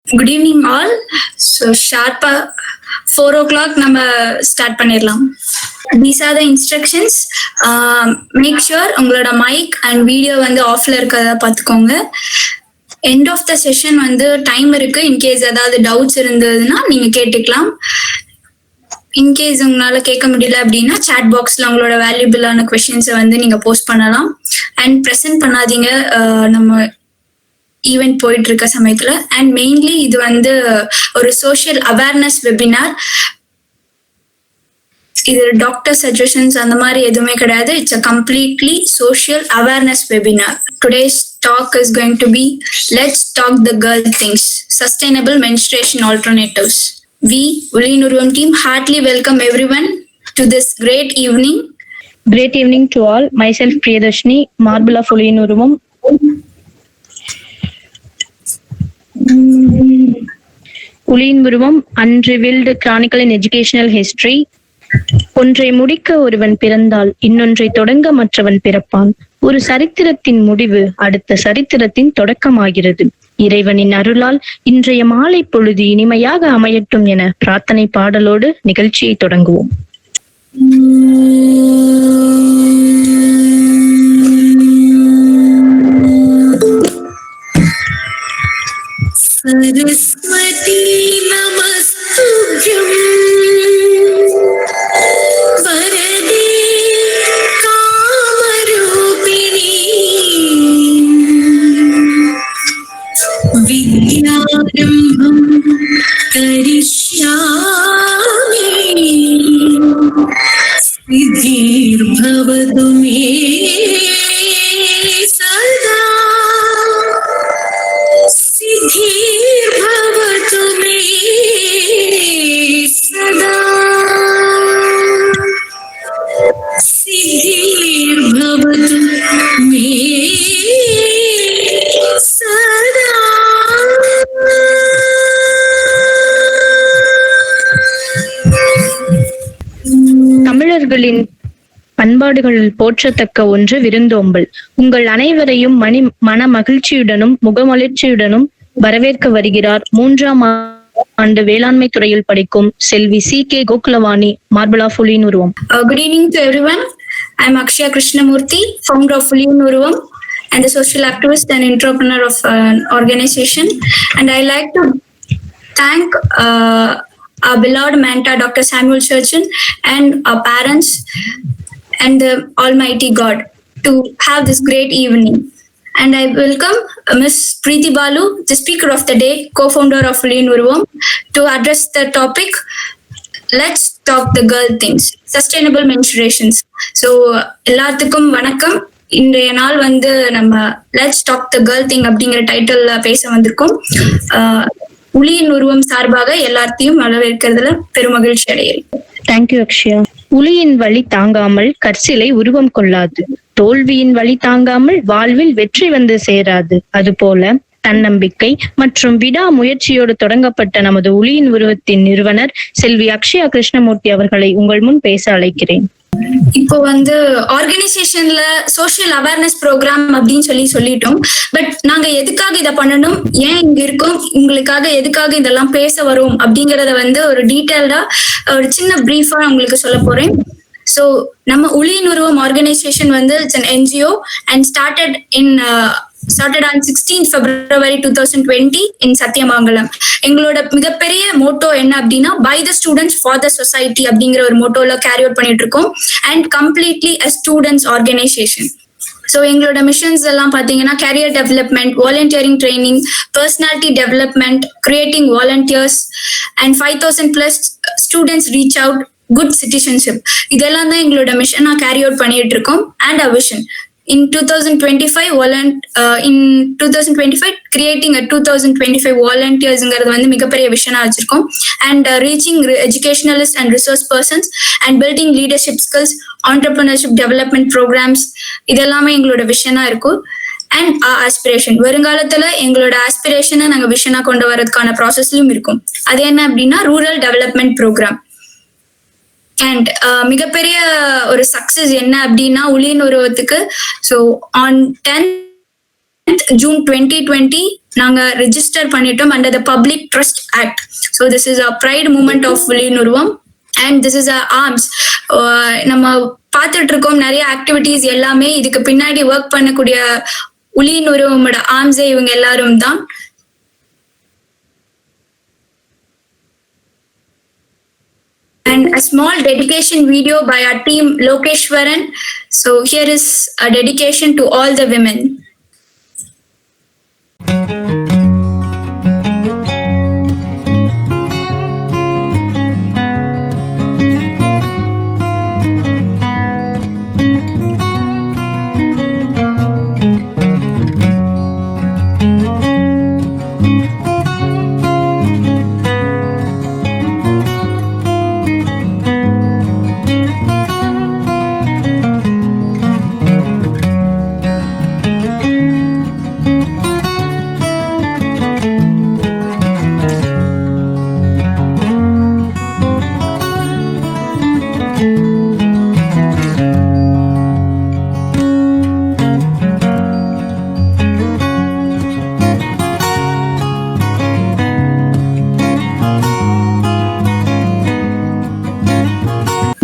Good evening all. So sharp 4 o'clock நம்ம start பண்ணிடலாம். These are the instructions. Make sure உங்களோட mic and video வந்து ஆஃப்ல இருக்கிறத பார்த்துக்கோங்க. எண்ட் ஆஃப் த செஷன் வந்து டைம் இருக்கு. இன்கேஸ் ஏதாவது டவுட்ஸ் இருந்ததுன்னா நீங்க கேட்டுக்கலாம். இன்கேஸ் உங்களால கேட்க முடியல அப்படின்னா சாட் பாக்ஸ்ல உங்களோட வேல்யூபிளான கொஸ்டின்ஸை வந்து நீங்க போஸ்ட் பண்ணலாம். அண்ட் ப்ரெசென்ட் பண்ணாதீங்க நம்ம ஈவெண்ட் போயிட்டு இருக்க சமயத்துல. அண்ட் மெயின்லி இது வந்து ஒரு சோஷியல் அவேர்னஸ் வெபினார். இது டாக்டர் சஜஷன்ஸ் அந்த மாதிரி எதுவுமே கிடையாது. It's a completely social awareness webinar. Today's talk is going to be let's talk the girl things, sustainable menstruation alternatives. We, Uliyin Uruvam team, heartily welcome everyone to this great evening. Great evening to all. Myself Priyadarshini, Marble of Uliyin Uruvam. Uliyin Uruvam, Unrevealed Chronicle in Educational History. ஒன்றை முடிக்க ஒருவன் பிறந்தால் இன்னொன்றை தொடங்க மற்றவன் பிறப்பான். ஒரு சரித்திரத்தின் முடிவு அடுத்த சரித்திரத்தின் தொடக்கமாகிறது. இறைவனின் அருளால் இன்றைய மாலை பொழுது இனிமையாக அமையட்டும் என பிரார்த்தனை பாடலோடு நிகழ்ச்சியை தொடங்குவோம். சரஸ்வதி நமஸ்துப்யம் வரதே காமரூபிணி வித்யாரம்பம் கரிஷ்யாமி சித்திர்பவது மே சதா சித்திர்பவது மே சதா சித்திர்பவது மே சதா. தமிழர்களின் பண்பாடுகளில் போற்றத்தக்க ஒன்று விருந்தோம்பல். உங்கள் அனைவரையும் மன மகிழ்ச்சியுடனும் முகமலர்ச்சியுடனும் வரவேற்க வருகிறார் 3ஆம் ஆண்டு வேளாண்மை துறையில் படிக்கும் செல்வி CK கோகுலவாணி, மார்பிள் ஆஃப் உலியின் உருவம். Good evening to everyone. I am Akshaya Krishnamurthy, founder of Uliyin Uruvam and the social activist and entrepreneur of an organization. And I like to thank our beloved mentor, Dr. Samuel Churchin, and our parents and the Almighty God to have this great evening. And I welcome Ms. Preeti Balu, the speaker of the day, co-founder of Uliyin Uruvam, to address the topic, let's talk the girl things, sustainable menstruations. So, எல்லாத்துக்கும் வணக்கம். இன்றைய நாள் வந்து நம்ம let's talk the girl thing அப்படிங்கிற title பேச வந்திருக்கோம். உலியின் உருவம் சார்பாக எல்லாத்தையும் வரவேற்கிறதுல பெருமகிழ்ச்சி அடைகிறேன். தேங்க்யூ அக்ஷயா. உளியின் வழி தாங்காமல் கற்சிலை உருவம் கொள்ளாது, தோல்வியின் வழி தாங்காமல் வாழ்வில் வெற்றி வந்து சேராது. அதுபோல தன்னம்பிக்கை மற்றும் விடா முயற்சியோடு தொடங்கப்பட்ட நமது உளியின் உருவத்தின் நிறுவனர் செல்வி அக்ஷயா கிருஷ்ணமூர்த்தி அவர்களை உங்கள் முன் பேச அழைக்கிறேன். இப்போ வந்து ஆர்கனைசேஷன்ல சோஷியல் அவேர்னஸ் ப்ரோக்ராம் அப்படின்னு சொல்லிட்டோம். பட் நாங்க எதுக்காக இதை பண்ணணும், ஏன் இங்க இருக்கோம், உங்களுக்காக எதுக்காக இதெல்லாம் பேச வரும் அப்படிங்கறத வந்து ஒரு டீட்டெயில்டா ஒரு சின்ன பிரீஃபா உங்களுக்கு சொல்ல போறேன். ஸோ நம்ம உலியின் உருவம் ஆர்கனைசேஷன் வந்து it's an NGO and started on 16th February 2020 in Sathyamangalam. எங்களோட மிகப்பெரிய மோட்டோ என்ன அப்படின்னா by the students for the society அப்படிங்கிற ஒரு மோட்டோல கேரி அவுட் பண்ணிட்டு இருக்கோம். And completely a students organisation. So எங்களோட மிஷன்ஸ் எல்லாம் பார்த்தீங்கன்னா career development, volunteering training, personality development, creating volunteers and 5000+ students reach out, good citizenship. இதெல்லாம் தான் எங்களோட மிஷனா கேரி அவுட் பண்ணிட்டு இருக்கோம். And a vision in 2025 creating a 2025 volunteersங்கிறது வந்து மிகப்பெரிய விஷனா வச்சிருக்கோம். And reaching educationalist and resource persons and building leadership skills, entrepreneurship development programmes, இதெல்லாமே எங்களோட விஷனா இருக்கும். அண்ட் ஆஸ்பிரேஷன், வருங்காலத்துல எங்களோட ஆஸ்பிரேஷனை நாங்க விஷனா கொண்டு வரதுக்கான ப்ராசஸ்லயும் இருக்கும். அது என்ன அப்படின்னா ரூரல் டெவலப்மெண்ட் ப்ரோக்ராம். அண்ட் மிகப்பெரிய ஒரு சக்சஸ் என்ன அப்படின்னா உலியின் உருவத்துக்கு ஸோ ஆன் 10th June 2020 நாங்க ரெஜிஸ்டர் பண்ணிட்டோம் under the public trust act. So this is a bright moment of வில்லியன் உருவம் and this is a arms. நம்ம பார்த்துட்டு இருக்கோம் நிறைய ஆக்டிவிட்டிஸ் எல்லாமே இதுக்கு பின்னாடி ஒர்க் பண்ணக்கூடிய வில்லியன் உருவமோட ஆர்ம்ஸே இவங்க எல்லாரும் தான். And a small dedication video by our team Lokeshwaran. So here is a dedication to all the women.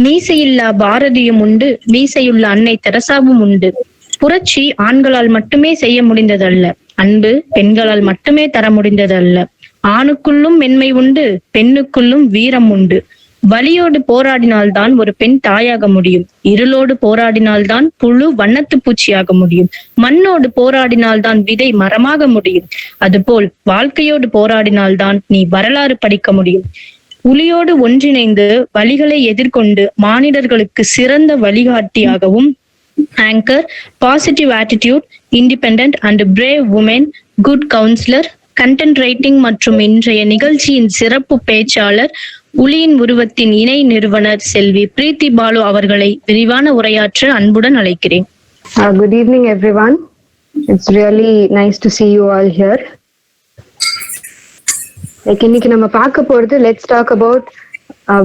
மீசையில்லா பாரதியும் உண்டு, மீசையுள்ள அன்னை தெரசாவும் உண்டு. புரட்சி ஆண்களால் மட்டுமே செய்ய முடிந்ததல்ல, அன்பு பெண்களால் மட்டுமே தர முடிந்ததல்ல. ஆணுக்குள்ளும் மென்மை உண்டு, பெண்ணுக்குள்ளும் வீரம் உண்டு. வலியோடு போராடினால்தான் ஒரு பெண் தாயாக முடியும், இருளோடு போராடினால்தான் புழு வண்ணத்து பூச்சியாக முடியும், மண்ணோடு போராடினால்தான் விதை மரமாக முடியும். அதுபோல் வாழ்க்கையோடு போராடினால்தான் நீ வரலாறு படிக்க முடியும். புலியோடு ஒன்றிணைந்து வழிகளை எதிர்கொண்டு மானிடர்களுக்கு சிறந்த வழிகாட்டியாகவும் anchor, positive attitude, independent and brave woman, good counsellor, content writing மற்றும் இன்றைய நிகழ்ச்சியின் சிறப்பு பேச்சாளர் வில்லியன் உருவத்தின் இணை நிறுவனர் செல்வி பிரீத்தி பாலு அவர்களை விரிவான உரையாற்ற அன்புடன் அழைக்கிறேன். Good evening everyone. It's really nice to see you all here. Like இன்னைக்கு நம்ம பார்க்க போறது let's talk about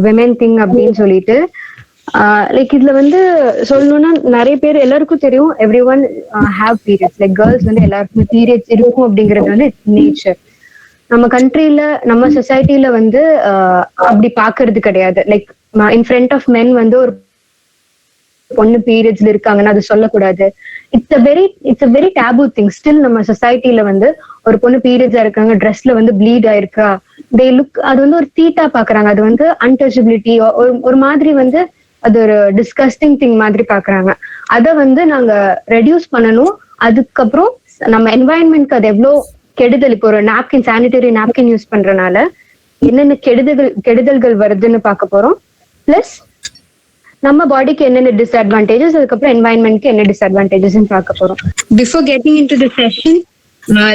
women thing அப்படின்னு சொல்லிட்டு லைக் இதுல வந்து சொல்லணும்னா நிறைய பேர் எல்லாருக்கும் தெரியும் every one have periods. Like girls வந்து எல்லாருக்குமே பீரியட்ஸ் இருக்கும் அப்படிங்கிறது வந்து நேச்சர். நம்ம கண்ட்ரில நம்ம சொசைட்டில வந்து அப்படி பாக்குறது கிடையாது. Like in front of men வந்து ஒரு பொண்ணு பீரியட்ஸ்ல இருக்காங்கன்னா அது சொல்லக்கூடாது. It's a very taboo thing. Still நம்ம சொசைட்டில வந்து ஒரு பொண்ணு பீரியட்ஸா இருக்காங்க, ட்ரெஸ்ல வந்து ப்ளீட் ஆயிருக்கா, தே லுக், அது வந்து ஒரு தீட்டா பாக்குறாங்க, அது வந்து அன்டச்சபிலிட்டி, ஒரு மாதிரி வந்து அது ஒரு டிஸ்கஸ்டிங் திங் மாதிரி பாக்குறாங்க. அதை வந்து நாங்க ரெடியூஸ் பண்ணணும். அதுக்கப்புறம் நம்ம என்வாயன்மெண்ட்க்கு அது எவ்வளவு கெடுதல், இப்போ ஒரு நாப்கின், சானிடரி நாப்கின் யூஸ் பண்றதுனால என்னென்ன கெடுதல்கள் வருதுன்னு பார்க்க போறோம். பிளஸ் நம்ம பாடிக்கு என்னென்ன டிஸ்அட்வான்டேஜஸ், அதுக்கப்புறம் என்வாயன்மெண்ட்க்கு என்ன டிஸ்அட்வான்டேஜஸ் பார்க்க போறோம். Before getting into the session,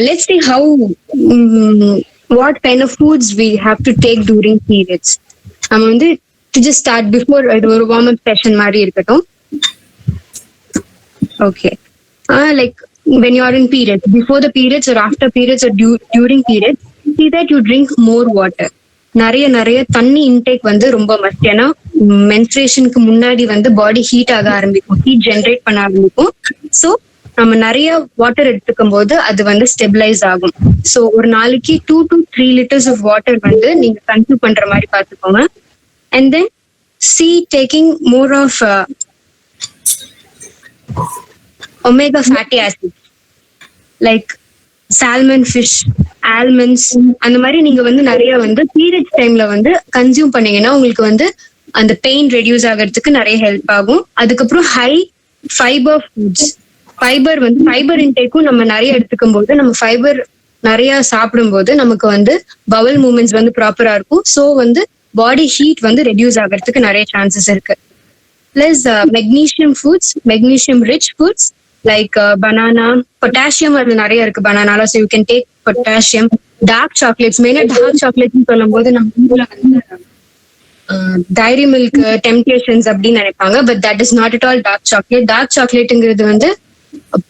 let's see how what kind of foods we have to take during periods. நம்ம வந்து to just start before இது ஒரு warm up session மாதிரி இருக்கட்டும். Okay. Like when you are in periods, before the periods or after periods or during periods, see that you drink more water. நிறைய தண்ணி intake வந்து ரொம்ப மஸ்ட். ஏன்னா மென்ஸ்ட்ரேஷனுக்கு முன்னாடி வந்து பாடி ஹீட் ஆக ஆரம்பிக்கும், ஹீட் ஜென்ரேட் பண்ண ஆரம்பிக்கும். ஸோ நம்ம நிறைய வாட்டர் எடுத்துக்கும் போது அது வந்து ஸ்டெபிலைஸ் ஆகும். ஸோ ஒரு நாளைக்கு 2 to 3 liters ஆஃப் வாட்டர் வந்து நீங்க கன்சியூம் பண்ற மாதிரி பாத்துக்கோங்க. And then see taking more of omega fatty acid like salmon, fish, almonds, அந்த மாதிரி நீங்க வந்து நிறைய வந்து பீரியட்ஸ் டைம்ல வந்து கன்சியூம் பண்ணீங்கன்னா உங்களுக்கு வந்து அந்த பெயின் ரெடியூஸ் ஆகிறதுக்கு நிறைய ஹெல்ப் ஆகும். அதுக்கப்புறம் ஹை ஃபைபர் ஃபுட்ஸ், ஃபைபர் இன்டேக்கும் நம்ம நிறைய எடுத்துக்கும் போது, நம்ம ஃபைபர் நிறைய சாப்பிடும் போது நமக்கு வந்து பவல் மூவ்மெண்ட்ஸ் வந்து ப்ராப்பரா இருக்கும். ஸோ வந்து பாடி ஹீட் வந்து ரெடியூஸ் ஆகிறதுக்கு நிறைய சான்சஸ் இருக்கு. Plus magnesium foods, magnesium rich foods like banana, potassium அதுல நிறைய இருக்கு பனானால. So you can take potassium. Dark chocolates, மெயினா டார்க் சாக்லேட்ஸ் சொல்லும் போது நம்ம ஊர்ல வந்து டைரி மில்க், டெம்டேஷன்ஸ் அப்படின்னு நினைப்பாங்க. But that is not at all dark chocolate. Dark சாக்லேட்டுங்கிறது வந்து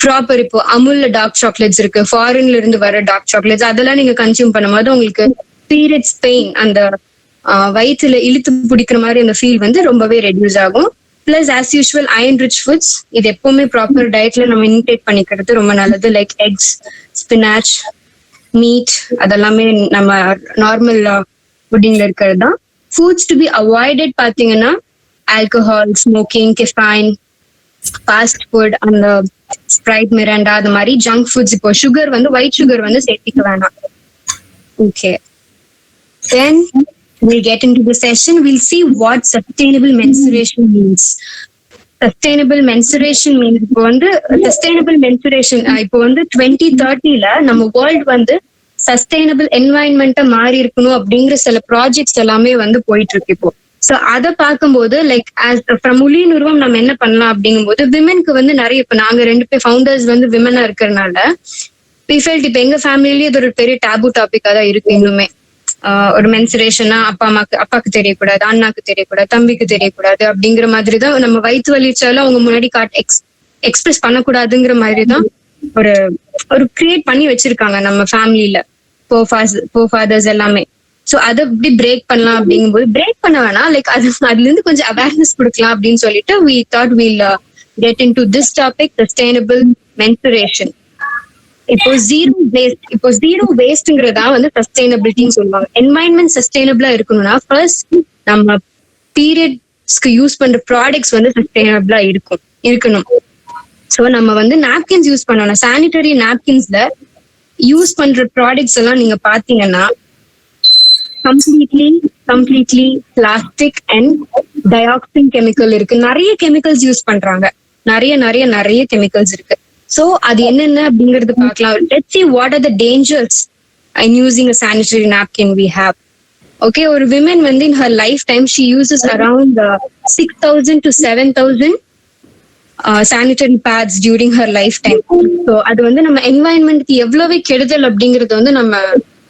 ப்ராப்பர், இப்போ அமுல்ல டார்க் சாக்லேட்ஸ் இருக்கு, ஃபாரின்ல இருந்து வர டார்க் சாக்லேட்ஸ், அதெல்லாம் நீங்க கன்சியூம் பண்ணும்போது உங்களுக்கு பீரியட்ஸ் பெயின், அந்த வயிற்றுல இழுத்து பிடிக்கிற மாதிரி அந்த ஃபீல் வந்து ரொம்பவே ரெடியூஸ் ஆகும். Plus as usual iron rich foods, இது எப்பவுமே ப்ராப்பர் டயட்ல நம்ம இன்டேக் பண்ணிக்கிறது ரொம்ப நல்லது. லைக் எக்ஸ், ஸ்பினாச், மீட் அதெல்லாமே நம்ம நார்மல் ஃபுட்டிங்ல இருக்கிறது தான். ஃபுட்ஸ் டு பி அவாய்டட் பாத்தீங்கன்னா alcohol, smoking, caffeine, fast food, அந்த ஸ்ப்ரைட், மிராண்டா, அது மாதிரி ஜங்க் ஃபுட்ஸ். இப்போ சுகர் வந்து ஒயிட் சுகர் வந்து சேர்த்திக்க வேணாம். Okay, then we'll get into the session. We'll see what sustainable menstruation means. Sustainable menstruation means இப்போ வந்து sustainable menstruation இப்போ வந்து 2030ல நம்ம வேர்ல்ட் வந்து சஸ்டைனபிள் என்வாயன்மெண்ட்டா மாறி இருக்கணும் அப்படிங்கிற சில ப்ராஜெக்ட்ஸ் எல்லாமே வந்து போயிட்டு இருக்கு இப்போ. சோ அதை பார்க்கும்போது லைக் ஃப்ரம் உலி நிறுவனம் நம்ம என்ன பண்ணலாம் அப்படிங்கும்போது விமென்க்கு வந்து நிறைய, இப்ப நாங்க 2 பேர் ஃபவுண்டர்ஸ் வந்து விமனா இருக்கிறதுனால பிஃபெல்ட் இப்ப எங்க ஃபேமிலிலேயே இது ஒரு பெரிய டேபு டாபிக்கா தான் இருக்கு இன்னுமே. ஒரு மென்சுரேஷனா அப்பாக்கு தெரியக்கூடாது, அண்ணாக்கு தெரியக்கூடாது, தம்பிக்கு தெரியக்கூடாது அப்படிங்கிற மாதிரிதான் நம்ம வயிற்று வலிச்சாலும் அவங்க முன்னாடி எக்ஸ்பிரஸ் பண்ணக்கூடாதுங்கிற மாதிரிதான் ஒரு கிரியேட் பண்ணி வச்சிருக்காங்க நம்ம ஃபேமிலியில ஃபோர்ஃபாதர்ஸ் எல்லாமே. சோ அதை எப்படி பிரேக் பண்ணலாம் அப்படிங்கும்போது, பிரேக் பண்ண வேணாம், லைக் அதுல இருந்து கொஞ்சம் அவேர்னஸ் கொடுக்கலாம் அப்படின்னு சொல்லிட்டு we thought we'll get into this topic, sustainable menstruation. இப்போ ஜீரோ வேஸ்ட்ங்கிறதா வந்து சஸ்டைனபிலிட்டின்னு சொல்லுவாங்க. என்வாயன்மெண்ட் சஸ்டைனபிளா இருக்கணும்னா ஃபர்ஸ்ட் நம்ம பீரியட்ஸ்க்கு யூஸ் பண்ற ப்ராடக்ட்ஸ் வந்து சஸ்டைனபிளா இருக்கணும். சோ நம்ம வந்து நாப்கின்ஸ் யூஸ் பண்ணணும். சானிட்டரி நாப்கின்ஸ்ல யூஸ் பண்ற ப்ராடக்ட்ஸ் எல்லாம் நீங்க பாத்தீங்கன்னா completely plastic and dioxin chemical இருக்கு. நிறைய கெமிக்கல்ஸ் யூஸ் பண்றாங்க, நிறைய கெமிக்கல்ஸ் இருக்கு. சோ அது என்னென்ன அப்படிங்கறது பார்க்கலாம். Let's see what are the dangers in using a sanitary napkin we have. Okay, ஒரு women வந்து in her lifetime she uses around 6,000 to 7,000 sanitary pads during her lifetime. So அது வந்து நம்ம என்வாயன்மெண்ட்க்கு எவ்வளவு கெடுதல் அப்படிங்கறது வந்து நம்ம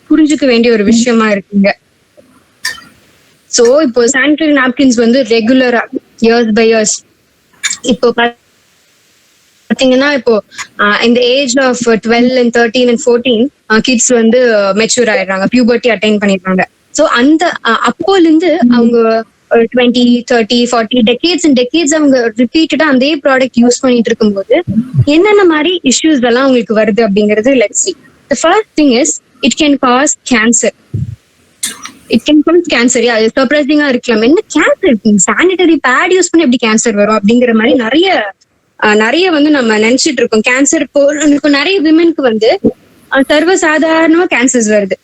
புரிஞ்சுக்க வேண்டிய ஒரு விஷயமா இருக்குங்க. சோ இப்போ சானிட்டரி நாப்கின்ஸ் வந்து ரெகுலரா இயர்ஸ் பை இயர்ஸ் இப்போ பாத்தீங்கன்னா இப்போ இந்த age of 12 and 13 and 14 kids வந்து மெச்சூர் ஆயிடுறாங்க, பியூபர்ட்டி அட்டைன் பண்ணிடுறாங்க. சோ அந்த அப்போல இருந்து அவங்க 20, 30, 40 டெக்கேட்ஸ் அவங்க ரிப்பீட்டடா அதே ப்ராடக்ட் யூஸ் பண்ணிட்டு இருக்கும்போது என்னென்ன மாதிரி இஷ்யூஸ் எல்லாம் உங்களுக்கு வருது அப்படிங்கிறது let's see. The first thing is it can cause cancer. அது சர்ப்ரைசிங்கா இருக்கலாம், என்ன கேன்சர், சானிட்டரி பேட் யூஸ் பண்ணி எப்படி கேன்சர் வரும் அப்படிங்கிற மாதிரி நிறைய வந்து நம்ம நினைச்சிட்டு இருக்கோம். கேன்சர் நிறைய விமென்க்கு வந்து சர்வசாதாரணமா கேன்சர்ஸ் வருது.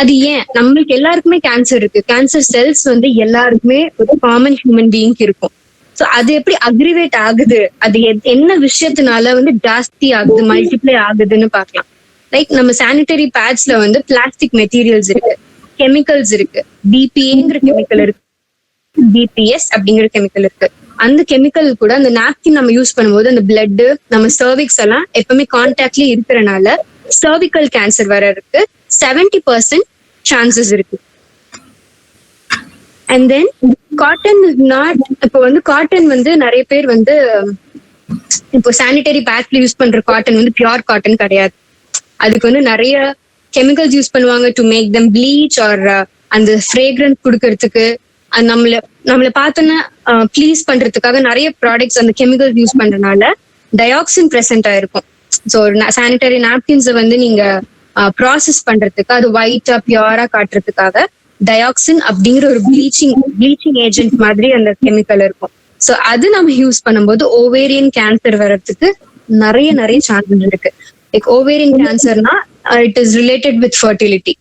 அது ஏன்? நம்மளுக்கு எல்லாருக்குமே கேன்சர் இருக்கு. கேன்சர் செல்ஸ் வந்து எல்லாருக்குமே ஒரு காமன் ஹியூமன் பீயிங்க்கு இருக்கும். சோ அது எப்படி அக்ரிவேட் ஆகுது, அது என்ன விஷயத்தினால வந்து ஜாஸ்தி ஆகுது, மல்டிப்ளை ஆகுதுன்னு பார்க்கலாம். லைக் நம்ம சானிட்டரி பேட்ஸ்ல வந்து பிளாஸ்டிக் மெட்டீரியல்ஸ் இருக்கு, கெமிக்கல்ஸ் இருக்கு, BPAங்கிற கெமிக்கல் இருக்கு, BPS அப்படிங்கிற கெமிக்கல் இருக்கு. அந்த கெமிக்கல் கூட அந்த நாப்கின் நம்ம யூஸ் பண்ணும்போது அந்த பிளட், நம்ம சர்விக்ஸ் எல்லாம் எப்பவுமே கான்டாக்ட்லயே இருக்கிறனால சர்விக்கல் கேன்சர் வர்றதுக்கு 70% சான்சஸ் இருக்கு. And then cotton is not, இப்போ வந்து காட்டன் வந்து நிறைய பேர் வந்து இப்போ சானிட்டரி பேட்ஸ்ல யூஸ் பண்ற காட்டன் வந்து பியூர் காட்டன் கிடையாது. அதுக்கு வந்து நிறைய கெமிக்கல்ஸ் யூஸ் பண்ணுவாங்க to make them bleach or அந்த ஃப்ரேக்ரன்ஸ் கொடுக்கறதுக்கு. நம்மள பார்த்தோன்னா ப்ளீஸ் பண்றதுக்காக நிறைய ப்ராடக்ட்ஸ் அந்த கெமிக்கல்ஸ் யூஸ் பண்றதுனால டயாக்சின் பிரசன்ட் ஆயிருக்கும். ஸோ சானிட்டரி நாப்கின்ஸை வந்து நீங்க ப்ராசஸ் பண்றதுக்கு, அது ஒயிட்டா பியூரா காட்டுறதுக்காக டயாக்சின் அப்படிங்கிற ஒரு ப்ளீச்சிங் ஏஜென்ட் மாதிரி அந்த கெமிக்கல் இருக்கும். ஸோ அது நம்ம யூஸ் பண்ணும்போது ஓவேரியன் கேன்சர் வர்றதுக்கு நிறைய சான்சஸ் இருக்கு. லைக் ஓவேரியன் கேன்சர்னா it is related with fertility.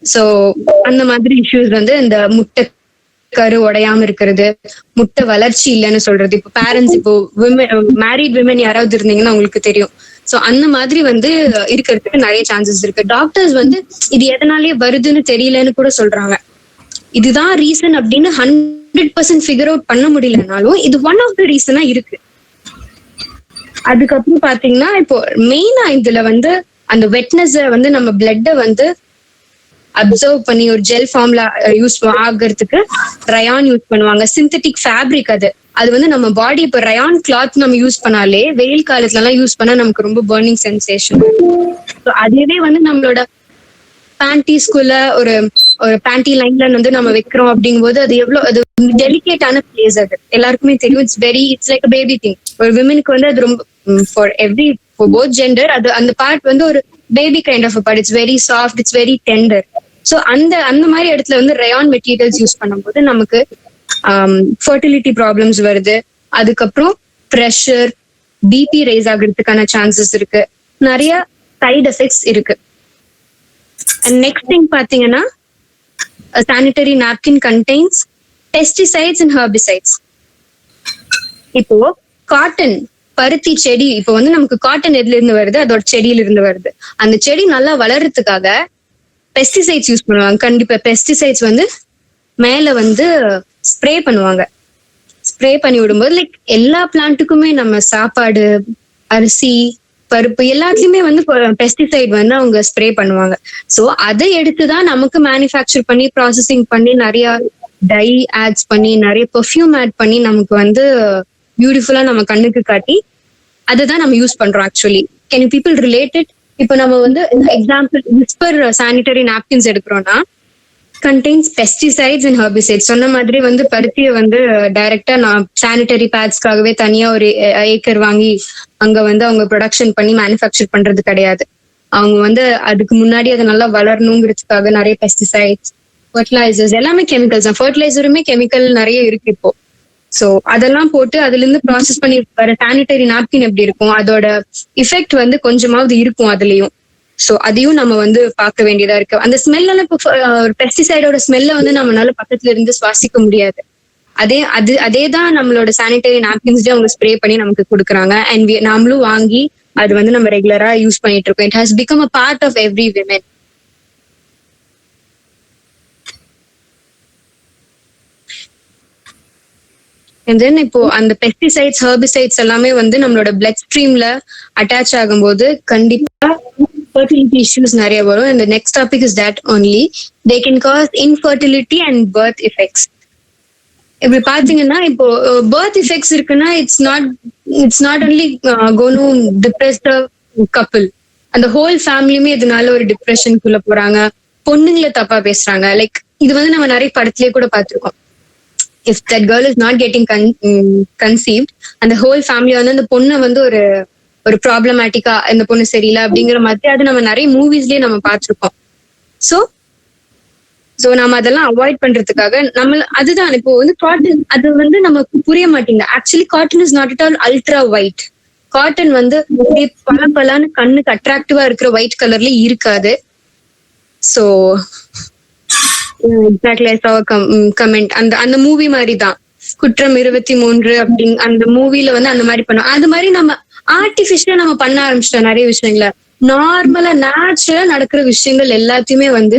So அந்த மாதிரி இஷ்யூஸ் வந்து இந்த முட்டை கரு உடையாம இருக்கிறது, முட்டை வளர்ச்சி இல்லைன்னு சொல்றது. இப்போ பேரண்ட்ஸ், இப்போ மேரிட் விமன் யாராவது இருந்தீங்கன்னா உங்களுக்கு தெரியும். சோ அந்த மாதிரி வந்து இருக்கிறதுக்கு நிறைய சான்சஸ் இருக்கு. டாக்டர்ஸ் வந்து இது எதனாலே வருதுன்னு தெரியலன்னு கூட சொல்றாங்க. இதுதான் ரீசன் அப்படின்னு 100% ஃபிகர் அவுட் பண்ண முடியலனாலும் இது ஒன் ஆஃப் த ரீசனா இருக்கு. அதுக்கப்புறம் பாத்தீங்கன்னா இப்போ மெயினா இதுல வந்து அந்த வெட்னஸ் வந்து நம்ம பிளட்டை வந்து அப்சர்வ் பண்ணி ஒரு ஜெல் ஃபார்ம்ல யூஸ் ஆகிறதுக்கு ரயான் யூஸ் பண்ணுவாங்க. சிந்தட்டிக் ஃபேப்ரிக் அது வந்து நம்ம பாடி, இப்போ ரயான் கிளாத் நம்ம யூஸ் பண்ணாலே வெயில் காலத்துல எல்லாம் யூஸ் பண்ணா நமக்கு ரொம்ப பர்னிங் சென்சேஷன். அதுவே வந்து நம்மளோட பேண்டிஸ்குள்ள ஒரு பேண்டி லைன்ல வந்து நம்ம வைக்கிறோம் அப்படிங்கும்போது அது எவ்வளவு அது டெலிகேட்டான பிளேஸ். அது எல்லாருக்குமே தெரியும். It's like baby thing. ஒரு விமனுக்கு வந்து அது ரொம்ப ஃபார் போத் ஜெண்டர் அது அந்த பார்ட் வந்து ஒரு baby kind of but it's very soft, it's very tender. So அந்த மாதிரி இடத்துல வந்து ரயான் மெட்டீரியல்ஸ் யூஸ் பண்ணும்போது நமக்கு ஃபர்டிலிட்டி ப்ராப்ளம்ஸ் வருது. அதுக்கப்புறம் ப்ரெஷர், பிபி ரைஸ் ஆகுறதுக்கான சான்சஸ் இருக்கு. நிறைய சைடு எஃபெக்ட்ஸ் இருக்கு. அண்ட் நெக்ஸ்ட் திங் பாத்தீங்கன்னா, sanitary napkin contains pesticides and herbicides. இப்போ காட்டன், பருத்தி செடி, இப்போ வந்து நமக்கு காட்டன் எதுல இருந்து வருது? அதோட செடியில இருந்து வருது. அந்த செடி நல்லா வளர்றதுக்காக பெஸ்டிசைட்ஸ் யூஸ் பண்ணுவாங்க. கண்டிப்பா பெஸ்டிசைட்ஸ் வந்து மேல வந்து ஸ்ப்ரே பண்ணுவாங்க. ஸ்ப்ரே பண்ணி விடும்போது லைக் எல்லா பிளான்ட்டுக்குமே நம்ம சாப்பாடு, அரிசி, பருப்பு எல்லாத்துலயுமே வந்து பெஸ்டிசைட் வந்து அவங்க ஸ்ப்ரே பண்ணுவாங்க. சோ அதை எடுத்துதான் நமக்கு மேனுஃபேக்சர் பண்ணி ப்ராசஸிங் பண்ணி நிறைய டை ஆட்ஸ் பண்ணி நிறைய பெர்ஃப்யூம் ஆட் பண்ணி நமக்கு வந்து பியூட்டிஃபுல்லா நம்ம கண்ணுக்கு காட்டி அதுதான் நம்ம யூஸ் பண்றோம். Actually can you people related? இப்போ நம்ம வந்து எக்ஸாம்பிள் விஸ்பர் சானிட்டரி நாப்கின்ஸ் எடுக்கிறோம்னா contains pesticides and herbicides. சொன்ன மாதிரி வந்து பருத்தியை வந்து டைரக்டா நான் சானிட்டரி பேட்ஸ்க்காகவே தனியா ஒரு ஏக்கர் வாங்கி அங்க வந்து அவங்க ப்ரொடக்ஷன் பண்ணி மேனுஃபேக்சர் பண்றது கிடையாது. அவங்க வந்து அதுக்கு முன்னாடி அதை நல்லா வளரணுங்கிறதுக்காக நிறைய பெஸ்டிசைட்ஸ், ஃபர்டிலைசர்ஸ், எல்லாமே கெமிக்கல்ஸ் தான். ஃபர்டிலைசருமே கெமிக்கல் நிறைய இருக்கு இப்போ. சோ அதெல்லாம் போட்டு அதுல இருந்து ப்ராசஸ் பண்ணி வர சானிட்டரி நாப்கின் எப்படி இருக்கும், அதோட இஃபெக்ட் வந்து கொஞ்சமாவது இருக்கும் அதுலயும். சோ அதையும் நம்ம வந்து பார்க்க வேண்டியதா இருக்கு. அந்த ஸ்மெல்லாம் இப்போ பெஸ்டிசைடோட ஸ்மெல்ல வந்து நம்மளால பக்கத்துல இருந்து சுவாசிக்க முடியாது. அதேதான் நம்மளோட சானிட்டரி நாப்கின்ஸ் அவங்க ஸ்ப்ரே பண்ணி நமக்கு கொடுக்குறாங்க. அண்ட் நாமளும் வாங்கி அது வந்து நம்ம ரெகுலரா யூஸ் பண்ணிட்டு இருக்கோம். It has become a part of every women. And then இப்போ அந்த பெஸ்டிசைட்ஸ், ஹெர்பிசைட்ஸ் எல்லாமே வந்து நம்மளோட பிளட் ஸ்ட்ரீம்ல அட்டாச் ஆகும்போது கண்டிப்பா fertility issues நிறைய வரும். And the next topic is that only they can cause infertility and birth effects. இப்படி பாத்தீங்கன்னா இப்போ birth effects இருக்குன்னா it's not only going to depress the couple, அந்த whole ஃபேமிலியுமே இதனால ஒரு டிப்ரெஷனுக்குள்ள போறாங்க. பொண்ணுங்களை தப்பா பேசுறாங்க. லைக் இது வந்து நம்ம நிறைய படத்திலேயே கூட பார்த்திருக்கோம். if that girl is not getting conceived, அந்த whole family வந்து அந்த பொண்ணை வந்து ஒரு ப்ராப்ளமேட்டிக்கா இந்த பொண்ணு சரியில்லை அப்படிங்கிற மாதிரி அது நம்ம நிறைய மூவிஸ்லயே நம்ம பார்த்திருக்கோம். சோ நம்ம அதெல்லாம் அவாய்ட் பண்றதுக்காக அதுதான் இப்போ வந்து காட்டன் அது வந்து நமக்கு புரிய மாட்டேங்குது. Actually cotton is not at all ultra white. Cotton வந்து பலன்னு கண்ணுக்கு அட்ராக்டிவா இருக்கிற ஒயிட் கலர்ல இருக்காது. சோ எக்ஸாக்ட்லி கமெண்ட் அந்த மூவி மாதிரி தான் குற்றம் 23 அப்படின்னு அந்த மூவில வந்து அந்த மாதிரி பண்ணுவோம். அது மாதிரி நம்ம ஆர்டிபிஷியலா நம்ம பண்ண ஆரம்பிச்சிட்டோம் நிறைய விஷயங்கள. நார்மலா நேச்சுரலா நடக்கிற விஷயங்கள் எல்லாத்தையுமே வந்து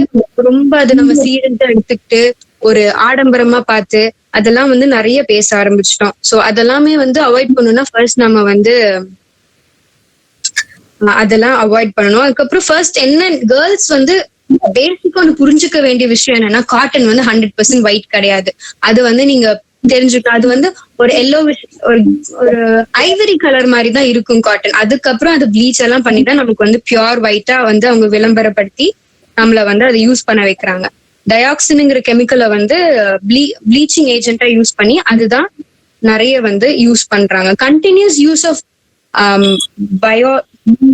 ரொம்ப அதை நம்ம சீரியஸா எடுத்துக்கிட்டு ஒரு ஆடம்பரமா பார்த்து அதெல்லாம் வந்து நிறைய பேச ஆரம்பிச்சிட்டோம். சோ அதெல்லாமே வந்து அவாய்ட் பண்ணணும்னா ஃபர்ஸ்ட் நம்ம வந்து அதெல்லாம் அவாய்ட் பண்ணணும். அதுக்கப்புறம் ஃபர்ஸ்ட் என்ன, கேர்ள்ஸ் வந்து பேசிக்கா ஒன்று புரிஞ்சுக்க வேண்டிய விஷயம் என்னன்னா, காட்டன் வந்து 100% ஒயிட் கிடையாது. அது வந்து நீங்க தெரிஞ்சுக்கலாம். அது வந்து ஒரு எல்லோ ஒரு ஐவரி கலர் மாதிரி தான் இருக்கும் காட்டன். அதுக்கப்புறம் அது ப்ளீச் எல்லாம் பண்ணிதான் நமக்கு வந்து பியூர் ஒயிட்டா வந்து அவங்க விளம்பரப்படுத்தி நம்மள வந்து அதை யூஸ் பண்ண வைக்கிறாங்க. டயாக்சின்ங்கிற கெமிக்கலை வந்து ப்ளீச்சிங் ஏஜென்ட்டா யூஸ் பண்ணி அதுதான் நிறைய வந்து யூஸ் பண்றாங்க. கண்டினியூஸ் யூஸ் ஆஃப்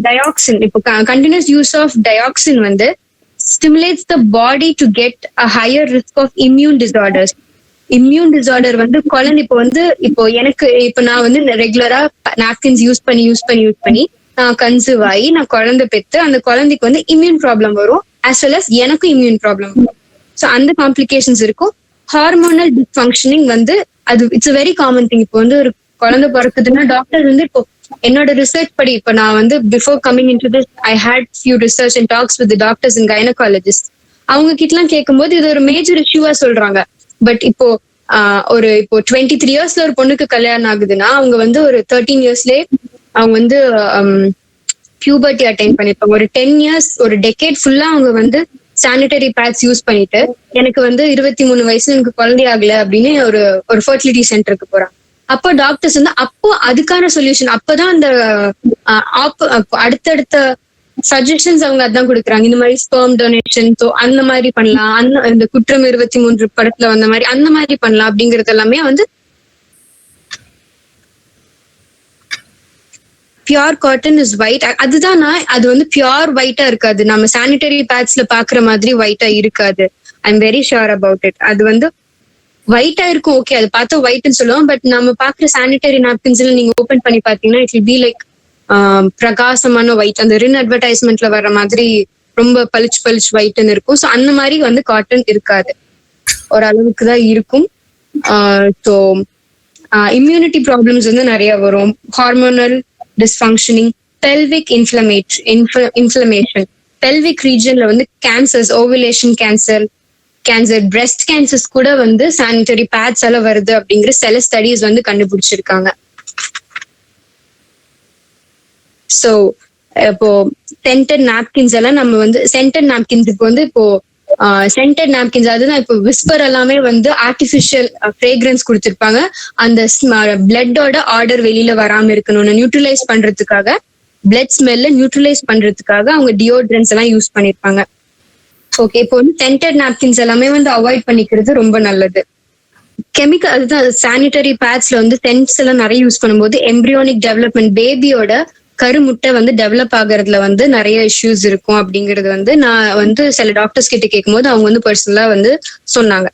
டயாக்சின், இப்போ கண்டினியூஸ் யூஸ் ஆஃப் டயாக்சின் வந்து stimulates the body to get a higher risk of immune disorders. Immune disorder வந்து குழந்தை இப்போ எனக்கு இப்போ நான் வந்து ரெகுலரா நாப்கின்ஸ் யூஸ் பண்ணி நான் கன்சீவ் ஆகி நான் குழந்தை பெற்று அந்த குழந்தைக்கு வந்து இம்யூன் ப்ராப்ளம் வரும், ஆஸ் வெல் அஸ் எனக்கும் இம்யூன் ப்ராப்ளம் வரும். ஸோ அந்த காம்ப்ளிகேஷன்ஸ் இருக்கும். ஹார்மோனல் டிஸ்ஃபங்க்ஷனிங் வந்து அது இட்ஸ் வெரி காமன் திங். இப்போ வந்து ஒரு குழந்தை பிறக்குதுன்னா டாக்டர் வந்து இப்போ என்னோட ரிசர்ச் படி இப்போ நான் வந்து before coming in to this I had few research and talks with doctors and gynaecologist. அவங்க கிட்ட எல்லாம் கேட்கும்போது இது ஒரு மேஜர் இஷ்யூவா சொல்றாங்க. பட் இப்போ இப்போ 23 இயர்ஸ்ல ஒரு பொண்ணுக்கு கல்யாணம் ஆகுதுன்னா அவங்க வந்து ஒரு 13 இயர்ஸ்லயே அவங்க வந்து பியூபர்ட்டி அட்டைன் பண்ணிருப்பாங்க. ஒரு 10 இயர்ஸ் ஒரு டெக்கேட் ஃபுல்லா அவங்க வந்து சானிட்டரி பேட்ஸ் யூஸ் பண்ணிட்டு எனக்கு வந்து 23 வயசுல எனக்கு குழந்தை ஆகல அப்படின்னு ஒரு ஃபர்டிலிட்டி சென்டருக்கு போறாங்க. அப்போ டாக்டர்ஸ் வந்து அப்போ அதுக்கான சொல்யூஷன் அப்பதான் அந்த அடுத்தடுத்த சஜஷன்ஸ் அவங்க அதான் கொடுக்குறாங்க. இந்த மாதிரி ஸ்பெர்ம் டொனேஷன் அந்த மாதிரி பண்ணலாம், இந்த குற்றம் 23 படத்துல வந்த மாதிரி அந்த மாதிரி பண்ணலாம் அப்படிங்கறது எல்லாமே வந்து பியூர் காட்டன் இஸ் ஒயிட். அதுதான் அது வந்து பியூர் ஒயிட்டா இருக்காது, நம்ம சானிட்டரி பேட்ஸ்ல பாக்குற மாதிரி ஒயிட்டா இருக்காது. I am very sure about it. அது வந்து ஒயிட்டா இருக்கும், ஓகே, அது பார்த்தா ஒயிட்னு சொல்லுவோம். பட் நம்ம பாக்குற சானிட்டரி நாப்கின்ஸ்ல நீங்க ஓபன் பண்ணி பாத்தீங்கன்னா இட் வில் பி லைக் பிரகாசமான ஒயிட், அந்த ரின் அட்வர்டைஸ்மெண்ட்ல வர்ற மாதிரி ரொம்ப பளிச்சு பளிச்சு ஒயிட்னு இருக்கும். ஸோ அந்த மாதிரி வந்து காட்டன் இருக்காது, ஓரளவுக்கு தான் இருக்கும். ஸோ இம்யூனிட்டி ப்ராப்ளம்ஸ் வந்து நிறைய வரும், ஹார்மோனல் டிஸ்ஃபங்க்ஷனிங், பெல்விக் இன்ஃப்ளமேஷன், பெல்விக் ரீஜன்ல வந்து cancers, ovulation cancer, breast cancers கூட வந்து சானிட்டரி பேட்ஸ் எல்லாம் வருது அப்படிங்கிற சில ஸ்டடிஸ் வந்து கண்டுபிடிச்சிருக்காங்க. ஸோ இப்போ சென்டட் நாப்கின்ஸ் எல்லாம் நம்ம வந்து சென்டட் நாப்கின்ஸுக்கு வந்து இப்போ சென்டட் நாப்கின்ஸ் அதுதான் இப்போ விஸ்பர் எல்லாமே வந்து ஆர்டிபிஷியல் ஃப்ரேக்ரன்ஸ் கொடுத்திருப்பாங்க. அந்த பிளட்டோட ஆர்டர் வெளியில வராம இருக்கணும்னு நியூட்ரலைஸ் பண்றதுக்காக, பிளட் ஸ்மெல்ல நியூட்ரலைஸ் பண்றதுக்காக அவங்க டியோட்ரன்ஸ் எல்லாம் யூஸ் பண்ணிருப்பாங்க. ஓகே, இப்போ வந்து சென்டட் நாப்கின்ஸ் எல்லாமே வந்து அவாய்ட் பண்ணிக்கிறது ரொம்ப நல்லது. கெமிக்கல் அதுதான் சானிட்டரி பேட்ஸ்ல வந்து சென்ட்ஸ் எல்லாம் நிறைய யூஸ் பண்ணும்போது எம்ப்ரியானிக் டெவலப்மெண்ட், பேபியோட கருமுட்டை வந்து டெவலப் ஆகுறதுல வந்து நிறைய இஷ்யூஸ் இருக்கும் அப்படிங்கிறது வந்து நான் வந்து சில டாக்டர்ஸ் கிட்ட கேட்கும்போது அவங்க வந்து பர்சனலா வந்து சொன்னாங்க.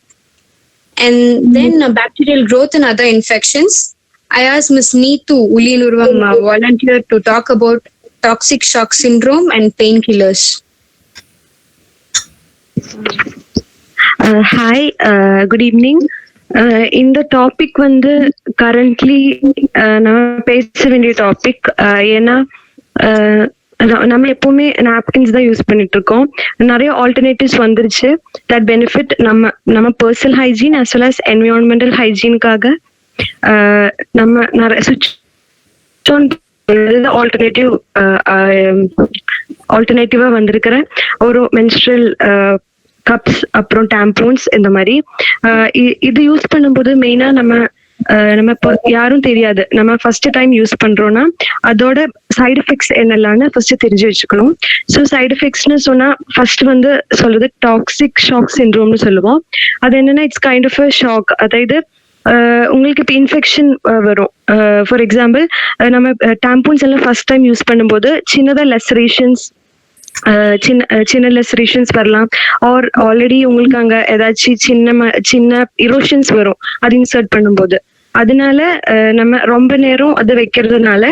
And then bacterial growth and other infections. I asked Ms. Neetu Ulianuruvam, volunteer, to talk about toxic shock syndrome and painkillers. Hi, good evening. இந்த டாபிக் வந்து கரண்ட்லி நம்ம பேச வேண்டிய டாபிக். ஏன்னா நம்ம எப்பவுமே நாப்கின்ஸ் தான் யூஸ் பண்ணிட்டு இருக்கோம். நிறைய ஆல்டர்னேட்டிவ்ஸ் வந்துருச்சு தட் பெனிஃபிட் நம்ம personal hygiene as well as environmental ஹைஜீனுக்காக நம்ம நிறைய ஆல்டர்னேட்டிவா வந்திருக்கிற ஒரு மென்ஸ்ட்ரல் கப்ஸ், அப்புறம் டேம்பூன்ஸ், இந்த மாதிரி இது யூஸ் பண்ணும்போது மெயினா நம்ம இப்போ யாரும் தெரியாது, நம்ம ஃபர்ஸ்ட் டைம் யூஸ் பண்றோம்னா அதோட சைடு எஃபெக்ட்ஸ் என்னெல்லாம்னு ஃபர்ஸ்ட் தெரிஞ்சு வச்சுக்கணும். ஸோ சைடு எஃபெக்ட்ஸ்னு சொன்னா ஃபர்ஸ்ட் வந்து சொல்றது டாக்ஸிக் ஷாக் சிண்ட்ரோம்னு சொல்லுவோம். அது என்னன்னா it's kind of a shock. அதாவது உங்களுக்கு இப்போ இன்ஃபெக்ஷன் வரும். ஃபார் எக்ஸாம்பிள், நம்ம டேம்பூன்ஸ் எல்லாம் ஃபர்ஸ்ட் டைம் யூஸ் பண்ணும்போது சின்னதா லெசரேஷன்ஸ், சின்ன லெசரேஷன்ஸ் வரலாம். ஆர் ஆல்ரெடி உங்களுக்கு அங்க ஏதாச்சும் சின்ன இரோஷன்ஸ் வரும் அது இன்சர்ட் பண்ணும்போது. அதனால நம்ம ரொம்ப நேரம் அது வைக்கிறதுனால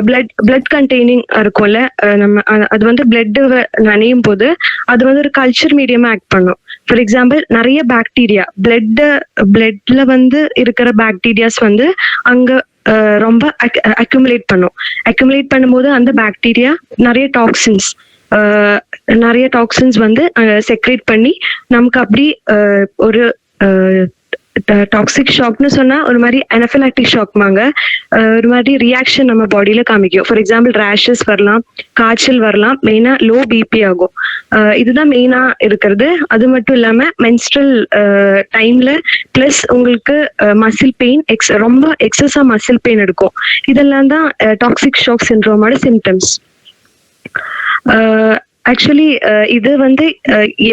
பிளட் கண்டெய்னிங் இருக்கும்ல, நம்ம அது வந்து பிளட் நனையும் போது அது வந்து ஒரு கல்ச்சர் மீடியமா ஆக்ட் பண்ணும். ஃபார் எக்ஸாம்பிள், நிறைய பாக்டீரியா பிளட்ல வந்து இருக்கிற பாக்டீரியாஸ் வந்து அங்க ரொம்ப அக்யூமுலேட் பண்ணும்போது அந்த பாக்டீரியா நிறைய டாக்ஸின்ஸ் வந்து செக்ரேட் பண்ணி நமக்கு அப்படி ஒரு டாக்ஸிக் ஷாக்னு சொன்னா ஒரு மாதிரி அனஃபிலாக்டிக் ஷாக்மாங்க, ஒரு மாதிரி ரியாக்ஷன் நம்ம பாடியில காமிக்கும். ஃபார் எக்ஸாம்பிள், ரேஷஸ் வரலாம், காய்ச்சல் வரலாம், மெயினா லோ பிபி ஆகும். இதுதான் மெயினா இருக்கிறது. அது மட்டும் இல்லாம மென்ஸ்ட்ரல் டைம்ல பிளஸ் உங்களுக்கு மசில் பெயின், ரொம்ப எக்ஸஸா மசில் பெயின் இருக்கும். இதெல்லாம் தான் டாக்ஸிக் ஷாக் சிண்ட்ரோமோட சிம்டம்ஸ். ஆக்சுவலி இது வந்து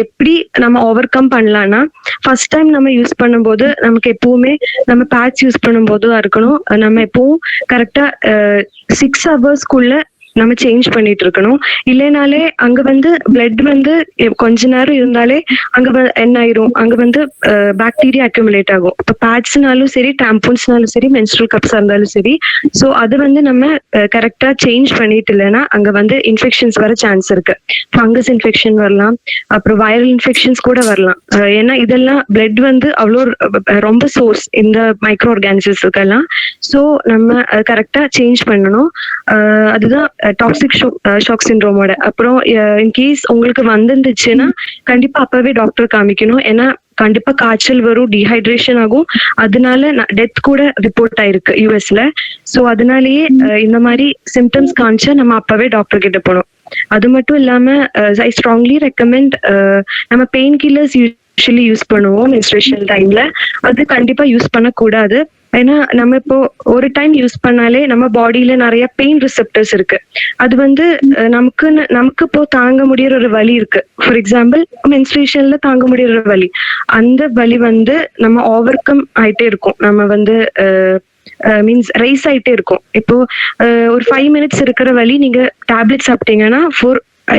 எப்படி நம்ம ஓவர் கம் பண்ணலாம்னா, ஃபர்ஸ்ட் டைம் நம்ம யூஸ் பண்ணும்போது நமக்கு எப்பவுமே நம்ம பேட்ச் யூஸ் பண்ணும்போதும் இருக்கணும், நம்ம எப்பவும் கரெக்டா 6 hours நம்ம சேஞ்ச் பண்ணிட்டு இருக்கணும். இல்லைனாலே அங்க வந்து பிளட் வந்து கொஞ்ச நேரம் இருந்தாலே அங்க என்ன ஆயிரும், அங்க வந்து பாக்டீரியா அக்யூமுலேட் ஆகும். இப்போ பேட்ஸ்னாலும் சரி, டேம்பூன்ஸ்னாலும் சரி, மென்ஸ்ட்ரல் கப்ஸா இருந்தாலும் சரி. ஸோ அது வந்து நம்ம கரெக்டா சேஞ்ச் பண்ணிட்டு இல்லைன்னா அங்க வந்து இன்ஃபெக்ஷன்ஸ் வர சான்ஸ் இருக்கு. ஃபங்கஸ் இன்ஃபெக்ஷன் வரலாம், அப்புறம் வைரல் இன்ஃபெக்ஷன்ஸ் கூட வரலாம். ஏன்னா இதெல்லாம் பிளட் வந்து அவ்வளோ ரொம்ப சோர்ஸ் இந்த மைக்ரோ ஆர்கானிசம்ஸ்க்கெல்லாம். ஸோ நம்ம கரெக்டா சேஞ்ச் பண்ணணும். அதுதான் டாக்ஸிக் ஷாக் சிண்ட்ரோமோட. அப்புறம் இன்கேஸ் உங்களுக்கு வந்துருந்துச்சுன்னா கண்டிப்பா அப்பவே டாக்டர் காமிக்கணும். ஏன்னா கண்டிப்பா காய்ச்சல் வரும், டீஹைட்ரேஷன் ஆகும். அதனால டெத் கூட ரிப்போர்ட் ஆயிருக்கு யூஎஸ்ல. ஸோ அதனாலயே இந்த மாதிரி சிம்டம்ஸ் காமிச்சா நம்ம அப்பவே டாக்டர் கிட்ட போகணும். அது மட்டும் இல்லாம ஐ ஸ்ட்ராங்லி ரெக்கமெண்ட், நம்ம பெயின் கில்லர்ஸ் யூஸ்வலி யூஸ் பண்ணுவோம் மென்ஸ்ட்ரேஷன் டைம்ல. அது கண்டிப்பா யூஸ் பண்ணக்கூடாது. ஏன்னா நம்ம இப்போ ஒரு டைம் யூஸ் பண்ணாலே நம்ம பாடியில நிறைய பெயின் ரிசெப்டர்ஸ் இருக்கு. அது வந்து நமக்கு இப்போ தாங்க முடியற ஒரு வலி இருக்கு. ஃபார் எக்ஸாம்பிள், மென்ஸ்ட்ரேஷன்ல தாங்க முடியற வலி, அந்த வலி வந்து நம்ம ஓவர் கம் ஆயிட்டே இருக்கும். நம்ம வந்து மீன்ஸ் ரைஸ் ஆயிட்டே இருக்கும். இப்போ ஒரு 5 minutes இருக்கிற வலி நீங்க டேப்லெட் சாப்பிட்டீங்கன்னா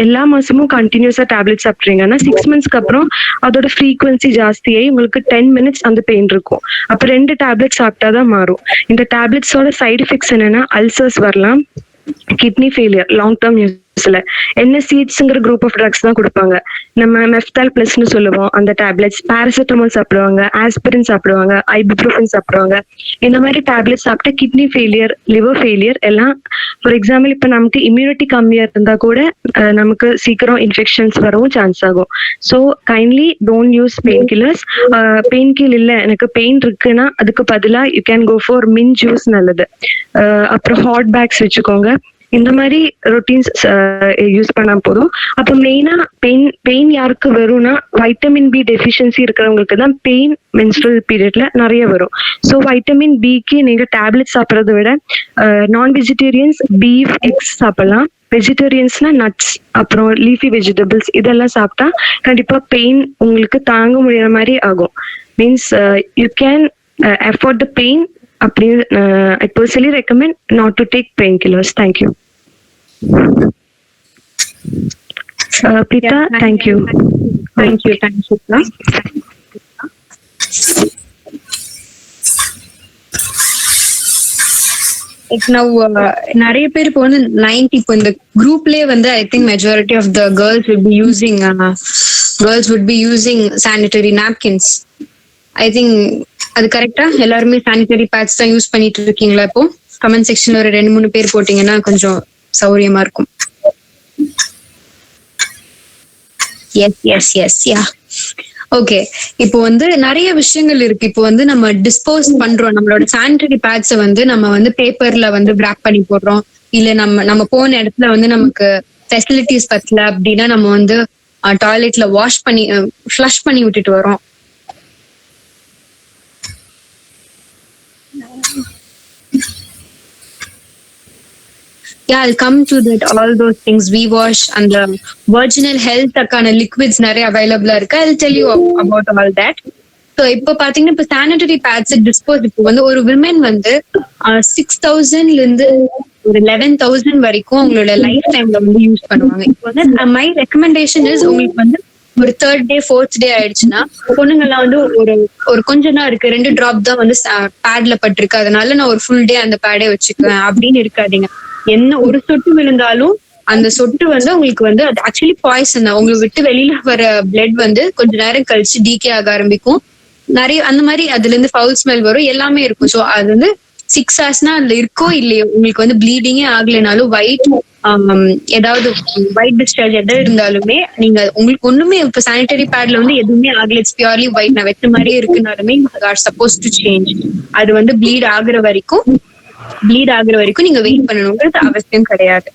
எல்லா மாசமும் கண்டினியூஸா டேப்லெட் சாப்பிட்றீங்கன்னா 6 monthsக்கு அப்புறம் அதோட ஃப்ரீக்வன்சி ஜாஸ்தியாகி உங்களுக்கு 10 minutes அந்த பெயின் இருக்கும். அப்ப 2 டேப்லெட் சாப்பிட்டாதான் மாறும். இந்த டேப்லெட்ஸோட சைடு எஃபெக்ட்ஸ் என்னன்னா அல்சர்ஸ் வரலாம், கிட்னி ஃபெயிலியர் லாங் டேர்ம் யூஸ்ல. NSAIDsங்கிற குரூப் ஆஃப் ட்ரக்ஸ் தான் கொடுப்பாங்க. நம்ம மெஃப்தால் பிளஸ்ன்னு சொல்லுவோம் அந்த டேப்லெட்ஸ். பாராசிட்டமால் சாப்பிடுவாங்க, ஆஸ்பிரின் சாப்பிடுவாங்க, ஐபுப்ரோஃபன் சாப்பிடுவாங்க. இந்த மாதிரி டேப்லெட் சாப்பிட்டா கிட்னி ஃபெயிலியர், லிவர் ஃபெயிலியர் எல்லாம். ஃபார் எக்ஸாம்பிள் இப்ப நமக்கு இம்யூனிட்டி கம்மியா இருந்தா கூட நமக்கு சீக்கிரம் இன்ஃபெக்ஷன்ஸ் வரவும் சான்ஸ் ஆகும். So kindly don't use painkillers. Pain kill இல்ல எனக்கு பெயின் இருக்குன்னா அதுக்கு பதிலா you can go for mint juice நல்லது. அப்புறம் ஹாட் பேக்ஸ் வச்சுக்கோங்க. இந்த மாதிரி ரொட்டீன்ஸ் யூஸ் பண்ணா போதும். அப்ப மெயினா பெயின் யாருக்கு வரும்னா வைட்டமின் பி டெஃபிஷியன்சி இருக்கிறவங்களுக்கு தான் பெயின் மென்ஸ்ட்ரல் பீரியட்ல நிறைய வரும். ஸோ வைட்டமின் பிக்கு நீங்க டேப்லெட் சாப்பிட்றத விட நான் வெஜிடேரியன்ஸ் பீஃப், எக்ஸ் சாப்பிடலாம். வெஜிடேரியன்ஸ்னா நட்ஸ் அப்புறம் லீஃபி வெஜிடபிள்ஸ் இதெல்லாம் சாப்பிட்டா கண்டிப்பா பெயின் உங்களுக்கு தாங்க முடியாத மாதிரி ஆகும். Means you can afford the pain. அப்படின்னு I personally recommend not to take painkillers. Thank you. Prita, thank you. Thank you. Now நிறைய பேர் இப்போ வந்து 90 இப்போ இந்த குரூப்லயே வந்து I think majority of the girls would be using sanitary napkins. I think அது கரெக்டா? எல்லாருமே சானிட்டரி பேட்ஸ் தான் யூஸ் பண்ணிட்டு இருக்கீங்களா? இப்போ கமெண்ட் செக்ஷன்ல ஒரு 2-3 பேர் போட்டீங்கன்னா கொஞ்சம் சௌரியமா இருக்கும். Yes yeah okay. இப்போ வந்து நிறைய விஷயங்கள் இருக்கு. இப்போ வந்து நம்ம டிஸ்போஸ் பண்றோம் நம்மளோட சானிட்டரி பேட்ஸை வந்து நம்ம வந்து பேப்பர்ல வந்து ராப் பண்ணி போடுறோம். இல்ல நம்ம போன இடத்துல வந்து நமக்கு ஃபெசிலிட்டிஸ் பத்தல அப்படின்னா நம்ம வந்து டாய்லெட்ல ஃப்ளஷ் பண்ணி விட்டுட்டு வரோம். Yeah, I'll come to that. All those things we wash and the virginal health kind of liquids நிறைய available இருக்கு. I'll tell you about all that. So இப்போ பாத்தீங்கன்னா இப்போ சானிட்டரி பேட்ஸ் டிஸ்போஸ் இப்போ வந்து ஒரு விமன் வந்து 6,000ல இருந்து ஒரு 11,000 வரைக்கும் உங்களோட லைஃப் டைம்ல வந்து யூஸ் பண்ணுவாங்க. இப்போ வந்து மை ரெக்கமெண்டேஷன் இஸ் உங்களுக்கு வந்து ஒரு 3rd day 4th day ஆயிடுச்சுன்னா பொண்ணுங்கெல்லாம் வந்து ஒரு கொஞ்சம் தான் இருக்கு, 2 டிராப் தான் வந்து பேட்ல பட்டிருக்கு, அதனால நான் ஒரு ஃபுல் டே அந்த பேடே வச்சுக்குவேன் அப்படின்னு இருக்காதீங்க. என்ன ஒரு சொட்டு விழுந்தாலும் அந்த சொட்டு வந்து உங்களுக்கு வந்து அது ஆக்சுவலி பாய்சன் தான். உங்களுக்கு விட்டு வெளியில வர பிளட் வந்து கொஞ்ச நேரம் கழிச்சு டீகே ஆக ஆரம்பிக்கும். நிறைய அந்த மாதிரி அதுல இருந்து ஃபவுல் ஸ்மெல் வரும், எல்லாமே இருக்கும். ஸோ அது வந்து 6 hours அதுல இருக்கோ இல்லையோ உங்களுக்கு வந்து ப்ளீடிங்கே ஆகலைனாலும் ஏதாவது ஒயிட் டிஸ்சார்ஜ் எதாவது இருந்தாலுமே நீங்க உங்களுக்கு ஒண்ணுமே இப்ப சானிட்டரி பேட்ல வந்து எதுவுமே ஆகல, இட்ஸ் பியூர்லி ஒயிட், நான் வெட்ட மாதிரியே இருக்குனாலுமே சப்போஸ் டு சேஞ்ச். அது வந்து ப்ளீட் ஆகுற வரைக்கும் நீங்க வெயிட் பண்ணணுங்கிறது அவசியம் கிடையாது.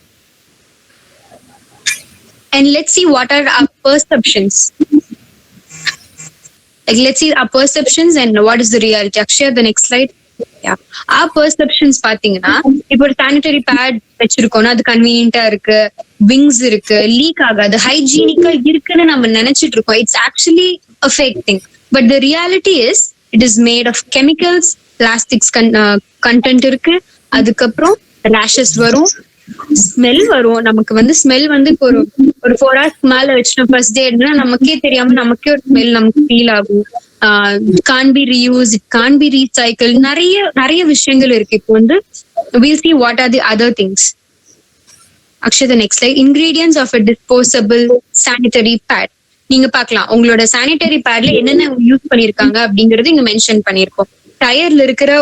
And let's see what are our perceptions. Like let's see our perceptions and what is the reality. Akshay, the next slide. Yeah. Our perceptions பாத்தீங்கன்னா இப்போ ஒரு சானிட்டரி பேட் வச்சிருக்கோம்னா அது கன்வீனியன்ட்டா இருக்கு, விங்ஸ் இருக்கு, லீக் ஆகாது, ஹைஜீனிக்கா இருக்குன்னு நம்ம நினைச்சிட்டு இருக்கோம். It's actually a fake thing. But the reality is it is made of chemicals, plastics content இருக்கு. அதுக்கப்புறம் ரேஷஸ் வரும், ஸ்மெல் வரும். நமக்கு வந்து ஸ்மெல் வந்து இப்போ ஒரு 4 hours மேல வச்சுட்டோம் ஃபர்ஸ்ட் டே எடுனா நமக்கே தெரியாம நமக்கே ஒரு ஸ்மெல் நமக்கு ஃபீல் ஆகும். can't be reused, it can't be recycled. நிறைய விஷயங்கள் இருக்கு. இப்போ வந்து we'll see what are the other things. Akshay, the next slide. Ingredients of a disposable sanitary pad. நீங்க பாக்கலாம் உங்களோட சானிட்டரி பேட்ல என்னென்ன யூஸ் பண்ணிருக்காங்க அப்படிங்கறது இங்க மென்ஷன் பண்ணிருக்கோம். டயர்ல இருக்கிற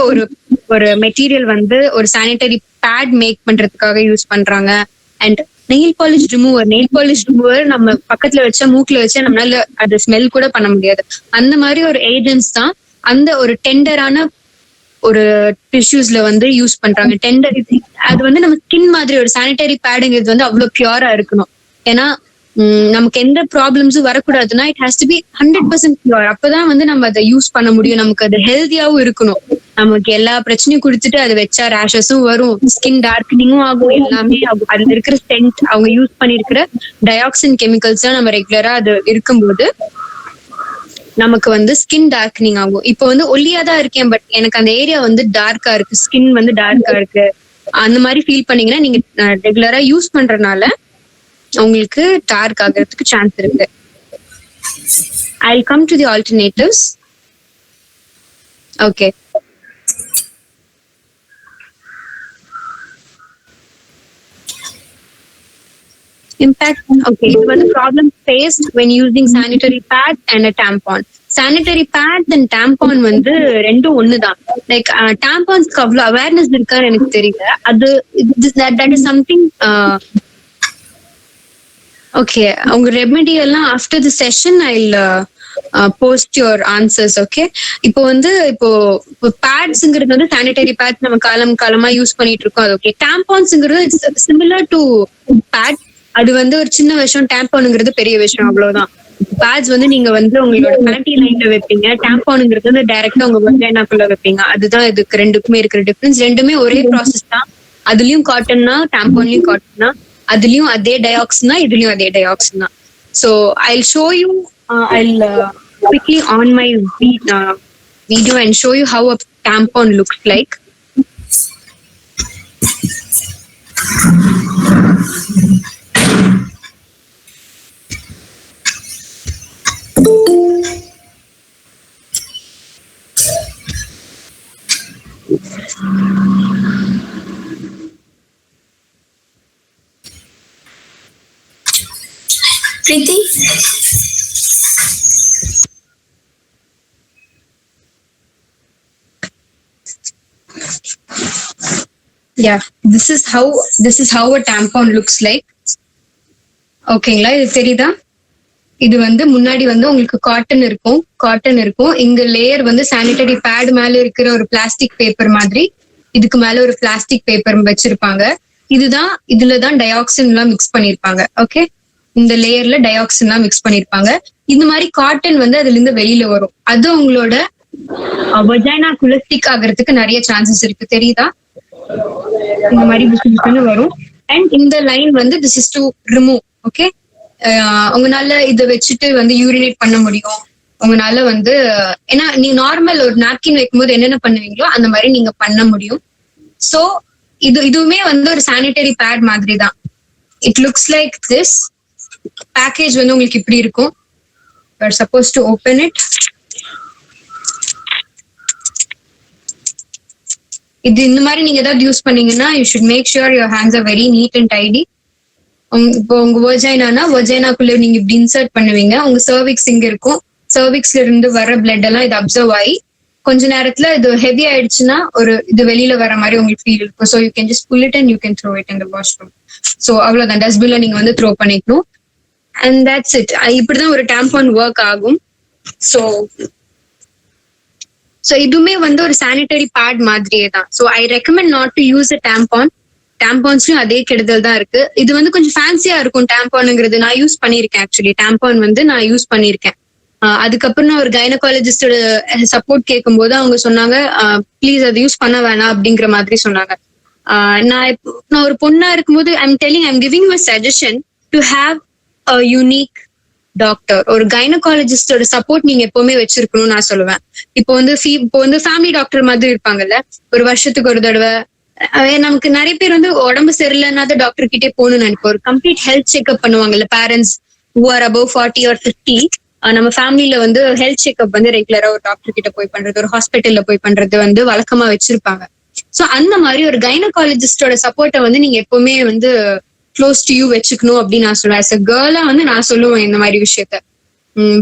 ஒரு மெட்டீரியல் வந்து ஒரு சானிட்டரி பேட் மேக் பண்றதுக்காக யூஸ் பண்றாங்க. அண்ட் நெயில் பாலிஷ் ரிமூவர் நம்ம பக்கத்துல வச்சா மூக்குல வச்சா நம்மளால அது ஸ்மெல் கூட பண்ண முடியாது. அந்த மாதிரி ஒரு ஏஜென்ட்ஸ் தான் அந்த ஒரு டெண்டரான ஒரு டிஷ்யூஸ்ல வந்து யூஸ் பண்றாங்க. டெண்டர் அது வந்து நம்ம ஸ்கின் மாதிரி ஒரு சானிட்டரி பேடுங்கிறது வந்து அவ்வளவு பியூரா இருக்கணும். ஏன்னா நமக்கு எந்த ப்ராப்ளம்ஸும் வரக்கூடாதுன்னா it has to be 100% pure. அப்பதான் வந்து நம்ம அதை யூஸ் பண்ண முடியும். நமக்கு அது ஹெல்த்தியாவும் இருக்கணும். நமக்கு எல்லா பிரச்சனையும் கொடுத்துட்டு அதை வச்சா ரேஷஸும் வரும், ஸ்கின் டார்க்கனிங்கும் ஆகும், எல்லாமே ஆகும். அதுல இருக்கிற சென்ட் அவங்க யூஸ் பண்ணிருக்கிற டயாக்சின் கெமிக்கல்ஸ் தான் நம்ம ரெகுலரா அது இருக்கும்போது நமக்கு வந்து ஸ்கின் டார்க்னிங் ஆகும். இப்போ வந்து ஒல்லியா தான் இருக்கேன் பட் எனக்கு அந்த ஏரியா வந்து டார்க்கா இருக்கு, ஸ்கின் வந்து டார்க்கா இருக்கு, அந்த மாதிரி ஃபீல் பண்ணீங்கன்னா நீங்க ரெகுலரா யூஸ் பண்றதுனால உங்களுக்கு டார்க் ஆகிறதுக்கு சான்ஸ் இருக்கு. I'll come to the alternatives. Okay. Impact. Okay, it was a problem faced when using sanitary pads and a tampon. Sanitary pads and tampon வந்து ரெண்டும் ஒண்ணுதான். லைக் tamponsக்கு அவ்வளவு அவேர்னஸ் இருக்கான்னு எனக்கு தெரியல. அது that is something. Okay, உங்க ரெமெடி எல்லாம் after the session I'll post your answers. Okay, இப்போ பேட்ஸ்ங்கிறது வந்து சானிடரி பேட்ஸ் நம்ம காலமா யூஸ் பண்ணிட்டு இருக்கோம். அது ஓகே. டாம்பான்ஸ்ங்கிறது சிமிலர் டு பேட். அது வந்து ஒரு சின்ன விஷயம், டாம்பானுங்கிறது பெரிய விஷயம், அவ்வளவுதான். பேட்ஸ் வந்து நீங்க வந்து உங்களோட பேண்டி லைன்ல வைப்பீங்க, டாம்பானுங்கிறது வந்து டைரக்டா உங்க வஜைனாக்குள்ள வைப்பீங்க. அதுதான் இதுக்கு ரெண்டுக்குமே இருக்கிற டிஃபரன்ஸ். ரெண்டுமே ஒரே ப்ராசஸ் தான். அதுலயும் காட்டன்னா, டாம்பான்லயும் காட்டன்னா, அதுலயும் அதே டயாக்சின் தான், இதுலயும் அதே டயாக்சின் தான். So I'll show you, I'll quickly on my video and show you how a tampon looks like. Preeti? Yeah, this is how a tampon looks like. ஓகேங்களா, இது தெரியுதா? இது வந்து முன்னாடி வந்து உங்களுக்கு காட்டன் இருக்கும். இங்க லேயர் வந்து சானிடரி பேட் மேல இருக்கிற ஒரு பிளாஸ்டிக் பேப்பர் மாதிரி, இதுக்கு மேல ஒரு பிளாஸ்டிக் பேப்பர் வச்சிருப்பாங்க. இதுலதான் டயாக்சின் எல்லாம் மிக்ஸ் பண்ணிருப்பாங்க. ஓகே, இந்த லேயர்ல டயாக்சின் எல்லாம் மிக்ஸ் பண்ணிருப்பாங்க. இந்த மாதிரி காட்டன் வந்து அதுல இருந்து வெளியில வரும். அது உங்களோட வஜைனாக்குள்ள ஸ்டிக் ஆகிறதுக்கு நிறைய சான்சஸ் இருக்கு. தெரியுதா? இந்த மாதிரி வரும். அண்ட் இந்த லைன் வந்து this is to remove. Okay, உங்களால இதை வச்சுட்டு வந்து யூரினேட் பண்ண முடியும். உங்களால வந்து ஏன்னா நீ நார்மல் ஒரு நாப்கின் வைக்கும்போது என்னென்ன பண்ணுவீங்களோ அந்த மாதிரி நீங்க பண்ண முடியும். சோ இதுவுமே வந்து ஒரு சானிடரி பேட் மாதிரி தான். It looks like this. Package வந்து உங்களுக்கு இப்படி இருக்கும். You are supposed to open it. இது இந்த மாதிரி நீங்க ஏதாவது யூஸ் பண்ணீங்கன்னா you should make sure your hands are very neat and tidy. இப்போ உங்க வஜைனாக்குள்ள நீங்க இப்படி இன்சர்ட் பண்ணுவீங்க. உங்க சர்விக்ஸ் இங்க இருக்கும். சர்விக்ஸ்ல இருந்து வர பிளட் எல்லாம் இது அப்சர்வ் ஆகி கொஞ்ச நேரத்துல இது ஹெவி ஆயிடுச்சுன்னா இது வெளியில வர மாதிரி உங்களுக்கு ஃபீல் இருக்கும். So you can just pull it and you can throw it in the washroom. So அவ்வளவுதான், டஸ்ட்பின்ல நீங்க வந்து த்ரோ பண்ணிக்கணும். And that's it. இப்படிதான் ஒரு டாம்பான் ஒர்க் ஆகும். ஸோ இதுவுமே வந்து ஒரு சானிடரி பேட் மாதிரியே தான். So I recommend not to use a tampon. டாம்பான்ஸ்லயும் அதே கெடுதல் தான் இருக்கு. இது வந்து கொஞ்சம் ஃபேன்சியா இருக்கும் டாம்பானுங்கிறது. நான் யூஸ் பண்ணிருக்கேன். ஆக்சுவலி டாம்பான் வந்து நான் யூஸ் பண்ணிருக்கேன். அதுக்கப்புறம் நான் ஒரு கைனகாலஜிஸ்டோட சப்போர்ட் கேட்கும் போது அவங்க சொன்னாங்க, ப்ளீஸ் அது யூஸ் பண்ண வேணாம் அப்படிங்கிற மாதிரி சொன்னாங்க. நான் ஒரு பொண்ணா இருக்கும்போது I'm giving you suggestion to have a unique doctor. ஒரு கைனகாலஜிஸ்டோட சப்போர்ட் நீங்க எப்பவுமே வச்சிருக்கணும்னு நான் சொல்லுவேன். இப்போ வந்து ஃபேமிலி டாக்டர் மாதிரி இருப்பாங்கல்ல, ஒரு வருஷத்துக்கு ஒரு தடவை. நமக்கு நிறைய பேர் வந்து உடம்பு சரியில்லைன்னா டாக்டர் கிட்டே போகணும்னு நினைப்போம். ஒரு கம்ப்ளீட் ஹெல்த் செக்அப் பண்ணுவாங்கல்ல parents who are above 40 or 50. நம்ம ஃபேமிலியில வந்து ஹெல்த் செக்அப் வந்து ரெகுலரா ஒரு டாக்டர் கிட்ட போய் பண்றது, ஒரு ஹாஸ்பிட்டல்ல போய் பண்றது வந்து வழக்கமா வச்சிருப்பாங்க. சோ அந்த மாதிரி ஒரு கைனகாலஜிஸ்டோட சப்போர்ட்டை வந்து நீங்க எப்பவுமே வந்து க்ளோஸ் டு யூ வச்சுக்கணும் அப்படின்னு நான் சொல்லுவேன். as a girl-ஆ வந்து நான் சொல்லுவேன் இந்த மாதிரி விஷயத்த.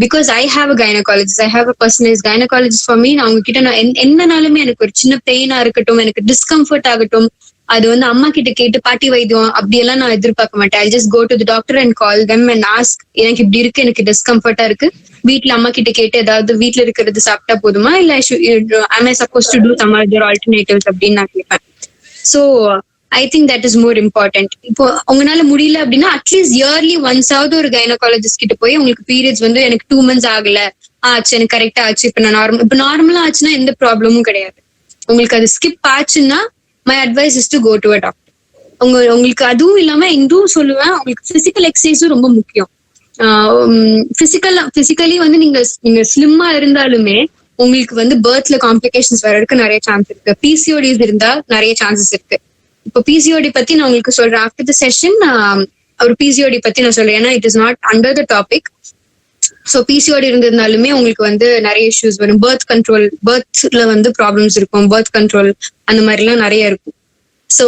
Because I have a gynaecologist, I have a personalise gynaecologist for me. நான் அவங்க கிட்ட நான் என்னனாலுமே எனக்கு ஒரு சின்ன பெயினா இருக்கட்டும், எனக்கு டிஸ்கம்ஃபர்ட் ஆகட்டும், அது வந்து அம்மா கிட்ட கேட்டு பாட்டி வைத்தியம் அப்படியெல்லாம் நான் எதிர்பார்க்க மாட்டேன். I just go to the doctor and call them and ask, எனக்கு இப்படி இருக்கு, எனக்கு டிஸ்கம்ஃபர்ட்டா இருக்கு, வீட்டுல அம்மா கிட்ட கேட்டு ஏதாவது வீட்டுல இருக்கிறது சாப்பிட்டா போதுமா, இல்ல am I supposed to do some other alternatives அப்படின்னு நான் கேட்பேன். So I think that is more important. இப்போ உங்களால முடியல அப்படின்னா அட்லீஸ்ட் இயர்லி ஒன்ஸாவது ஒரு கைனகாலஜிஸ்ட் கிட்ட போய் உங்களுக்கு பீரியட்ஸ் வந்து எனக்கு 2 months ஆகல, ஆச்சு, எனக்கு கரெக்டா ஆச்சு, இப்ப நார்மலா ஆச்சுன்னா எந்த ப்ராப்ளமும் கிடையாது. உங்களுக்கு அது ஸ்கிப் ஆச்சுன்னா my advice is to go to a doctor. உங்களுக்கு அதுவும் இல்லாம இதுவும் சொல்லுவேன், உங்களுக்கு பிசிக்கல் எக்ஸசைஸும் ரொம்ப முக்கியம். பிசிக்கலி வந்து நீங்க ஸ்லிம்மா இருந்தாலுமே உங்களுக்கு வந்து பர்த்ல காம்ப்ளிகேஷன்ஸ் வர்றதுக்கு நிறைய சான்ஸ் இருக்கு. பிசிஓடிஸ் இருந்தா நிறைய சான்சஸ் இருக்கு. இப்போ பிசிஓடி பத்தி நான் உங்களுக்கு சொல்றேன். ஆஃப்டர் த செஷன் ஒரு பிசிஓடி பத்தி நான் சொல்றேன், ஏன்னா it is not under the topic. So PCOD இருந்திருந்தாலுமே உங்களுக்கு வந்து நிறைய இஷ்யூஸ் வரும். பர்த்ல வந்து ப்ராப்ளம்ஸ் இருக்கும், பர்த் கண்ட்ரோல் அந்த மாதிரி எல்லாம் நிறைய இருக்கும். ஸோ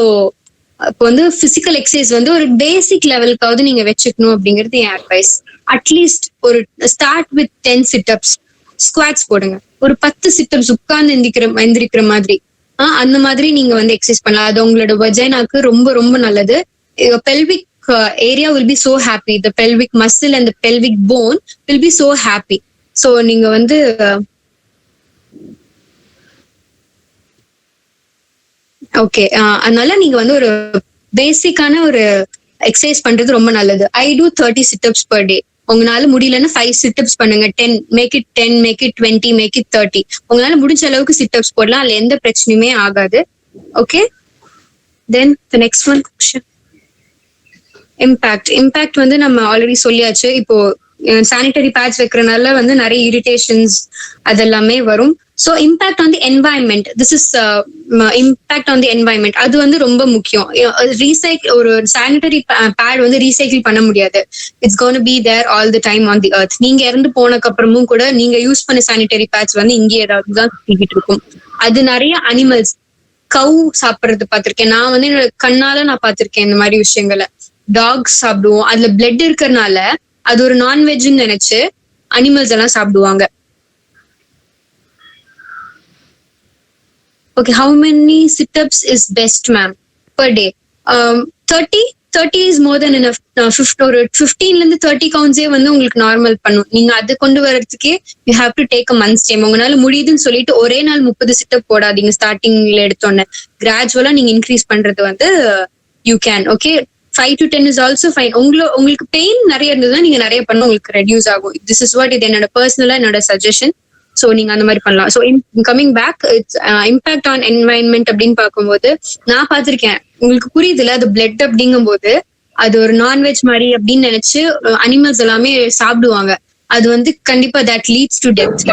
இப்போ வந்து பிசிக்கல் எக்ஸசைஸ் வந்து ஒரு பேசிக் லெவலுக்காவது நீங்க வச்சுக்கணும் அப்படிங்கிறது என் அட்வைஸ். அட்லீஸ்ட் ஒரு ஸ்டார்ட் வித் 10 சிட்டப்ஸ். ஸ்குவாட்ஸ் போடுங்க, ஒரு 10 சிட்டப்ஸ் உட்கார்ந்து எந்திரிக்கிற மாதிரி. அந்த மாதிரி நீங்க வந்து எக்ஸசைஸ் பண்ணலாம். அது உங்களோட வஜைனாக்கு ரொம்ப ரொம்ப நல்லது. Pelvic area will be so happy. The pelvic muscle and the pelvic bone will be so happy. So நீங்க வந்து ஓகே, அதனால நீங்க வந்து ஒரு பேசிக்கான ஒரு எக்ஸசைஸ் பண்றது ரொம்ப நல்லது. I do 30 sit-ups per day. உங்களால முடியலன்னா 5 சிட்டப்ஸ் பண்ணுங்க. 10 make it 10, make it 20, make it 30. உங்களால முடிஞ்ச அளவுக்கு சிட்டப்ஸ் போடலாம், அதுல எந்த பிரச்சனையுமே ஆகாது. Okay, then the next one question. Impact வந்து நம்ம ஆல்ரெடி சொல்லியாச்சு. இப்போ சானிட்டரி பேட்ஸ் வைக்கிறனால வந்து நிறைய இரிட்டேஷன்ஸ் அதெல்லாமே வரும். So impact on the environment, this is impact on the environment. அது வந்து ரொம்ப முக்கியம். ஒரு சானிட்டரி பேட் வந்து ரீசைக்கிள் பண்ண முடியாது. It's gonna be there all the time on the earth. நீங்க இறந்து போனக்கு அப்புறமும் கூட நீங்க யூஸ் பண்ண சானிட்டரி பேட்ஸ் வந்து இங்கே ஏதாவது தான் சுத்திக்கிட்டு இருக்கும். அது நிறைய அனிமல்ஸ், கவு சாப்பிட்றது பார்த்திருக்கேன் நான் வந்து என்னோட கண்ணால நான் பார்த்திருக்கேன் இந்த மாதிரி விஷயங்களை. டாக்ஸ் சாப்பிடுவோம், அதுல பிளட் இருக்கிறதுனால அது ஒரு நான்வெஜ்ன்னு நினைச்சு அனிமல்ஸ் எல்லாம் சாப்பிடுவாங்க. Okay, how many sit-ups is best, ma'am, per day? 30 is more than enough. 15 ல இருந்து 30 counts வந்து உங்களுக்கு நார்மல் பண்ணும். நீங்க அது கொண்டு வரதுக்கே you have to take a month's time. உங்களால முடியுதுன்னு சொல்லிட்டு ஒரே நாள் 30 sit-up போடாதீங்க. ஸ்டார்டிங்ல எடுத்தோன்னே கிராஜுவலா நீங்க இன்க்ரீஸ் பண்றது வந்து you can. Okay, 5 to 10 is also fine. உங்களுக்கு பெயின் நிறைய இருந்ததுன்னா நீங்க நிறைய பண்ண உங்களுக்கு ரெடியூஸ் ஆகும். திஸ் இஸ் வாட், இது என்னோட பர்சனலா என்னோட சஜஷன். ஸோ நீங்க அந்த மாதிரி பண்ணலாம். So coming back, it's impact on environment அப்படின்னு பார்க்கும்போது நான் பார்த்திருக்கேன். உங்களுக்கு புரியுதுல, அது பிளட் அப்படிங்கும் போது அது ஒரு நான்வெஜ் மாதிரி அப்படின்னு நினைச்சு அனிமல்ஸ் எல்லாமே சாப்பிடுவாங்க. அது வந்து கண்டிப்பா that leads to death.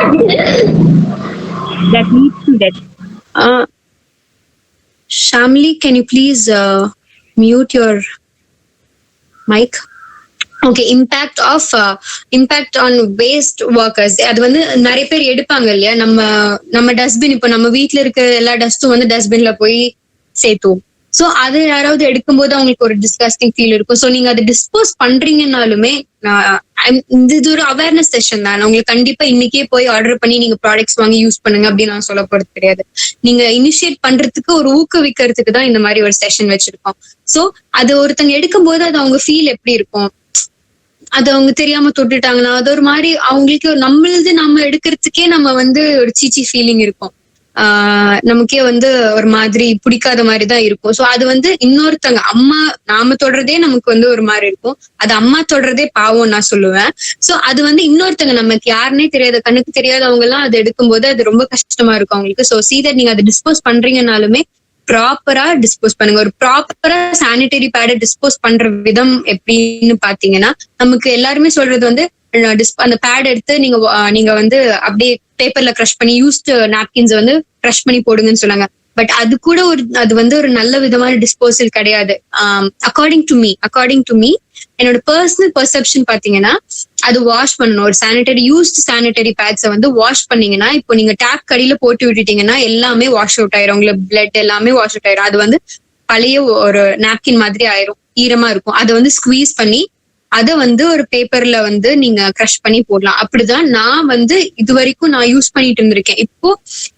Shamli, can you please mute your mic? Okay, impact on waste workers. அது வந்து நிறைய பேர் எடுப்பாங்க இல்லையா. நம்ம டஸ்ட்பின், இப்போ நம்ம வீட்டுல இருக்க எல்லா டஸ்ட்டும் வந்து டஸ்ட்பின்ல போய் சேர்த்துவோம். சோ அது யாராவது எடுக்கும்போது அவங்களுக்கு ஒரு டிஸ்கஸ்டிங் ஃபீல் இருக்கும். சோ நீங்க அதை டிஸ்போஸ் பண்றீங்கன்னாலுமே இது ஒரு அவேர்னஸ் செஷன் தான். உங்களுக்கு கண்டிப்பா இன்னைக்கே போய் ஆர்டர் பண்ணி நீங்க ப்ராடக்ட்ஸ் வாங்கி யூஸ் பண்ணுங்க அப்படின்னு நான் சொல்ல போறது கிடையாது. நீங்க இனிஷியேட் பண்றதுக்கு ஒரு ஊக்குவிக்கிறதுக்கு தான் இந்த மாதிரி ஒரு செஷன் வச்சிருக்கோம். சோ அது ஒருத்தங்க எடுக்கும் போது அது அவங்க ஃபீல் எப்படி இருக்கும், அது அவங்க தெரியாம தொட்டுட்டாங்கன்னா அது ஒரு மாதிரி அவங்களுக்கு நம்ம எடுக்கிறதுக்கே நம்ம வந்து ஒரு சீச்சி ஃபீலிங் இருக்கும். நமக்கே வந்து ஒரு மாதிரி பிடிக்காத மாதிரி தான் இருக்கும். சோ அது வந்து இன்னொருத்தங்க நாம தொடர்றதே நமக்கு வந்து ஒரு மாதிரி இருக்கும். அது அம்மா தொடர்றதே பாவம் நான் சொல்லுவேன். சோ அது வந்து இன்னொருத்தங்க நமக்கு யாருன்னே தெரியாத, கண்ணுக்கு தெரியாதவங்க எல்லாம் அது எடுக்கும்போது அது ரொம்ப கஷ்டமா இருக்கும் அவங்களுக்கு. சோ சீதர் நீங்க அதை டிஸ்போஸ் பண்றீங்கனாலுமே ப்ராப்பரா டிஸ்போஸ் பண்ணுங்க. ஒரு ப்ராப்பரா சானிட்டரி பேடை டிஸ்போஸ் பண்ற விதம் எப்படின்னு பாத்தீங்கன்னா, நமக்கு எல்லாருமே சொல்றது வந்து அந்த பேட் எடுத்து நீங்க வந்து அப்படியே பேப்பர்ல கிரஷ் பண்ணி யூஸ்ட் நாப்கின்ஸ் வந்து கிரஷ் பண்ணி போடுங்கன்னு சொன்னாங்க. பட் அது வந்து ஒரு நல்ல விதமான டிஸ்போசல் கிடையாது. அக்கார்டிங் டு மீ என்னோட பர்சனல் பெர்செப்ஷன் பாத்தீங்கன்னா, அது வாஷ் பண்ணணும். ஒரு யூஸ்ட் சானிட்டரி பேட்ஸை வந்து வாஷ் பண்ணீங்கன்னா, இப்போ நீங்க டேப் கடியில போட்டு விட்டுட்டீங்கன்னா எல்லாமே வாஷ் அவுட் ஆயிரும். உங்களுக்கு பிளட் எல்லாமே வாஷ் அவுட் ஆயிரும். அது வந்து பழைய ஒரு நாப்கின் மாதிரி ஆயிரும், ஈரமா இருக்கும். அதை வந்து ஸ்குவீஸ் பண்ணி அதை வந்து ஒரு பேப்பர்ல வந்து நீங்க கிரஷ் பண்ணி போடலாம். அப்படிதான் நான் வந்து இது வரைக்கும் நான் யூஸ் பண்ணிட்டு இருந்திருக்கேன். இப்போ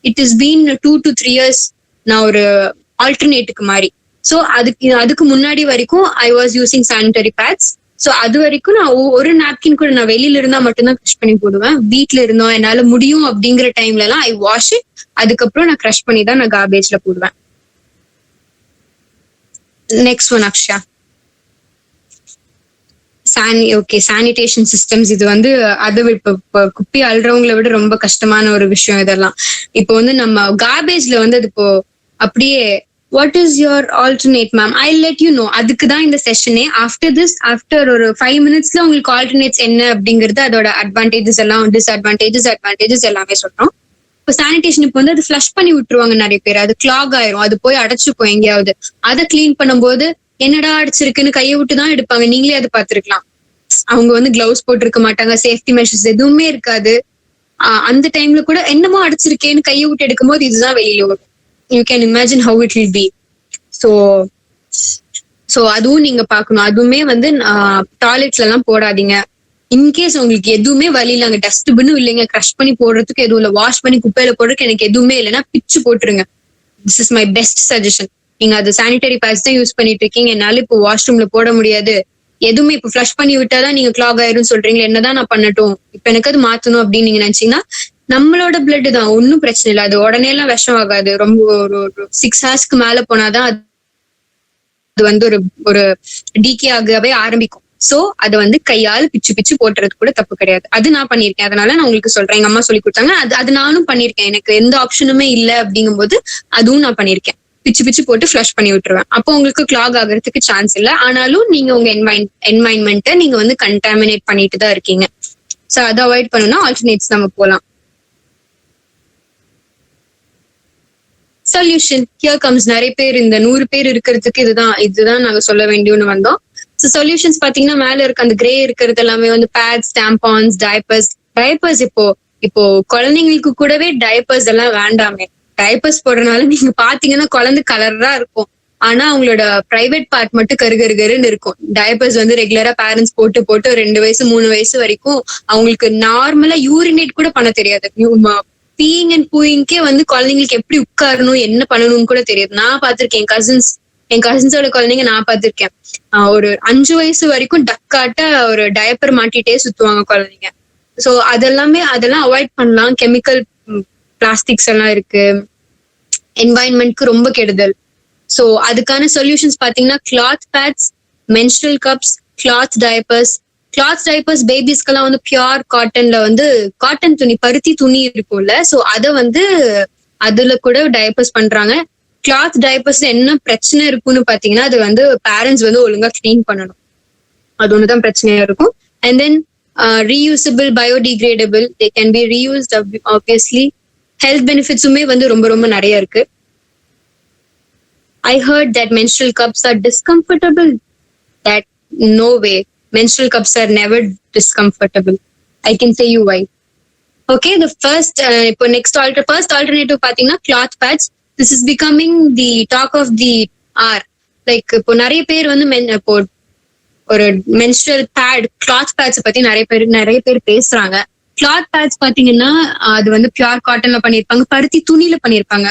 it is been 2 to 3 years நான் ஒரு ஆல்டர்னேட்டுக்கு மாதிரி. ஸோ அதுக்கு முன்னாடி வரைக்கும் I was using sanitary bats. So அது வரைக்கும் நான் ஒரு நாப்கின் கூட நான் வெளியில இருந்தா மட்டும்தான் கிரஷ் பண்ணி போடுவேன். வீட்டுல இருந்தோம் என்னால முடியும் அப்படிங்கிற டைம்ல எல்லாம் ஐ வாஷ் இட். அதுக்கப்புறம் நான் கிரஷ் பண்ணி தான் நான் கார்பேஜ்ல போடுவேன். Next one Akshaya. Sanitation systems. இது வந்து அது இப்ப குப்பி அள்ளுறவங்களை விட ரொம்ப கஷ்டமான ஒரு விஷயம் இதெல்லாம். இப்போ வந்து நம்ம கார்பேஜ்ல வந்து அது இப்போ அப்படியே what is your alternate ma'am, I let you know. அதுக்கு தான் இந்த செஷனே. ஆஃப்டர் ஒரு 5 minutesல உங்களுக்கு ஆல்டர்னேட்ஸ் என்ன அப்படிங்கிறது, அதோட அட்வான்டேஜஸ் எல்லாம், அட்வான்டேஜஸ் எல்லாமே சொல்றோம். இப்போ சானிடேஷன் இப்போ வந்து அது ஃபிளஷ் பண்ணி விட்டுருவாங்க நிறைய பேர், அது கிளாக் ஆயிரும், அது போய் அடைச்சுக்கும் எங்கேயாவது. அதை கிளீன் பண்ணும்போது என்னடா அடிச்சிருக்குன்னு கையை விட்டு தான் எடுப்பாங்க. நீங்களே அதை பார்த்திருக்கலாம். அவங்க வந்து கிளவுஸ் போட்டிருக்க மாட்டாங்க, சேஃப்டி மெஷர்ஸ் எதுவுமே இருக்காது. அந்த டைம்ல கூட என்னமோ அடிச்சிருக்கேன்னு கையை விட்டு எடுக்கும் போது இதுதான் வெளியில வரும். You can imagine how it will be. So அதுவும் நீங்க பாக்கணும். அதுவுமே வந்து டாய்லெட்ஸ்ல எல்லாம் போடாதீங்க. இன்கேஸ் உங்களுக்கு எதுவுமே வழி இல்லைங்க, டஸ்ட்பின்னும் இல்லைங்க, கிரஷ் பண்ணி போடுறதுக்கு எதுவும் இல்லை, வாஷ் பண்ணி குப்பையில போடுறதுக்கு எனக்கு எதுவுமே இல்லைன்னா பிச்சு போட்டுருங்க. This is my best suggestion. நீங்க அது சானிடரி பேட்ஸ் தான் யூஸ் பண்ணிட்டு இருக்கீங்க, என்னால இப்போ வாஷ்ரூம்ல போட முடியாது, எதுவுமே இப்போ ஃபிளஷ் பண்ணி விட்டாதான் நீங்க கிளாக் ஆயிரும் சொல்றீங்களா, என்னதான் நான் பண்ணட்டும், இப்ப எனக்கு அது மாத்தணும் அப்படின்னு நீங்க நினைச்சீங்கன்னா நம்மளோட பிளட் தான், ஒன்னும் பிரச்சனை இல்லை. அது உடனே எல்லாம் விஷம் ஆகாது. ரொம்ப ஒரு 6 hours மேல போனாதான் அது வந்து ஒரு டீகே ஆகவே ஆரம்பிக்கும். சோ அதை வந்து கையால் பிச்சு போட்டுறது கூட தப்பு கிடையாது. அது நான் பண்ணிருக்கேன், அதனால நான் உங்களுக்கு சொல்றேன். எங்க அம்மா சொல்லி கொடுத்தாங்க, அது நானும் பண்ணிருக்கேன். எனக்கு எந்த ஆப்ஷனுமே இல்லை அப்படிங்கும் போது அதுவும் நான் பண்ணிருக்கேன். பிச்சு போட்டு ஃபிளஷ் பண்ணி விட்டுருவேன். அப்போ உங்களுக்கு கிளாக் ஆகிறதுக்கு சான்ஸ் இல்லை. ஆனாலும் நீங்க உங்க என்வாயன்மெண்ட்டை நீங்க வந்து கண்டாமினேட் பண்ணிட்டு தான் இருக்கீங்க. சோ அதை அவாய்ட் பண்ணணும்னா ஆல்டர்னேட்ஸ் நம்ம போலாம். Solution here comes. நிறைய பேர் இந்த 100 பேர் இருக்கிறதுக்கு இதுதான் நாங்க சொல்ல வேண்டியன்னு வந்தோம். ஸோ சொல்யூஷன்ஸ் பாத்தீங்கன்னா மேல இருக்க அந்த கிரே இருக்கிறது எல்லாமே வந்து பேட்ஸ், டேம்பான்ஸ், டைப்பர்ஸ். இப்போ குழந்தைங்களுக்கு கூடவே டைப்பர்ஸ் எல்லாம் வேண்டாமே. டைப்பர்ஸ் போடுறதுனால நீங்க பாத்தீங்கன்னா குழந்தை கலரா இருக்கும், ஆனா அவங்களோட பிரைவேட் பார்ட் மட்டும் கருன்னு இருக்கும். டைப்பர்ஸ் வந்து ரெகுலரா பேரண்ட்ஸ் போட்டு 2 வயசு 3 வயசு வரைக்கும் அவங்களுக்கு நார்மலா யூரினேட் கூட பண்ண தெரியாது. பீயிங் அண்ட் பூயிங்கே வந்து குழந்தைங்களுக்கு எப்படி உட்காரணும், என்ன பண்ணணும்னு கூட தெரியாது. நான் பாத்திருக்கேன், என் கசின்ஸோட குழந்தைங்க நான் பாத்திருக்கேன். ஒரு 5 வயசு வரைக்கும் டக்காட்ட ஒரு டயப்பர் மாட்டிட்டே சுத்துவாங்க குழந்தைங்க. சோ அதெல்லாம் அவாய்ட் பண்ணலாம். கெமிக்கல் பிளாஸ்டிக்ஸ் எல்லாம் இருக்கு, என்வாயன்மெண்ட்க்கு ரொம்ப கெடுதல். சோ அதுக்கான சொல்யூஷன்ஸ் பாத்தீங்கன்னா cloth pads, menstrual cups, cloth diapers பேபிஸ்க்கெல்லாம் வந்து பியூர் காட்டன்ல வந்து காட்டன் துணி, பருத்தி துணி இருக்கும்ல, சோ அதை வந்து அதுல கூட டைப்பர்ஸ் பண்றாங்க. கிளாத் டைப்பர்ஸ் என்ன பிரச்சனை இருக்குன்னு பாத்தீங்கன்னா அது வந்து பேரண்ட்ஸ் வந்து ஒழுங்கா கிளீன் பண்ணணும், அது ஒண்ணுதான் பிரச்சனையா இருக்கும். And then reusable, biodegradable, they can be reused obviously. Health பெனிஃபிட்ஸுமே வந்து ரொம்ப ரொம்ப நிறைய இருக்கு. I heard that menstrual cups are discomfortable. That no way. Menstrual cups are never discomfortable. I can say you why. Okay, the first alternative பாத்தீங்கன்னா cloth pads. This is becoming the talk of the hour. Like இப்போ நிறைய பேர் வந்து இப்போ ஒரு menstrual pad, cloth pads பத்தி நிறைய பேர் பேசுறாங்க. கிளாத் பேட்ஸ் பாத்தீங்கன்னா அது வந்து பியூர் காட்டன்ல பண்ணிருப்பாங்க, பருத்தி துணியில பண்ணிருப்பாங்க.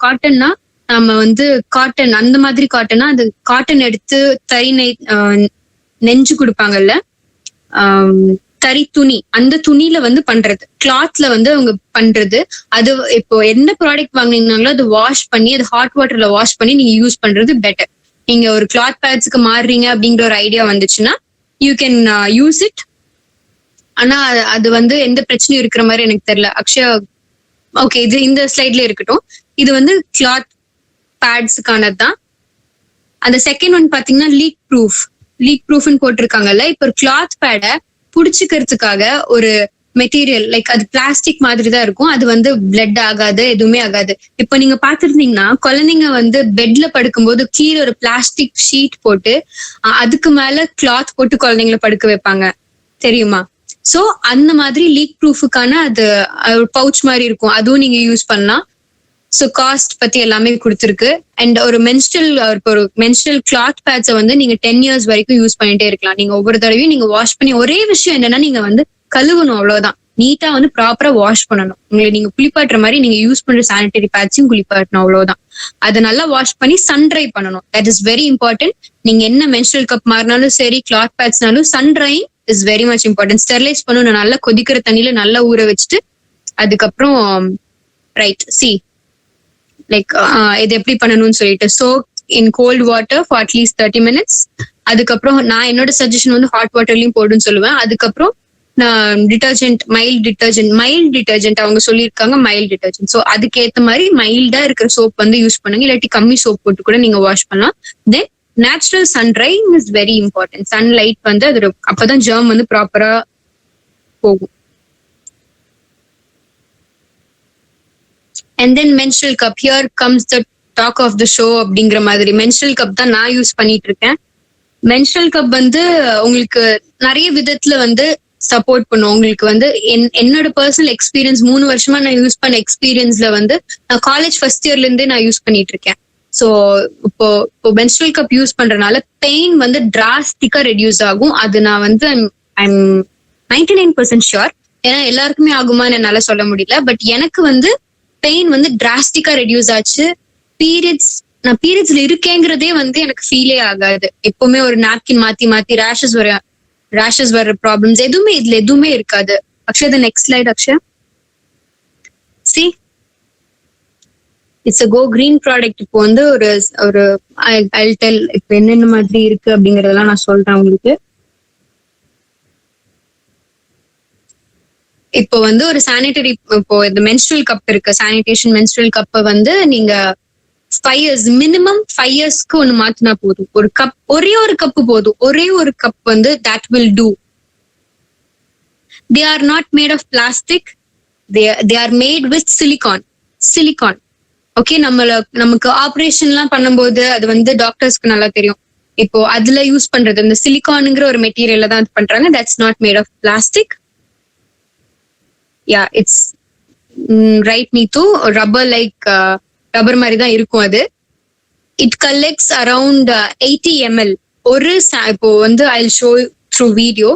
காட்டன்னா நம்ம வந்து காட்டன், அந்த மாதிரி காட்டன்னா அது காட்டன் எடுத்து தறி நெஞ்சு கொடுப்பாங்கல்ல, தறி துணி, அந்த துணியில வந்து பண்றது. கிளாத்ல வந்து அவங்க பண்றது. அது இப்போ என்ன ப்ராடக்ட் வாங்கினீங்கனாலும் அது வாஷ் பண்ணி, அது ஹாட் வாட்டர்ல வாஷ் பண்ணி நீங்க யூஸ் பண்றது பெட்டர். நீங்க ஒரு கிளாத் பேட்ஸ்க்கு மாறுறீங்க அப்படிங்கிற ஒரு ஐடியா வந்துச்சுன்னா யூ கேன் யூஸ் இட். ஆனா அது வந்து எந்த பிரச்சனையும் இருக்கிற மாதிரி எனக்கு தெரியல. அக்ஷயா, ஓகே, இது இந்த ஸ்லைட்ல இருக்கட்டும். இது வந்து கிளாத் பேட்ஸுக்கானது தான். அந்த செகண்ட் ஒன் பாத்தீங்கன்னா லீக் ப்ரூஃப்னு போட்டிருக்காங்கல்ல. இப்ப ஒரு கிளாத் பேடை புடிச்சுக்கிறதுக்காக ஒரு மெட்டீரியல், லைக் அது பிளாஸ்டிக் மாதிரி தான் இருக்கும், அது வந்து பிளட் ஆகாது, எதுவுமே ஆகாது. இப்ப நீங்க பாத்துருந்தீங்கன்னா குழந்தைங்க வந்து பெட்ல படுக்கும்போது கீழே ஒரு பிளாஸ்டிக் ஷீட் போட்டு அதுக்கு மேல கிளாத் போட்டு குழந்தைங்களை படுக்க வைப்பாங்க, தெரியுமா? சோ அந்த மாதிரி லீக் ப்ரூஃபுக்கான அது பவுச் மாதிரி இருக்கும், அதுவும் நீங்க யூஸ் பண்ணலாம். சோ காஸ்ட் பத்தி எல்லாமே கொடுத்துருக்கு. அண்ட் ஒரு மென்ஸ்ட்ரல் கிளாத் பேட்ஸை வந்து நீங்க 10 years வரைக்கும் யூஸ் பண்ணிட்டே இருக்கலாம். நீங்க ஒவ்வொரு தடவையும் நீங்க வாஷ் பண்ணி, ஒரே விஷயம் என்னன்னா நீங்க வந்து கழுவணும், அவ்வளவுதான். நீட்டா வந்து ப்ராப்பரா வாஷ் பண்ணணும். உங்களை நீங்க குளிப்பாட்டுற மாதிரி நீங்க யூஸ் பண்ற சானிடரி பேட்ஸையும் குளிப்பாட்டணும், அவ்வளவுதான். அதை நல்லா வாஷ் பண்ணி சன் ட்ரை பண்ணணும். That is very important. நீங்க என்ன மென்ஸ்ட்ரல் கப் மாறினாலும் சரி, கிளாத் பேட்ஸ்னாலும் sun drying is very much important. Sterilize பண்ணணும், நல்லா கொதிக்கிற தண்ணியில நல்லா ஊற வச்சுட்டு அதுக்கப்புறம் ரைட் சி லைக் இது எப்படி பண்ணணும்னு சொல்லிட்டு soak in cold water for at least 30 minutes. அதுக்கப்புறம் நான் என்னோட சஜஷன் வந்து ஹாட் வாட்டர்லயும் போடுன்னு சொல்லுவேன். அதுக்கப்புறம் நான் மைல்ட் டிட்டர்ஜென்ட் அவங்க சொல்லியிருக்காங்க, மைல்ட் டிட்டர்ஜென்ட். ஸோ அதுக்கேற்ற மாதிரி மைல்டா இருக்கிற சோப் வந்து யூஸ் பண்ணுங்க, இல்லாட்டி கம்மி சோப் போட்டு கூட நீங்க வாஷ் பண்ணலாம். Then natural sunrise is very important. Sunlight வந்து அது அப்பதான் ஜெர்ம் வந்து ப்ராப்பரா போகும். And then menstrual cup, here comes the talk of the show அப்படிங்கிற மாதிரி. மென்ஸ்ட்ரல் கப் தான் நான் யூஸ் பண்ணிட்டு இருக்கேன். மென்ஸ்ட்ரல் கப் வந்து உங்களுக்கு நிறைய விதத்துல வந்து சப்போர்ட் பண்ணும். உங்களுக்கு வந்து என்னோட பர்சனல் எக்ஸ்பீரியன்ஸ் 3 வருஷமா நான் யூஸ் பண்ண எக்ஸ்பீரியன்ஸ்ல வந்து நான் காலேஜ் ஃபர்ஸ்ட் இயர்ல இருந்தே நான் யூஸ் பண்ணிட்டு இருக்கேன். ஸோ இப்போ மென்ஸ்ட்ரல் கப் யூஸ் பண்றதுனால பெயின் வந்து டிராஸ்டிக்கா ரெடியூஸ் ஆகும். அது நான் வந்து ஐம் 99% ஷுர். ஏன்னா எல்லாருக்குமே ஆகுமான்னு என்னால சொல்ல முடியல, பட் எனக்கு வந்து பெயின் வந்து டிராஸ்டிக்கா ரெடியூஸ் ஆச்சு. நான் பீரியட்ஸ்ல இருக்கேங்கிறதே வந்து எனக்கு ஃபீலே ஆகாது. எப்பவுமே ஒரு நாப்கின் மாத்தி ரேஷஸ் வர ப்ராப்ளம்ஸ் எதுவுமே இருக்காது. Akshay, the next slide Akshay. See, it's a go green product. இப்போ வந்து ஒரு I'll tell இப்போ என்னென்ன மாதிரி இருக்கு அப்படிங்கறதெல்லாம் நான் சொல்றேன் உங்களுக்கு. இப்போ வந்து ஒரு சானிட்டரி, இப்போ இந்த மென்ஸ்ட்ரல் கப் இருக்கு, சானிடேஷன் மென்ஸ்ட்ரல் கப்பை வந்து நீங்க 5 years மினிமம் 5 yearsக்கு ஒண்ணு மாத்தினா போதும். ஒரு கப், ஒரே ஒரு கப்பு போதும். ஒரே ஒரு கப் வந்து that will do. They are not made of plastic. They are made with silicon. Okay, நமக்கு ஆபரேஷன் எல்லாம் பண்ணும்போது அது வந்து டாக்டர்ஸ்க்கு நல்லா தெரியும். இப்போ அதுல யூஸ் பண்றது இந்த சிலிகான்ங்கிற ஒரு மெட்டீரியல்ல தான் அது பண்றாங்க. That's not made of plastic. Yeah, it's right Neethu rubber மாதிரி தான் இருக்கும் அது. It collects around 80 ml. இப்போ வந்து I'll show through video.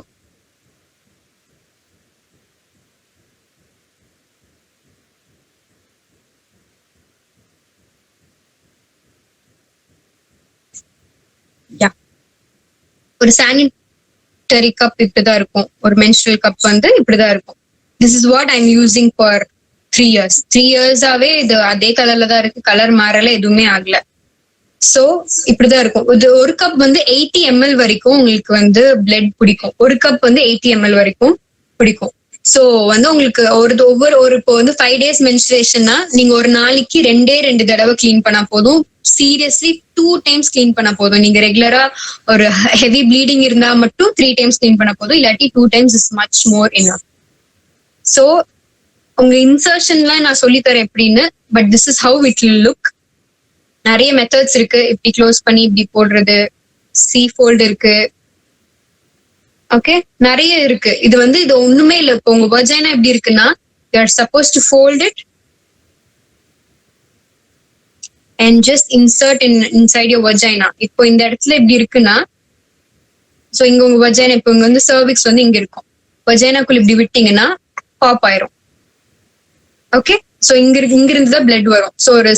ஒரு சானிட்டரி கப் இப்படிதான் இருக்கும். ஒரு மென்ஸ்ட்ரல் கப் வந்து இப்படிதான் இருக்கும். This is what I am using for 3 years. 3 yearsஆவே இது அதே கலர்ல தான் இருக்கு. கலர் மாறல, எதுவுமே ஆகல. சோ இப்படிதான் இருக்கும். ஒரு கப் வந்து 80 ml வரைக்கும் உங்களுக்கு வந்து பிளட் பிடிக்கும். ஒரு கப் வந்து 80 ml வரைக்கும் பிடிக்கும். சோ வந்து உங்களுக்கு இப்போ வந்து 5 days மென்ஸ்ட்ரேஷன்னா நீங்க ஒரு நாளைக்கு 2 தடவை கிளீன் பண்ணா போதும். சீரியஸ்லி 2 times கிளீன் பண்ண போதும். நீங்க ரெகுலரா ஒரு ஹெவி ப்ளீடிங் இருந்தா மட்டும் 3 times கிளீன் பண்ண போதும். இல்லாட்டி 2 times is much more enough. So உங்க இன்சர்ஷன்லாம் நான் சொல்லி தரேன் எப்படின்னு, but this is how it will look. நிறைய மெத்தட்ஸ் இருக்கு. இப்படி க்ளோஸ் பண்ணி இப்படி போடுறது, சி ஃபோல்ட் இருக்கு. ஓகே, நிறைய இருக்கு. இது ஒண்ணுமே இல்லை. இப்போ உங்க வஜைனா எப்படி இருக்குன்னா, you are suppose to fold it and just insert inside your vagina. இப்போ இந்த இடத்துல எப்படி இருக்குன்னா, சோ இங்க உங்க வஜைனா, இப்போ இங்க வந்து சர்விக்ஸ் வந்து இங்க இருக்கும். வஜைனாக்குள்ள இப்படி விட்டீங்கன்னா பாப் ஆயிரும். ஓகே, சோ இங்க இருந்து தான் பிளட் வரும். சோ ஒரு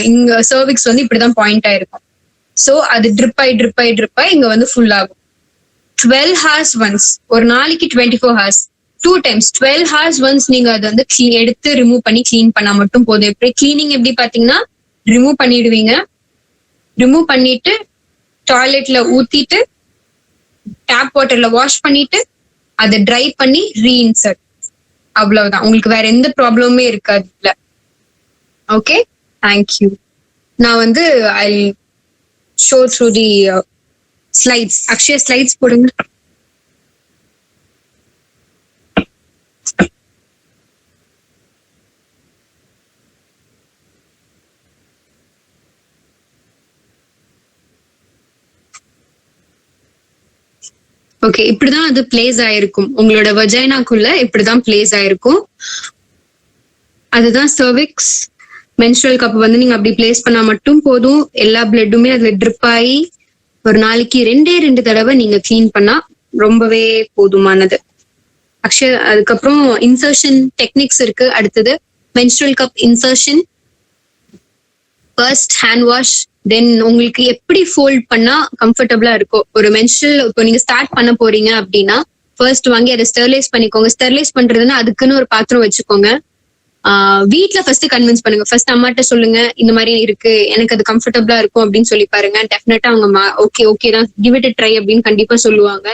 இங்க சர்விக்ஸ் வந்து இப்படிதான் பாயிண்ட் ஆயிருக்கும். சோ அது ட்ரிப் ஆகி இங்க வந்து ஃபுல் ஆகும். 12 hours once, ஒரு நாளைக்கு 24 hours 2 times 12 hours once நீங்க அதை வந்து எடுத்து ரிமூவ் பண்ணி கிளீன் பண்ணா மட்டும் போதும். எப்படி கிளீனிங் எப்படி பாத்தீங்கன்னா, ரிமூவ் பண்ணிடுவீங்க. ரிமூவ் பண்ணிட்டு டாய்லெட்ல ஊத்திட்டு டேப் வாட்டர்ல வாஷ் பண்ணிட்டு அதை ட்ரை பண்ணி ரீஇன்சர்ட். அவ்வளவுதான். உங்களுக்கு வேற எந்த ப்ராப்ளமுமே இருக்காது இல்ல. Okay, thank you. நான் வந்து I show through the slides. Akshaya slides போடுங்க. ஓகே, இப்படிதான் அது பிளேஸ் ஆயிருக்கும். உங்களோட வஜைனாக்குள்ள இப்படிதான் பிளேஸ் ஆயிருக்கும். அதுதான் சர்விக்ஸ். மென்ஸ்ட்ரல் கப் வந்து நீங்க அப்படி பிளேஸ் பண்ணா மட்டும் போதும். எல்லா பிளட்டுமே அதுல ட்ரிப் ஆகி ஒரு நாளைக்கு 2 தடவை நீங்க கிளீன் பண்ணா ரொம்பவே போதுமானது. அக்ஷய், அதுக்கப்புறம் இன்சர்ஷன் டெக்னிக்ஸ் இருக்கு. அடுத்தது menstrual cup insertion. First hand wash, then உங்களுக்கு எப்படி ஃபோல்ட் பண்ணா கம்ஃபர்டபுளா இருக்கோ. ஒரு மென்ஸ்ட்ரல் இப்போ நீங்க ஸ்டார்ட் பண்ண போறீங்க அப்படின்னா ஃபர்ஸ்ட் வாங்கி அதை ஸ்டெர்லைஸ் பண்ணிக்கோங்க. ஸ்டெர்லைஸ் பண்றதுன்னா அதுக்குன்னு ஒரு பாத்திரம் வச்சுக்கோங்க. வீட்டுல ஃபர்ஸ்ட் கன்வின்ஸ் பண்ணுங்க. ஃபர்ஸ்ட் அம்மாட்ட சொல்லுங்க, இந்த மாதிரி இருக்கு, எனக்கு அது கம்ஃபர்டபுளா இருக்கும் அப்படின்னு சொல்லி பாருங்க. டெஃபினட்டா அவங்க ஓகே தான், கிவ் இட் ட்ரை அப்படின்னு கண்டிப்பா சொல்லுவாங்க.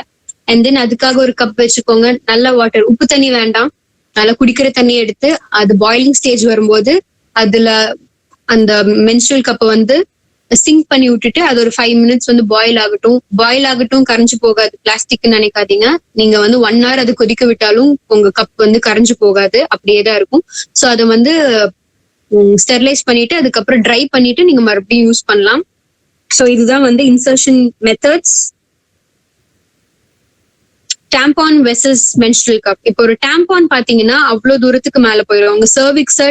அண்ட் தென் அதுக்காக ஒரு கப் வச்சுக்கோங்க. நல்ல வாட்டர், உப்பு தண்ணி வேண்டாம், நல்லா குடிக்கிற தண்ணி எடுத்து அது பாயிலிங் ஸ்டேஜ் வரும்போது அதுல அந்த மென்ஸ்ட்ரல் கப்பை வந்து சிங்க் பண்ணி விட்டுட்டு அது ஒரு 5 minutes வந்து பாயில் ஆகட்டும். கரைஞ்சு போகாது, பிளாஸ்டிக்னு நினைக்காதீங்க. நீங்க வந்து 1 hour அது கொதிக்க விட்டாலும் உங்க கப் வந்து கரைஞ்சு போகாது, அப்படியே தான் இருக்கும். ஸோ அதை வந்து ஸ்டெர்லைஸ் பண்ணிட்டு அதுக்கப்புறம் ட்ரை பண்ணிட்டு நீங்க மறுபடியும் யூஸ் பண்ணலாம். ஸோ இதுதான் வந்து insertion methods. Tampon versus menstrual cup. இப்போ ஒரு டாம்பான் பாத்தீங்கன்னா அவ்வளவு தூரத்துக்கு மேல போயிடும், உங்க சர்விக்ஸ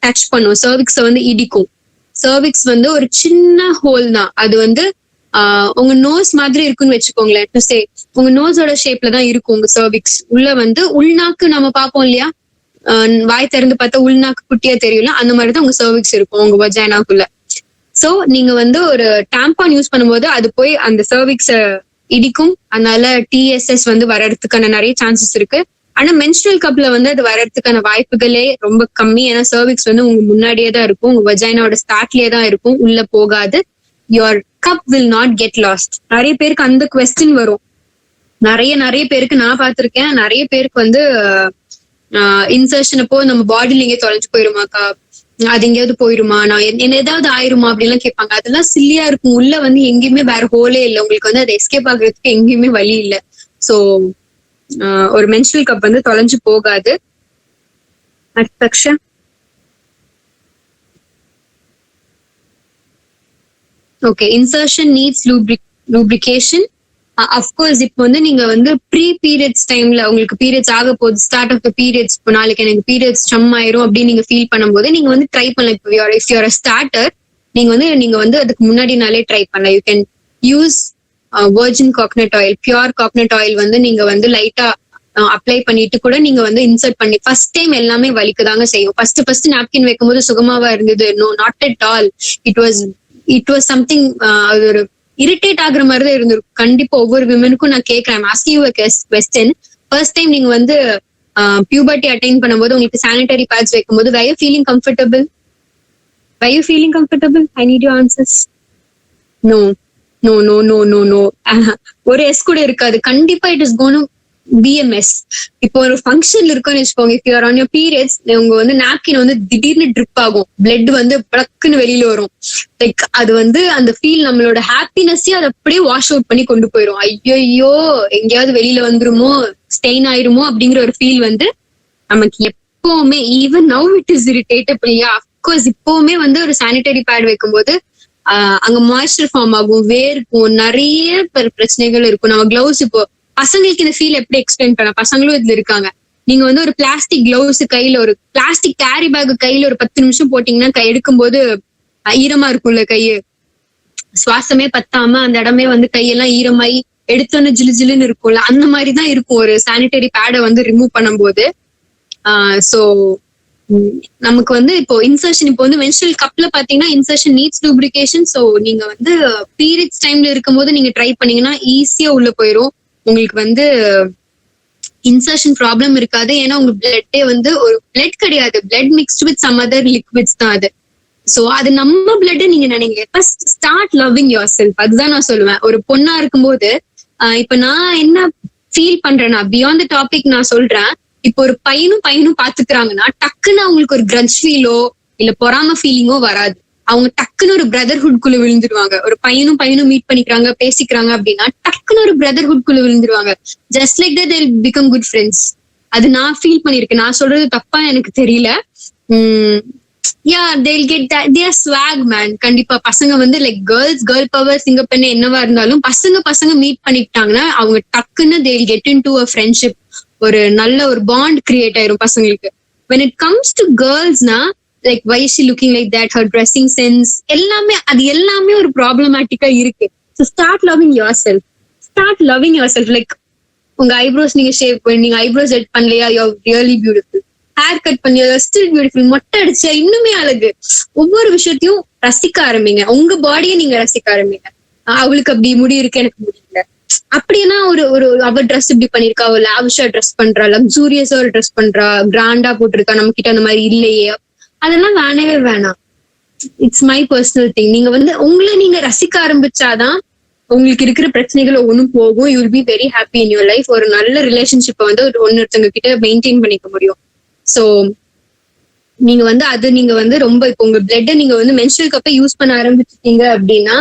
டச் பண்ணும், சர்விக்ஸ வந்து இடிக்கும். சர்விக்ஸ் வந்து ஒரு சின்ன ஹோல் தான், அது வந்து உங்க நோஸ் மாதிரி இருக்குன்னு வச்சுக்கோங்களேன். டு சே உங்க நோஸோட ஷேப்ல தான் இருக்கும் உங்க சர்விக்ஸ். உள்ள வந்து உள்நாக்கு நம்ம பார்ப்போம் இல்லையா, வாய் திறந்து பார்த்தா உள்நாக்கு குட்டியா தெரியல, அந்த மாதிரிதான் உங்க சர்விக்ஸ் இருக்கும் உங்க வஜைனாக்குள்ள. சோ நீங்க வந்து ஒரு டாம்பான் யூஸ் பண்ணும்போது அது போய் அந்த சர்விக்ஸ இடிக்கும், அதனால TSS வந்து வர்றதுக்கான நிறைய சான்சஸ் இருக்கு. ஆனா மென்ஸ்ட்ரல் கப்ல வந்து அது வர்றதுக்கான வாய்ப்புகளே ரொம்ப கம்மி. ஏன்னா சர்விக்ஸ் வந்து உங்க முன்னாடியே தான் இருக்கும், உங்க வஜைனாவோட ஸ்டார்ட்லயே தான் இருக்கும், உள்ள போகாது. Your cup will not get lost. நிறைய பேருக்கு அந்த குவெஸ்டின் வரும், நிறைய பேருக்கு நான் பார்த்திருக்கேன். நிறைய பேருக்கு வந்து இன்சர்ஷன் அப்போ நம்ம பாடியில எங்கேயும் தொலைஞ்சு போயிருமாக்கா, அது எங்கேயாவது போயிருமா, நான் என்ன ஏதாவது ஆயிருமா அப்படிலாம் கேட்பாங்க. அதெல்லாம் சில்லியா இருக்கும். உள்ள வந்து எங்கேயுமே வேற ஹோலே இல்லை, உங்களுக்கு வந்து அதை எஸ்கேப் ஆகுறதுக்கு எங்கேயுமே வழி இல்லை. சோ ஒரு மென்ஸ்ட்ரல் கப் வந்து தொலைஞ்சு போகாது. Okay, insertion needs lubrication. Of course இப்போ வந்து நீங்க வந்து ப்ரீ பீரியட்ஸ் டைம்ல உங்களுக்கு பீரியட்ஸ் ஆக போகுது, ஸ்டார்ட் ஆஃப் த பீரியட்ஸ், இப்போ நாளைக்கு எனக்கு பீரியட்ஸ் ஸ்டம் ஆயிரும் அப்படின்னு நீங்க ஃபீல் பண்ணும்போது நீங்க வந்து ட்ரை பண்ணலாம். இப்போ இஃப் யூர் ஸ்டார்டர், நீங்க வந்து அதுக்கு முன்னாடி நாளே ட்ரை பண்ணலாம். You can use virgin coconut oil, pure coconut oil வந்து நீங்க வந்து லைட்டா அப்ளை பண்ணிட்டு கூட நீங்க வந்து இன்சர்ட் பண்ணி, ஃபர்ஸ்ட் டைம் எல்லாமே வலிக்கதாங்க செய்யும். ஃபர்ஸ்ட் நாப்கின் வைக்கும்போது சுகமாவா இருந்தது? No, not at all. It was something, அது ஒரு இரிட்டேட் ஆகுற மாதிரி தான் இருந்திருக்கும். கண்டிப்பா ஒவ்வொரு விமனுக்கும் நான் கேட்கிறேன், asking you a question. First time நீங்க வந்து பியூபர்ட்டி அட்டைன் பண்ணும்போது உங்களுக்கு சானிட்டரி பேட்ஸ் வைக்கும்போது were you feeling comfortable? I need your answers. No. ஒரு எஸ் கூட இருக்காது. கண்டிப்பா it is gonna be a mess. இப்போ ஒரு ஃபங்க்ஷன்ல இருக்குன்னு வச்சுக்கோங்க, if you are on your periods, உங்க வந்து நாப்கின் வந்து திடீர்னு ட்ரிப் ஆகும், பிளட் வந்து படக்குன்னு வெளியில வரும். லைக் அது வந்து அந்த ஃபீல் நம்மளோட ஹாப்பினஸையும் அதை அப்படியே வாஷ் அவுட் பண்ணி கொண்டு போயிடும். ஐயோ எங்கேயாவது வெளியில வந்துருமோ, ஸ்டெயின் ஆயிருமோ அப்படிங்கிற ஒரு ஃபீல் வந்து நமக்கு எப்பவுமே, even now it is irritable. Of course இப்பவுமே வந்து ஒரு சானிட்டரி பேட் வைக்கும்போது அங்க மாய்ஸ்சர் ஃபார்ம் ஆகும், வேர்க்கும், நிறைய பிரச்சனைகள் இருக்கும். நம்ம கிளவுஸ், இப்போ பசங்களுக்கு இந்த ஃபீல் எப்படி எக்ஸ்பிளைன் பண்ண, பசங்களும் இதுல இருக்காங்க. நீங்க வந்து ஒரு பிளாஸ்டிக் கிளவுஸ் கையில, ஒரு பிளாஸ்டிக் கேரி பேக் கையில ஒரு 10 நிமிஷம் போட்டீங்கன்னா கை எடுக்கும்போது ஈரமா இருக்கும்ல, கையு சுவாசமே பத்தாம அந்த இடமே வந்து கையெல்லாம் ஈரமாயி எடுத்தோன்னு ஜிலுன்னு இருக்கும்ல, அந்த மாதிரிதான் இருக்கும் ஒரு சானிட்டரி பேடை வந்து ரிமூவ் பண்ணும்போது. சோ நமக்கு வந்து இப்போ இன்சர்ஷன், இப்போ வந்து மென்ஸ்ட்ரல் கப்ல பாத்தீங்கன்னா இன்சர்ஷன் நீட்ஸ் லூப்ரிகேஷன். சோ நீங்க வந்து பீரியட்ஸ் டைம்ல இருக்கும்போது நீங்க ட்ரை பண்ணீங்கன்னா ஈஸியா உள்ள போயிரும். உங்களுக்கு வந்து இன்சர்ஷன் ப்ராப்ளம் இருக்காது. ஏன்னா உங்க பிளட்டே வந்து ஒரு பிளட் கிடையாது, blood mixed with some other liquids தான் அது. சோ அது நம்ம பிளட் நீங்க நினைங்க. ஃபர்ஸ்ட் ஸ்டார்ட் லவ்விங் யுவர் செல்ஃப். அதுதான் நான் சொல்லுவேன். ஒரு பொண்ணா இருக்கும்போது இப்ப நான் என்ன ஃபீல் பண்றேன்னா, பியாண்ட் த டாபிக் நான் சொல்றேன். இப்போ ஒரு பையனும் பாத்துக்கிறாங்கன்னா டக்குன்னு அவங்களுக்கு ஒரு கிரட்ஜ் ஃபீலோ இல்ல பொறாம ஃபீலிங்கோ வராது. அவங்க டக்குன்னு ஒரு பிரதர்ஹுட் குள்ள விழுந்துருவாங்க. ஒரு பையனும் மீட் பண்ணிக்கிறாங்க, பேசிக்கிறாங்க அப்படின்னா டக்குன்னு ஒரு பிரதர்ஹுட் குள்ள விழுந்துருவாங்க. Just like that they'll become good friends. அது நான் ஃபீல் பண்ணிருக்கேன். நான் சொல்றது தப்பா எனக்கு தெரியல. they'll get that, they are swag man. கண்டிப்பா பசங்க வந்து லைக் கேர்ள் பவர், சிங்கப்பெண்ணு என்னவா இருந்தாலும் பசங்க மீட் பண்ணிக்கிட்டாங்கன்னா அவங்க டக்குன்னு they'll get into a friendship. ஒரு நல்ல ஒரு பாண்ட் கிரியேட் ஆயிரும் பசங்களுக்கு. when it comes to girls na, like why is she looking like that, her dressing sense எல்லாமே ஒரு ப்ராப்ளமேட்டிக்கா இருக்கு. So start loving yourself. Like உங்க ஐப்ரோஸ் நீங்க ஷேவ் பண்ணி, நீங்க ஐப்ரோஸ் செட் பண்ணலையா, you are really beautiful. Hair cut பண்ணி still beautiful. மொட்டை அடிச்சா இன்னுமே அழகு. ஒவ்வொரு விஷயத்தையும் ரசிக்க ஆரம்பிங்க, உங்க பாடியை நீங்க ரசிக்க ஆரம்பிங்க. அவளுக்கு அப்படி முடி இருக்கு, எனக்கு முடியல அப்படின்னா, ஒரு அவ ட்ரெஸ் இப்படி பண்ணிருக்கா, அவ லாவிஷா ட்ரெஸ் பண்றா, லக்ஸூரியஸா ஒரு ட்ரெஸ் பண்றா, கிராண்டா போட்டிருக்கா, நம்ம கிட்ட அந்த மாதிரி இல்லையே, அதெல்லாம் வேணவே வேணாம். It's my personal thing. நீங்க வந்து உங்களை நீங்க ரசிக்க ஆரம்பிச்சாதான் உங்களுக்கு இருக்கிற பிரச்சனைகள் ஒன்னும் போகும். You will be very happy in your life. ஒரு நல்ல ரிலேஷன்ஷிப்பை வந்து ஒன்னொருத்தவங்க கிட்ட மெயின்டைன் பண்ணிக்க முடியும். சோ நீங்க வந்து அது நீங்க வந்து ரொம்ப இப்போ உங்க பிளட்டை நீங்க வந்து மென்ஸ்ட்ரல் கப்பை யூஸ் பண்ண ஆரம்பிச்சிட்டீங்க அப்படின்னா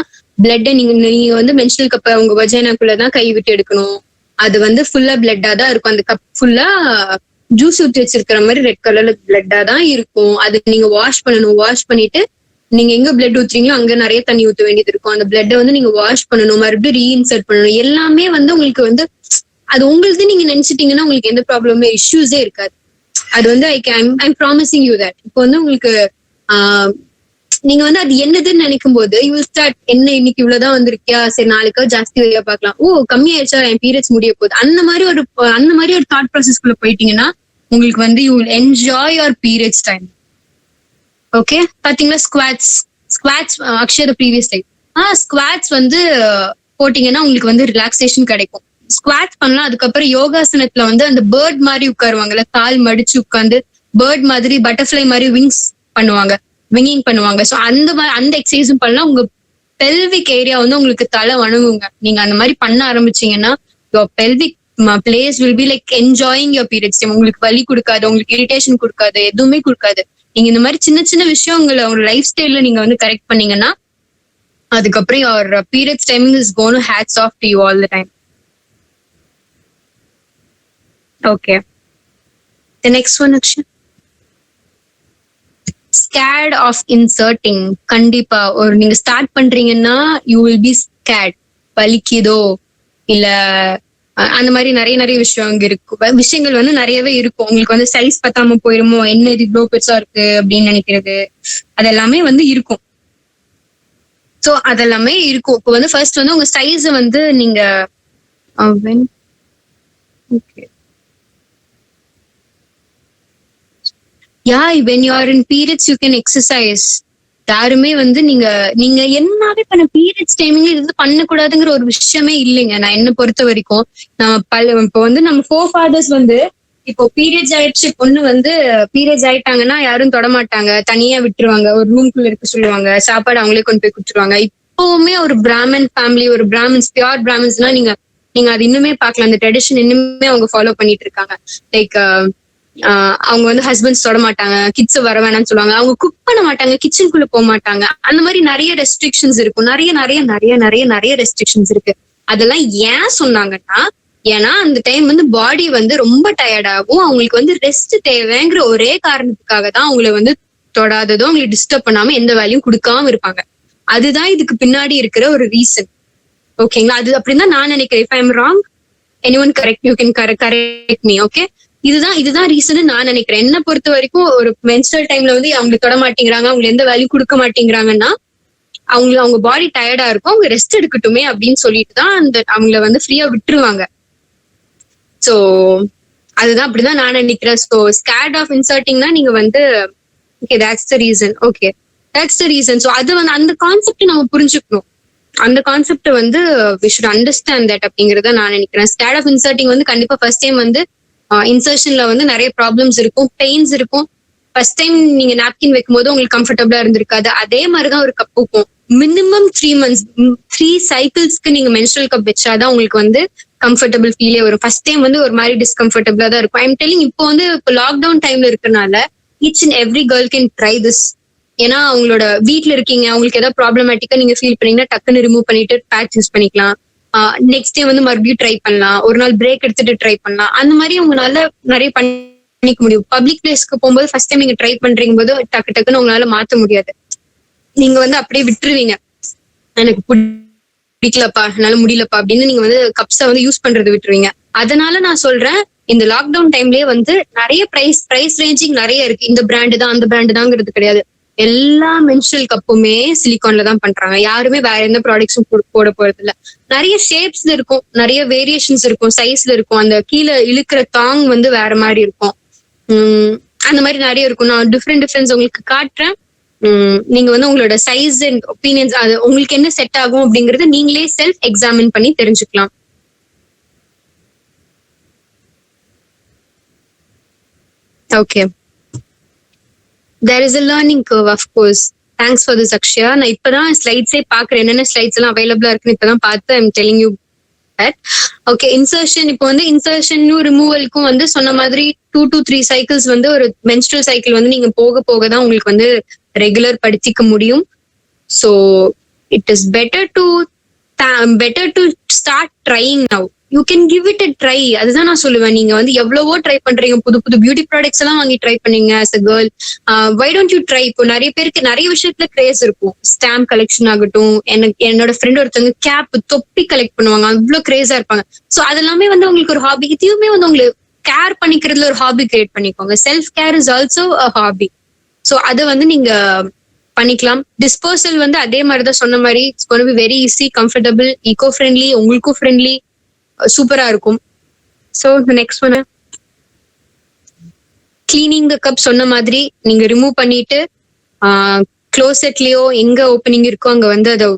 பிளட்டை நீங்க வந்து மென்ஸ்ட்ரல் கப்பை உங்க வஜைனாக்குள்ளதான் கை விட்டு எடுக்கணும். அது வந்து ஃபுல்லா பிளட்டா தான் இருக்கும். அந்த கப் ஃபுல்லா ஜூஸ் ஊற்றி வச்சிருக்கிற மாதிரி ரெட் கலர்ல பிளட்டா தான் இருக்கும். அது நீங்க வாஷ் பண்ணணும். வாஷ் பண்ணிட்டு நீங்க எங்க பிளட் ஊத்துறீங்களோ அங்க நிறைய தண்ணி ஊத்த வேண்டியது இருக்கும். அந்த பிளட்டை வந்து நீங்க வாஷ் பண்ணணும், மறுபடியும் ரீஇன்சர்ட் பண்ணணும். எல்லாமே வந்து உங்களுக்கு வந்து அது உங்களுக்கு நீங்க நினைச்சிட்டீங்கன்னா உங்களுக்கு எந்த ப்ராப்ளமே இஷ்யூஸே இருக்காது. அது வந்து ஐம் ப்ராமிசிங் யூ தட். இப்போ வந்து உங்களுக்கு நீங்க வந்து அது என்னதுன்னு நினைக்கும் போது யூ ஸ்டார்ட் என்ன இன்னைக்கு இவ்வளவுதான் வந்திருக்கியா, சரி நாளைக்கா ஜாஸ்தி வழியா பாக்கலாம், ஓ கம்மியாயிடுச்சா என் பீரியட்ஸ் முடிய போகுது, அந்த மாதிரி ஒரு தாட் ப்ராசஸ் குள்ள போயிட்டீங்கன்னா உங்களுக்கு வந்து you will enjoy your periods time. Okay பாத்தீங்களா? ஸ்குவாட்ஸ் அக்ஷய ப்ரீவியஸ் டைம் ஸ்குவாட்ஸ் வந்து போட்டீங்கன்னா உங்களுக்கு வந்து ரிலாக்ஸேஷன் கிடைக்கும். ஸ்குவாட்ஸ் பண்ணலாம். அதுக்கப்புறம் யோகாசனத்துல வந்து அந்த பேர்ட் மாதிரி உட்காருவாங்கல்ல, கால் மடிச்சு உட்காந்து பேர்ட் மாதிரி பட்டர்ஃபிளை மாதிரி விங்கிங் பண்ணுவாங்க. ஸோ அந்த எக்ஸசைஸும் பண்ணலாம். உங்க பெல்விக் ஏரியா வந்து உங்களுக்கு தலை வணங்குங்க. நீங்க அந்த மாதிரி பண்ண ஆரம்பிச்சீங்கன்னா your pelvic place will be like enjoying your periods time. உங்களுக்கு வலி கொடுக்காது, உங்களுக்கு இரிட்டேஷன் கொடுக்காது, எதுவுமே கொடுக்காது. நீங்க இந்த மாதிரி சின்ன சின்ன விஷயங்களை உங்க லைஃப் ஸ்டைல்ல நீங்க வந்து கரெக்ட் பண்ணீங்கன்னா அதுக்கப்புறம் your periods timing is gonna hats off to you all the time. Okay, the next one Akshay. Scared of inserting. கண்டிப்பா ஒரு நீங்க ஸ்டார்ட் பண்றீங்கன்னா you will be scared. வலிக்குதோ இல்ல அந்த மாதிரி நிறைய விஷயங்கள் வந்து நிறையவே இருக்கும். உங்களுக்கு வந்து சைஸ் பத்தாம போயிருமோ, என்ன இது இவ்வளவு பெருசா இருக்கு அப்படின்னு நினைக்கிறது, அதெல்லாமே வந்து இருக்கும். சோ அதெல்லாமே இருக்கும். இப்போ வந்து ஃபர்ஸ்ட் வந்து உங்க சைஸ வந்து நீங்க okay when you are in periods you can exercise. யாருமே வந்து நீங்க என்னாவே பண்ண பீரியட்ஸ் டைமிங்ல இது பண்ணக்கூடாதுங்கிற ஒரு விஷயமே இல்லைங்க. நான் என்ன பொறுத்த வரைக்கும் இப்போ வந்து நம்ம ஃபோர் ஃபாதர்ஸ் வந்து இப்போ பீரியட்ஸ் ஆயிடுச்சு, பொண்ணு வந்து பீரியட்ஸ் ஆயிட்டாங்கன்னா யாரும் தொடமாட்டாங்க, தனியா விட்டுருவாங்க, ஒரு ரூம்குள்ள இருக்க சொல்லுவாங்க, சாப்பாடு அவங்களே கொண்டு போய் கொடுத்துருவாங்க. இப்பவுமே ஒரு பிராமன் ஃபேமிலி, ஒரு பிராமின்ஸ், பியூர் பிராமின்ஸ்னா நீங்க அது இன்னுமே பார்க்கலாம். அந்த ட்ரெடிஷன் இன்னுமே அவங்க ஃபாலோ பண்ணிட்டு இருக்காங்க. லைக் அவங்க வந்து ஹஸ்பண்ட்ஸ் தொட மாட்டாங்க, கிட்ஸ் வர வேணாம்னு சொல்லுவாங்க, அவங்க குக் பண்ண மாட்டாங்க, கிச்சனுக்குள்ள போக மாட்டாங்க. அந்த மாதிரி நிறைய ரெஸ்ட்ரிக்ஷன்ஸ் இருக்கும். நிறைய ரெஸ்ட்ரிக்ஷன்ஸ் இருக்கு. அதெல்லாம் ஏன் சொன்னாங்கன்னா, ஏன்னா அந்த டைம் வந்து பாடி வந்து ரொம்ப டயர்ட் ஆகும். அவங்களுக்கு வந்து ரெஸ்ட் தேவைங்கிற ஒரே காரணத்துக்காக தான் அவங்கள வந்து தொடாததும் அவங்களுக்கு டிஸ்டர்ப் பண்ணாம எந்த வேலையும் கொடுக்காம இருப்பாங்க. அதுதான் இதுக்கு பின்னாடி இருக்கிற ஒரு ரீசன். ஓகேங்களா? அது அப்படின்னு தான் நான் நினைக்கிறேன். If I am wrong anyone correct, you can correct me. Okay, இதுதான் ரீசன் நான் நினைக்கிறேன். என்ன பொறுத்த வரைக்கும் ஒரு மென்ஸ்ட்ரல் டைம்ல வந்து அவங்களுக்கு தொட மாட்டேங்கிறாங்க, அவங்க எந்த வேலையும் கொடுக்க மாட்டேங்கிறாங்கன்னா அவங்க பாடி டயர்டா இருக்கும், அவங்க ரெஸ்ட் எடுக்கட்டுமே அப்படின்னு சொல்லிட்டு தான் அவங்கள வந்து ஃப்ரீயா விட்டுருவாங்க. சோ அதுதான் அப்படிதான் நான் நினைக்கிறேன். ஸோ ஸ்கேர்ட் ஆஃப் இன்சர்ட்டிங்னா நீங்க வந்து okay that's the reason. Okay that's the reason. So அது வந்து அந்த கான்செப்ட் நம்ம புரிஞ்சுக்கணும். அந்த கான்செப்ட் வந்து வி ஷுட் அண்டர்ஸ்டாண்ட் தட் அப்படிங்கறத நான் நினைக்கிறேன். ஸ்கேர்ட் ஆஃப் இன்சர்ட்டிங் வந்து கண்டிப்பா ஃபர்ஸ்ட் டைம் வந்து இன்சர்ஷன்ல வந்து நிறைய ப்ராப்ளம்ஸ் இருக்கும், பெயின்ஸ் இருக்கும். ஃபர்ஸ்ட் டைம் நீங்க நாப்கின் வைக்கும் போது உங்களுக்கு கம்ஃபர்டபுளா இருந்திருக்காது. அதே மாதிரிதான் ஒரு கப்புக்கும் மினிமம் 3 months 3 cyclesக்கு நீங்க மென்ஸ்ட்ரல் கப் வச்சாதான் உங்களுக்கு வந்து கம்ஃபர்டபுள் ஃபீலே வரும். ஃபர்ஸ்ட் டைம் வந்து ஒரு மாதிரி டிஸ்கம்ஃபர்டபுளா தான் இருக்கும். ஐம் டெல்லிங் இப்போ வந்து இப்போ லாக்டவுன் டைம்ல இருக்கனால each and every girl can try this. ஏன்னா அவங்களோட வீட்டுல இருக்கீங்க, அவங்களுக்கு ஏதாவது ப்ராப்ளமேட்டிக்கா நீங்க ஃபீல் பண்ணீங்கன்னா டக்குன்னு ரிமூவ் பண்ணிட்டு பேட்ச் யூஸ் பண்ணிக்கலாம். நெக்ஸ்ட் டே வந்து மறுபடியும் ட்ரை பண்ணலாம், ஒரு நாள் பிரேக் எடுத்துட்டு ட்ரை பண்ணலாம். அந்த மாதிரி உங்களால நிறைய பண்ணிக்க முடியும். பப்ளிக் பிளேஸ்க்கு போகும்போது ஃபர்ஸ்ட் டைம் நீங்க ட்ரை பண்றீங்க போது டக்குன்னு உங்களால மாத்த முடியாது. நீங்க வந்து அப்படியே விட்டுருவீங்க, எனக்கு பிடிக்கலப்பா, என்னால முடியலப்பா அப்படின்னு நீங்க வந்து கப்ஸை வந்து யூஸ் பண்றது விட்டுருவீங்க. அதனால நான் சொல்றேன், இந்த லாக்டவுன் டைம்லயே வந்து நிறைய பிரைஸ் ரேஞ்சிங் நிறைய இருக்கு. இந்த பிராண்டு தான் அந்த பிராண்டு தாங்கிறது கிடையாது. எல்லா மென்ஸ்ட்ரல் கப்புமே சிலிகான்ல தான் பண்றாங்க. யாருமே வேற எந்த ப்ராடக்ட்ஸும் போட போறது இல்ல. நிறைய ஷேப்ஸ்ல இருக்கும், நிறைய வேரியேஷன்ஸ் இருக்கும், சைஸ்ல இருக்கும். அந்த கீழே இழுக்கிற தாங் வந்து வேற மாதிரி இருக்கும். அந்த மாதிரி நிறைய இருக்கும். நான் டிஃப்ரெண்ட்ஸ் உங்களுக்கு காட்டுறேன். நீங்க வந்து உங்களோட சைஸ் அண்ட் ஒப்பீனியன்ஸ் அது உங்களுக்கு என்ன செட் ஆகும் அப்படிங்கறத நீங்களே செல்ஃப் எக்ஸாமின் பண்ணி தெரிஞ்சுக்கலாம். Okay, there is a learning curve, of course. Thanks for this Akshaya. நான் இப்பதான் ஸ்லைட்ஸே பாக்குறேன், என்னென்ன ஸ்லைட்ஸ் எல்லாம் அவைலபிளா இருக்குன்னு இப்பதான் பார்த்து I'm telling you that. Okay, insertion. இப்போ வந்து இன்சர்ஷனும் ரிமூவலுக்கும் வந்து சொன்ன மாதிரி 2 to 3 சைக்கிள்ஸ் வந்து ஒரு மென்ஸ்ட்ரல் சைக்கிள் வந்து நீங்க போக போக தான் உங்களுக்கு வந்து ரெகுலர் படுத்திக்க முடியும். So it is better to start trying now. You can give it a try. அதுதான் நான் சொல்லுவேன். நீங்க வந்து எவ்வளவோ ட்ரை பண்றீங்க, புது புது பியூட்டி ப்ராடக்ட்ஸ் எல்லாம் வாங்கி ட்ரை பண்ணீங்க as a girl. Why don't you try? இப்போ நிறைய பேருக்கு நிறைய விஷயத்துல கிரேஸ் இருக்கும். ஸ்டாம்ப் கலெக்ஷன் ஆகட்டும், என்னோட ஃப்ரெண்ட் ஒருத்தவங்க கேப் தொப்பி கலெக்ட் பண்ணுவாங்க, அவ்வளவு கிரேஸா இருப்பாங்க. ஸோ அதெல்லாமே வந்து உங்களுக்கு ஒரு ஹாபி. இதுவுமே வந்து உங்களுக்கு கேர் பண்ணிக்கிறதுல ஒரு ஹாபி கிரியேட் பண்ணிக்கோங்க. Self care is also a hobby. So அதை வந்து நீங்க பண்ணிக்கலாம். டிஸ்போசல் வந்து அதே மாதிரிதான் சொன்ன மாதிரி it's gonna be very easy, comfortable, eco friendly, உங்களுக்கும் ஃப்ரெண்ட்லி, சூப்பரா இருக்கும். So next one, cleaning the cup. சொன்ன மாதிரி நீங்க ரிமூவ் பண்ணிட்டு க்ளோசெட்லயோ எங்க ஓப்பனிங் இருக்கோ அங்க வந்து அதை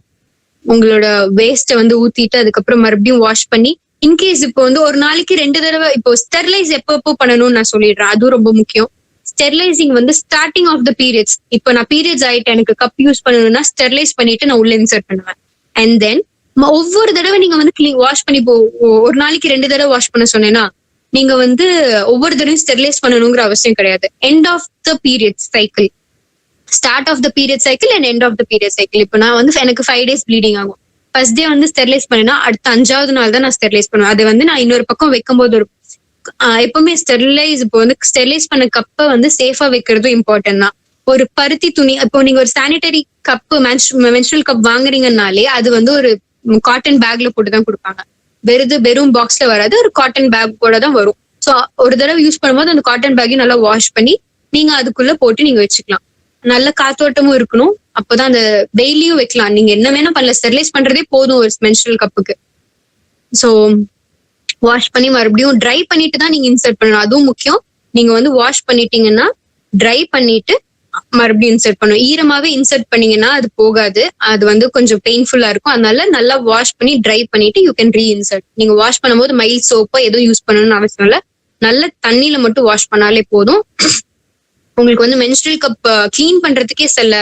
உங்களோட வேஸ்ட்டை வந்து ஊத்திட்டு அதுக்கப்புறம் மறுபடியும் வாஷ் பண்ணி, இன்கேஸ் இப்போ வந்து ஒரு நாளைக்கு 2 தடவை இப்போ ஸ்டெர்லைஸ் எப்பப்போ பண்ணணும்னு நான் சொல்லிடுறேன். அதுவும் ரொம்ப முக்கியம். ஸ்டெர்லைசிங் வந்து ஸ்டார்டிங் ஆஃப் த பீரியட்ஸ். இப்போ நான் பீரியட்ஸ் ஆயிட்டு எனக்கு கப் யூஸ் பண்ணணும்னா ஸ்டெர்லைஸ் பண்ணிட்டு நான் உள்ள இன்சர்ட் பண்ணுவேன். அண்ட் தென் ஒவ்வொரு தடவை நீங்க வந்து வாஷ் பண்ணி ஒரு நாளைக்கு 2 தடவை வாஷ் பண்ண சொன்னேன்னா நீங்க வந்து ஒவ்வொரு தடவையும் ஸ்டெர்லைஸ் பண்ணணுங்கிற அவசியம் கிடையாது. End of the period cycle, start of the period cycle and end of the period cycle. இப்போ நான் வந்து எனக்கு 5 days ப்ளீடிங் ஆகும். ஃபர்ஸ்ட் டே வந்து ஸ்டெர்லைஸ் பண்ணினா அடுத்த 5வது நாள் தான் நான் ஸ்டெர்லைஸ் பண்ணுவேன். அது வந்து நான் இன்னொரு பக்கம் வைக்கும்போது ஒரு எப்பவுமே ஸ்டெர்லைஸ், இப்போ வந்து ஸ்டெர்லைஸ் பண்ண கப்பை வந்து சேஃபா வைக்கிறதும் இம்பார்ட்டன்ட் தான். ஒரு பருத்தி துணி, இப்போ நீங்க ஒரு சானிடரி கப் மென்ஸ்ட்ரல் கப் வாங்குறீங்கன்னாலே அது வந்து ஒரு காட்டன் பேக்ல போட்டுதான் கொடுப்பாங்க. வெறும் பாக்ஸ்ல வராது, ஒரு காட்டன் பேக் கூட தான் வரும். ஸோ ஒரு தடவை யூஸ் பண்ணும்போது அந்த காட்டன் பேக்கையும் நல்லா வாஷ் பண்ணி நீங்க அதுக்குள்ள போட்டு நீங்க வச்சுக்கலாம். நல்ல காத்தோட்டமும் இருக்கணும். அப்பதான் அந்த டெய்லியும் வைக்கலாம். நீங்க என்ன வேணா பண்ணல, ஸ்டெர்லைஸ் பண்றதே போதும் ஒரு மென்ஸ்ட்ரல் கப்புக்கு. ஸோ வாஷ் பண்ணி மறுபடியும் ட்ரை பண்ணிட்டு தான் நீங்க இன்சர்ட் பண்ணணும். அதுவும் முக்கியம். நீங்க வந்து வாஷ் பண்ணிட்டீங்கன்னா ட்ரை பண்ணிட்டு மறுபடியும் இன்சர்ட் பண்ணணும். ஈரமாவே இன்சர்ட் பண்ணீங்கன்னா அது போகாது, அது வந்து கொஞ்சம் பெயின்ஃபுல்லா இருக்கும். அதனால நல்லா வாஷ் பண்ணி ட்ரை பண்ணிட்டு யூ கேன் ரீஇன்சர்ட். நீங்க வாஷ் பண்ணும்போது மைல்ட் சோப்போ எதுவும் யூஸ் பண்ணணும்னு அவசியம் இல்லை. நல்ல தண்ணியில மட்டும் வாஷ் பண்ணாலே போதும். உங்களுக்கு வந்து மென்ஸ்ட்ரல் கப் கிளீன் பண்றதுக்கே சில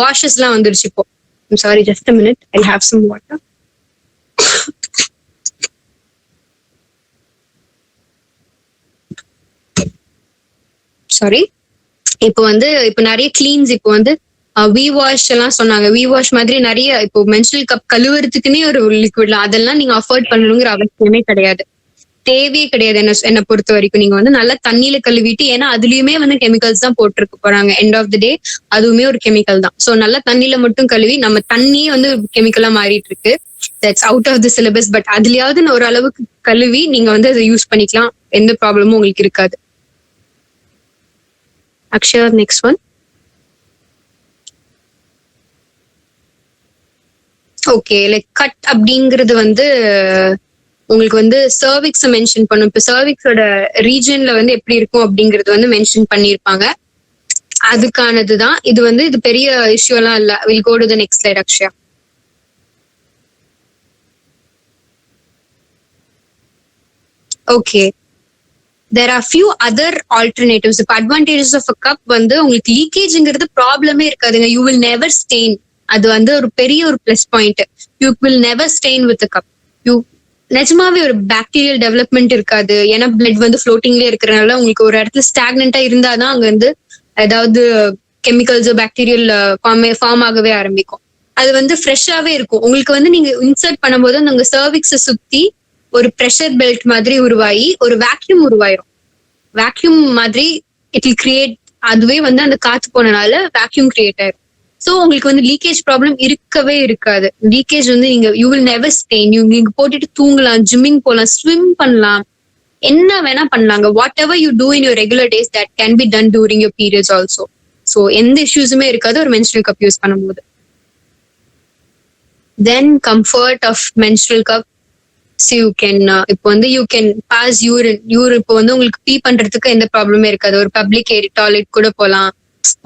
வாஷஸ் எல்லாம் வந்துருச்சு இப்போ. Sorry, just a minute, I'll have some water. Sorry. இப்போ நிறைய கிளீன்ஸ், இப்போ வந்து வி வாஷ் எல்லாம் சொன்னாங்க. வி வாஷ் மாதிரி நிறைய இப்போ மென்ஸ்ட்ரல் கப் கழுவுறதுக்குன்னே ஒரு லிக்விட்லாம், அதெல்லாம் நீங்க அஃபோர்ட் பண்ணணுங்கிற அவசியமே கிடையாது, தேவையே கிடையாது. என்ன பொறுத்த வரைக்கும் நீங்க வந்து நல்லா தண்ணியில கழுவிட்டு, ஏன்னா அதுலயுமே வந்து கெமிக்கல்ஸ் தான் போட்டிருக்க போறாங்க. எண்ட் ஆஃப் த டே அதுவுமே ஒரு கெமிக்கல் தான். சோ நல்லா தண்ணியில மட்டும் கழுவி, நம்ம தண்ணியே வந்து கெமிக்கலா மாறிட்டு இருக்கு. That's out of the syllabus. But அதுலயாவது ஒரு அளவுக்கு கழுவி நீங்க வந்து அதை யூஸ் பண்ணிக்கலாம், எந்த ப்ராப்ளமும் உங்களுக்கு இருக்காது. Akshaya, next one. Okay, like cut அப்படிங்கிறது வந்து உங்களுக்கு வந்து சர்விக்ஸ் மென்ஷன் பண்ணும். இப்ப சர்விக்ஸோட ரீஜன்ல வந்து எப்படி இருக்கும் அப்படிங்கறது வந்து மென்ஷன் பண்ணிருப்பாங்க. அதுக்கானதுதான் இது. வந்து இது பெரிய இஷ்யூ எல்லாம் இல்ல. Will go to the next slide Akshaya. Okay, there are few other alternatives. இப்ப advantages of a cup வந்து உங்களுக்கு லீக்கேஜ்ங்கிறது ப்ராப்ளமே இருக்காதுங்க. you will never stain. அது வந்து ஒரு பெரிய ஒரு plus point. you will never stain with a cup. நிஜமாவே ஒரு பாக்டீரியல் டெவலப்மெண்ட் இருக்காது. ஏன்னா பிளட் வந்து ஃப்ளோட்டிங்லேயே இருக்கிறனால உங்களுக்கு ஒரு இடத்துல ஸ்டாக்னண்டா இருந்தாதான் அங்க வந்து ஏதாவது கெமிக்கல்ஸோ பாக்டீரியல் ஃபார்ம் ஆகவே ஆரம்பிக்கும். அது வந்து ஃப்ரெஷ்ஷாவே இருக்கும். உங்களுக்கு வந்து நீங்க இன்சர்ட் பண்ணும்போது அந்த சர்விக்ஸை சுத்தி ஒரு ப்ரெஷர் பெல்ட் மாதிரி உருவாகி ஒரு வேக்யூம் உருவாயிரும். வேக்யூம் மாதிரி இட் வில் கிரியேட். அதுவே வந்து அந்த காத்து போனனால வேக்யூம் கிரியேட் ஆயிரும். சோ உங்களுக்கு வந்து லீக்கேஜ் ப்ராப்ளம் இருக்கவே இருக்காது. லீக்கேஜ் வந்து யூ வில் நெவர் ஸ்டெயின். நீங்க போட்டுட்டு தூங்கலாம், ஜிம்மிங் போகலாம், ஸ்விம் பண்ணலாம், என்ன வேணா பண்ணலாங்க. Whatever you do in your regular days that can be done during your periods also. So எந்த இஷ்யூஸுமே இருக்காது ஒரு மென்ஸ்ட்ரல் கப் யூஸ் பண்ணும்போது. Then comfort of menstrual cup. இப்போ வந்து யூ கேன் பாஸ் யூரின். இப்போ வந்து உங்களுக்கு பீ பண்றதுக்கு எந்த ப்ராப்ளமே இருக்காது. ஒரு பப்ளிக் டாய்லெட் கூட போகலாம்.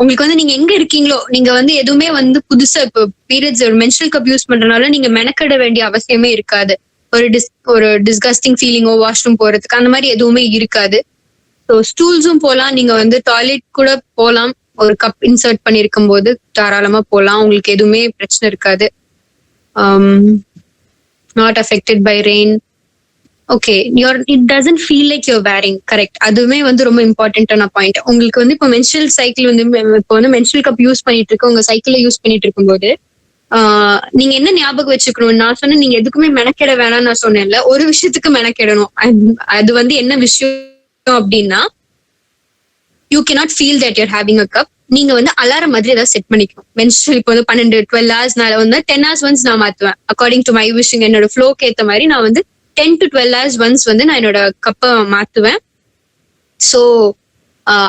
உங்களுக்கு வந்து நீங்க எங்க இருக்கீங்களோ, நீங்க வந்து எதுவுமே வந்து புதுசா இப்போ பீரியட்ஸ் ஒரு மென்ஸ்ட்ரல் கப் யூஸ் பண்றதுனால நீங்க மெனக்கெட வேண்டிய அவசியமே இருக்காது. ஒரு டிஸ்கஸ்டிங் ஃபீலிங்கோ வாஷ்ரூம் போறதுக்கு அந்த மாதிரி எதுவுமே இருக்காது. ஸோ ஸ்டூல்ஸும் போகலாம், நீங்க வந்து டாய்லெட் கூட போகலாம். ஒரு கப் இன்சர்ட் பண்ணிருக்கும் போது தாராளமா போகலாம், உங்களுக்கு எதுவுமே பிரச்சனை இருக்காது. Not affected by rain. Okay, it doesn't feel like you're wearing. Correct, அதுவுமே வந்து ரொம்ப இம்பார்ட்டன்டான பாயிண்ட். உங்களுக்கு வந்து இப்போ மென்ஸ்ட்ரல் சைக்கிள் வந்து இப்போ வந்து மென்ஸ்ட்ரல் கப் யூஸ் பண்ணிட்டு இருக்கு, உங்க சைக்கிளை யூஸ் பண்ணிட்டு இருக்கும்போது நீங்க என்ன ஞாபகம் வச்சுக்கணும், நான் சொன்னேன் நீங்க எதுக்குமே மெனக்கெட வேணாம்னு நான் சொன்னேன்ல, ஒரு விஷயத்துக்கு மெனக்கெடணும். அது வந்து என்ன விஷயம் அப்படின்னா, you cannot feel that your having a cup. நீங்க வந்து அலாரம் மாதிரி ஏதாவது செட் பண்ணிக்கணும். மென்ஸ்ட்ரல் இப்போ வந்து 12 hours வந்து 10 hours ஒன்ஸ் நான் மாத்துவேன். அக்கார்டிங் டு மை விஷிங், என்னோட ஃப்ளோக்கு ஏத்த மாதிரி நான் வந்து 10 to 12 hours ஒன்ஸ் வந்து நான் என்னோட கப்பை மாத்துவேன். ஸோ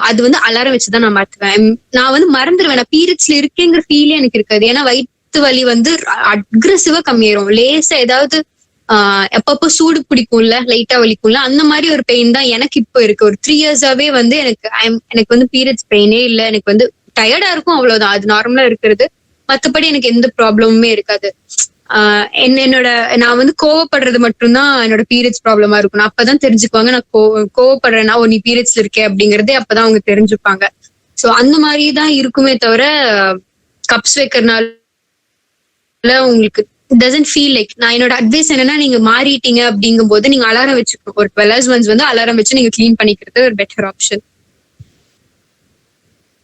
அது வந்து அலாரம் வச்சுதான் நான் மாத்துவேன். நான் வந்து மறந்துடுவேன், நான் பீரியட்ஸ்ல இருக்கேங்கிற ஃபீலே எனக்கு இருக்காது. ஏன்னா வயிற்று வலி வந்து அக்ரெசிவா கம்மியாயிரும். லேசா ஏதாவது எப்பப்போ சூடு பிடிக்கும்ல, லைட்டா வலிக்கும்ல, அந்த மாதிரி ஒரு பெயின் தான் எனக்கு இப்போ இருக்கு. ஒரு 3 yearsஆவே வந்து எனக்கு வந்து பீரியட்ஸ் பெயினே இல்லை. எனக்கு வந்து டயர்டா இருக்கும், அவ்வளவுதான், அது நார்மலா இருக்கிறது. மத்தபடி எனக்கு எந்த ப்ராப்ளமுமே இருக்காது. என்னோட நான் வந்து கோவப்படுறது மட்டும்தான் என்னோட பீரியட்ஸ் ப்ராப்ளமா இருக்கும். நான் அப்பதான் தெரிஞ்சுக்குவாங்க நான் கோவப்படுறேன்னா, நீ பீரியட்ஸ்ல இருக்கே அப்படிங்கறதே அப்பதான் அவங்க தெரிஞ்சுப்பாங்க. சோ அந்த மாதிரிதான் இருக்குமே தவிர கப்ஸ் வைக்கிறதுனால உங்களுக்கு doesn't feel like. நான் என்னோட அட்வைஸ் என்னன்னா, நீங்க மாறிட்டீங்க அப்படிங்கும் போது நீங்க அலாரம் வச்சுக்கணும். ஒரு 12 hours ஒன்ஸ் வந்து அலாரம் வச்சு நீங்க கிளீன் பண்ணிக்கிறது ஒரு better option.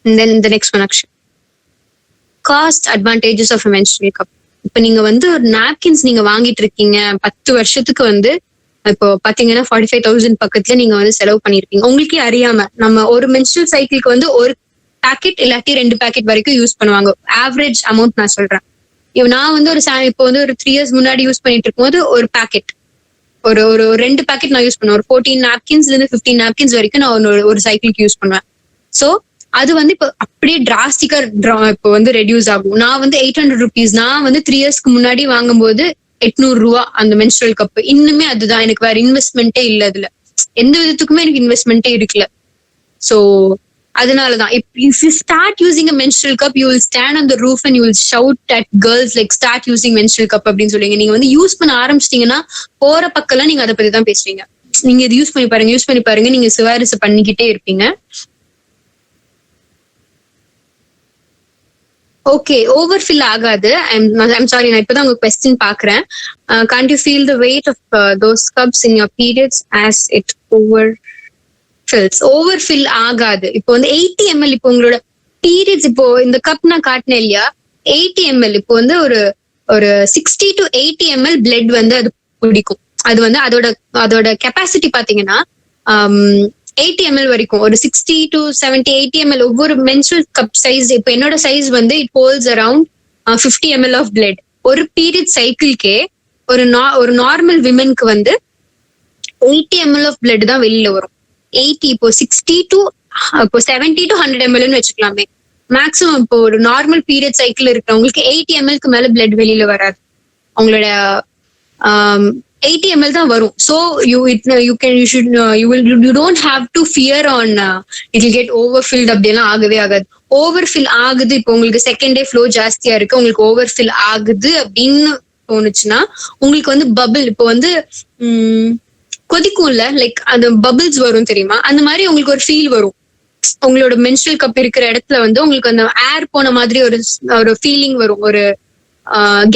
Then the next one, Akshay. Cost advantages of a menstrual cup. இப்ப நீங்க வந்து ஒரு நாப்கின்ஸ் நீங்க வாங்கிட்டு இருக்கீங்க 10 வருஷத்துக்கு வந்து இப்போ பாத்தீங்கன்னா 45,000 பக்கத்துல நீங்க வந்து செலவு பண்ணிருப்பீங்க. உங்களுக்கே அறியாம. நம்ம ஒரு மென்ஸ்ட்ரல் சைக்கிளுக்கு வந்து ஒரு பேக்கெட் இல்லாட்டி 2 பேக்கெட் வரைக்கும் யூஸ் பண்ணுவாங்க. ஆவரேஜ் அமௌண்ட் நான் சொல்றேன். நான் வந்து இப்போ வந்து ஒரு 3 years முன்னாடி யூஸ் பண்ணிட்டு இருக்கும்போது ஒரு பேக்கெட், ஒரு 2 பேக்கெட் நான் யூஸ் பண்ணுவேன். ஒரு 14 napkinsல இருந்து 15 napkins வரைக்கும் நான் ஒரு சைக்கிளுக்கு யூஸ் பண்ணுவேன். சோ அது வந்து இப்போ அப்படியே டிராஸ்டிக்கா இப்போ வந்து ரெடியூஸ் ஆகும். நான் வந்து 800 rupees நான் வந்து 3 yearsக்கு முன்னாடி வாங்கும்போது 800 ரூபா அந்த மென்ஸ்ட்ரல் கப். இன்னுமே அதுதான், எனக்கு வேற இன்வெஸ்ட்மெண்ட்டே இல்லை. அதுல எந்த விதத்துக்குமே எனக்கு இன்வெஸ்ட்மெண்ட்டே இருக்குல்ல. சோ அதனாலதான் if you start using a menstrual cup, you will stand on the roof and you will shout at girls like start using menstrual cup அப்படின்னு சொல்லுவீங்க. நீங்க வந்து யூஸ் பண்ண ஆரம்பிச்சிட்டீங்கன்னா போற பக்கம்லாம் நீங்க அதை பத்தி தான் பேசுவீங்க. நீங்க இது யூஸ் பண்ணி பாருங்க, நீங்க சிபாரிசு பண்ணிக்கிட்டே இருப்பீங்க. ஓகே, ஓவர் ஃபில் ஆகாது. ஐம் சாரி, நான் இப்பதான் உங்க கொஸ்டின் பாக்குறேன். can't you feel the weight of those cups in your periods as it over fill ஆகாது. இப்போ வந்து 80 ml இப்போ உங்களோட பீரியட்ஸ், இப்போ இந்த கப் நான் காட்டினேன் இல்லையா, 80 ml இப்போ வந்து ஒரு 60 to 80 ml பிளட் வந்து அது பிடிக்கும். அது வந்து அதோட கெப்பாசிட்டி பாத்தீங்கன்னா 80 ml வரைக்கும். ஒரு 60 to 70 80 ml ஒவ்வொரு மென்ஸ்ட்ரல் கப் சைஸ். இப்போ என்னோட சைஸ் வந்து it holds around 50 ml of blood. ஒரு பீரியட் சைக்கிள்கே ஒரு நார்மல் விமென்க்கு வந்து 80 ml ஆஃப் பிளட் தான் வெளியில வரும். 80 இப்போ 60 to இப்போ 70 to 100 ml வச்சுக்கலாமே. மேக்ஸிமம் இப்போ ஒரு நார்மல் பீரியட் சைக்கிள் இருக்கிறவங்களுக்கு 80 ml மேல பிளட் வெளியில வராது. அவங்களோட 80 ml தான் வரும். So you don't have to fear on it will get overfilled அப்படியெல்லாம் ஆகவே ஆகாது. ஓவர்ஃபில் ஆகுது, இப்போ உங்களுக்கு செகண்ட் டே ஃப்ளோ ஜாஸ்தியா இருக்கு, உங்களுக்கு ஓவர்ஃபில் ஆகுது அப்படின்னு தோணுச்சுன்னா உங்களுக்கு வந்து பபிள் இப்போ வந்து கொதிக்கும்ல, லைக் அந்த பபிள்ஸ் வரும் தெரியுமா, அந்த மாதிரி உங்களுக்கு ஒரு ஃபீல் வரும். உங்களோட மென்ஸ்ட்ரல் கப் இருக்கிற இடத்துல வந்து உங்களுக்கு அந்த ஏர் போன மாதிரி ஒரு ஃபீலிங் வரும். ஒரு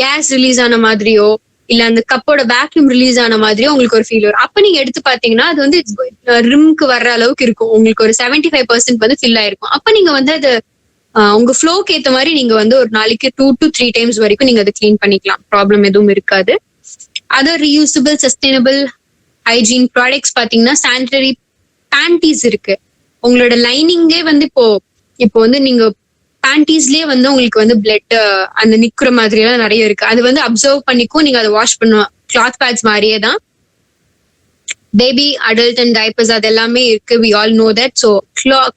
கேஸ் ரிலீஸ் ஆன மாதிரியோ இல்ல அந்த கப்போட வேக்யூம் ரிலீஸ் ஆன மாதிரியோ உங்களுக்கு ஒரு ஃபீல் வரும். அப்ப நீங்க எடுத்து பாத்தீங்கன்னா அது வந்து ரிம்க்கு வர்ற அளவுக்கு இருக்கும். உங்களுக்கு ஒரு 75% வந்து ஃபில் ஆயிருக்கும். அப்ப நீங்க வந்து அது உங்க ஃப்ளோக்கு ஏத்த மாதிரி நீங்க வந்து ஒரு நாளைக்கு 2 to 3 times வரைக்கும் நீங்க அதை கிளீன் பண்ணிக்கலாம். ப்ராப்ளம் எதுவும் இருக்காது. Other reusable sustainable hygiene products பாத்தீங்கன்னா சானிட்டரி பேண்டீஸ் இருக்கு. உங்களோட லைனிங்கே வந்து இப்போ வந்து நீங்க பேண்டீஸ்லயே வந்து உங்களுக்கு வந்து பிளட் அந்த நிக்கிற மாதிரி எல்லாம் நிறைய இருக்கு. அது வந்து அப்சர்வ் பண்ணிக்கும், நீங்க அதை வாஷ் பண்ணுவோம். கிளாத் பேட்ஸ் மாதிரியே தான் பேபி அடல்ட் அண்ட் டைப்பர்ஸ் அது எல்லாமே இருக்கு. We all know that. So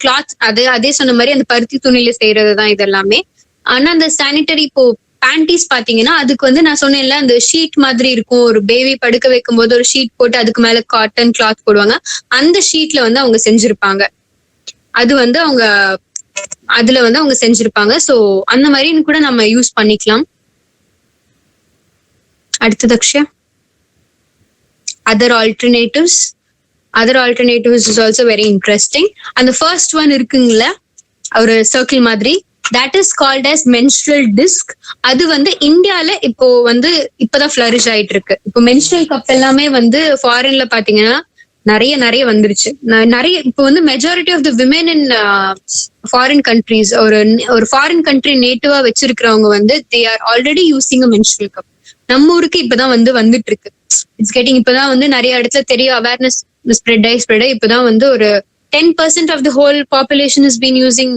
cloth அதே சொன்ன மாதிரி அந்த பருத்தி துணியில செய்யறது தான் இது எல்லாமே. ஆனா அந்த சானிட்டரி இப்போ பேண்டீஸ் பாத்தீங்கன்னா அதுக்கு வந்து நான் சொன்னேன்ல அந்த ஷீட் மாதிரி இருக்கும். ஒரு பேபி படுக்க வைக்கும் போது ஒரு ஷீட் போட்டு அதுக்கு மேல காட்டன் கிளாத் போடுவாங்க. அந்த ஷீட்ல வந்து அவங்க செஞ்சிருப்பாங்க. அது வந்து அதுல வந்து அவங்க செஞ்சிருப்பாங்க. சோ அந்த மாதிரி கூட நம்ம யூஸ் பண்ணிக்கலாம். அடுத்தது Akshaya, other alternatives is also very interesting. And the first one இருக்குங்களா, ஒரு சர்க்கிள் மாதிரி. That is called as menstrual disc. அது வந்து இந்தியால இப்போ வந்து இப்பதான் ஃபிளரிஷ் ஆயிட்டு இருக்கு. இப்போ menstrual கப் எல்லாமே வந்து ஃபாரின்ல பாத்தீங்கன்னா நிறைய வந்துருச்சு. நிறைய இப்போ வந்து majority of the women in foreign countries, ஒரு ஃபாரின் கண்ட்ரி நேட்டிவா வச்சிருக்கிறவங்க வந்து they are already using a menstrual cup. நம்ம ஊருக்கு இப்பதான் வந்துட்டு இருக்கு. இட்ஸ் கெட்டிங் இப்பதான் வந்து நிறைய இடத்துல தெரிய அவேர்னஸ் ஸ்ப்ரெட் ஆகி இப்பதான் வந்து ஒரு 10% of the whole population is been using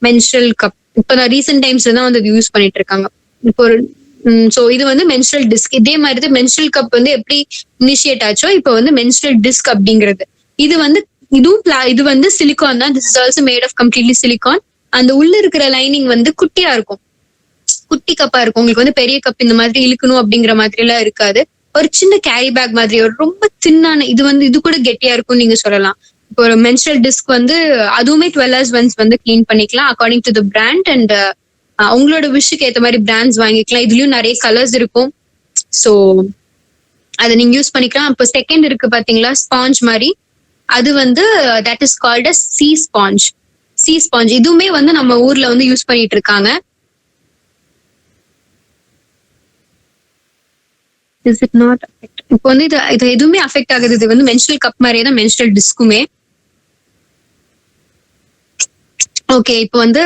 menstrual cup. இப்பதான் ரீசெண்ட் டைம்ஸ்ல தான் வந்து யூஸ் பண்ணிட்டு இருக்காங்க. இப்போ ஒரு சோ இது வந்து menstrual disc. இதே மாதிரி menstrual கப் வந்து எப்படி இனிஷியேட் ஆச்சோ இப்போ வந்து menstrual disc அப்படிங்கிறது. இது வந்து இது வந்து சிலிகான் தான். This is also made of completely silicone. அந்த உள்ள இருக்கிற லைனிங் வந்து குட்டியா இருக்கும், குட்டி கப்பா இருக்கும். உங்களுக்கு வந்து பெரிய கப் இந்த மாதிரி இழுக்கணும் அப்படிங்கிற மாதிரி எல்லாம் இருக்காது. ஒரு சின்ன கேரி பேக் மாதிரி, ஒரு ரொம்ப தின்னான இது கூட கெட்டியா இருக்கும் நீங்க சொல்லலாம். இப்போ ஒரு menstrual disc வந்து அதுவுமே 12 hours once வந்து கிளீன் பண்ணிக்கலாம் according to the brand. And உங்களோட விஷுக்கு ஏத்த மாதிரி பிராண்ட்ஸ் வாங்கிக்கலாம். இதுலயும் நிறைய கலர்ஸ் இருக்கும். சோ அதை நீங்க யூஸ் பண்ணிக்கலாம். இப்போ செகண்ட் இருக்கு பாத்தீங்களா ஸ்பாஞ்ச் மாதிரி, அது வந்து that is called as sea sponge. இதுவுமே வந்து நம்ம ஊர்ல வந்து யூஸ் பண்ணிட்டு இருக்காங்க. Is it not affect? இப்போ வந்து இது எதுவுமே அஃபெக்ட் ஆகுது. இது வந்து menstrual கப் மாதிரியே தான் menstrual டிஸ்க்குமே. ஓகே, இப்போ வந்து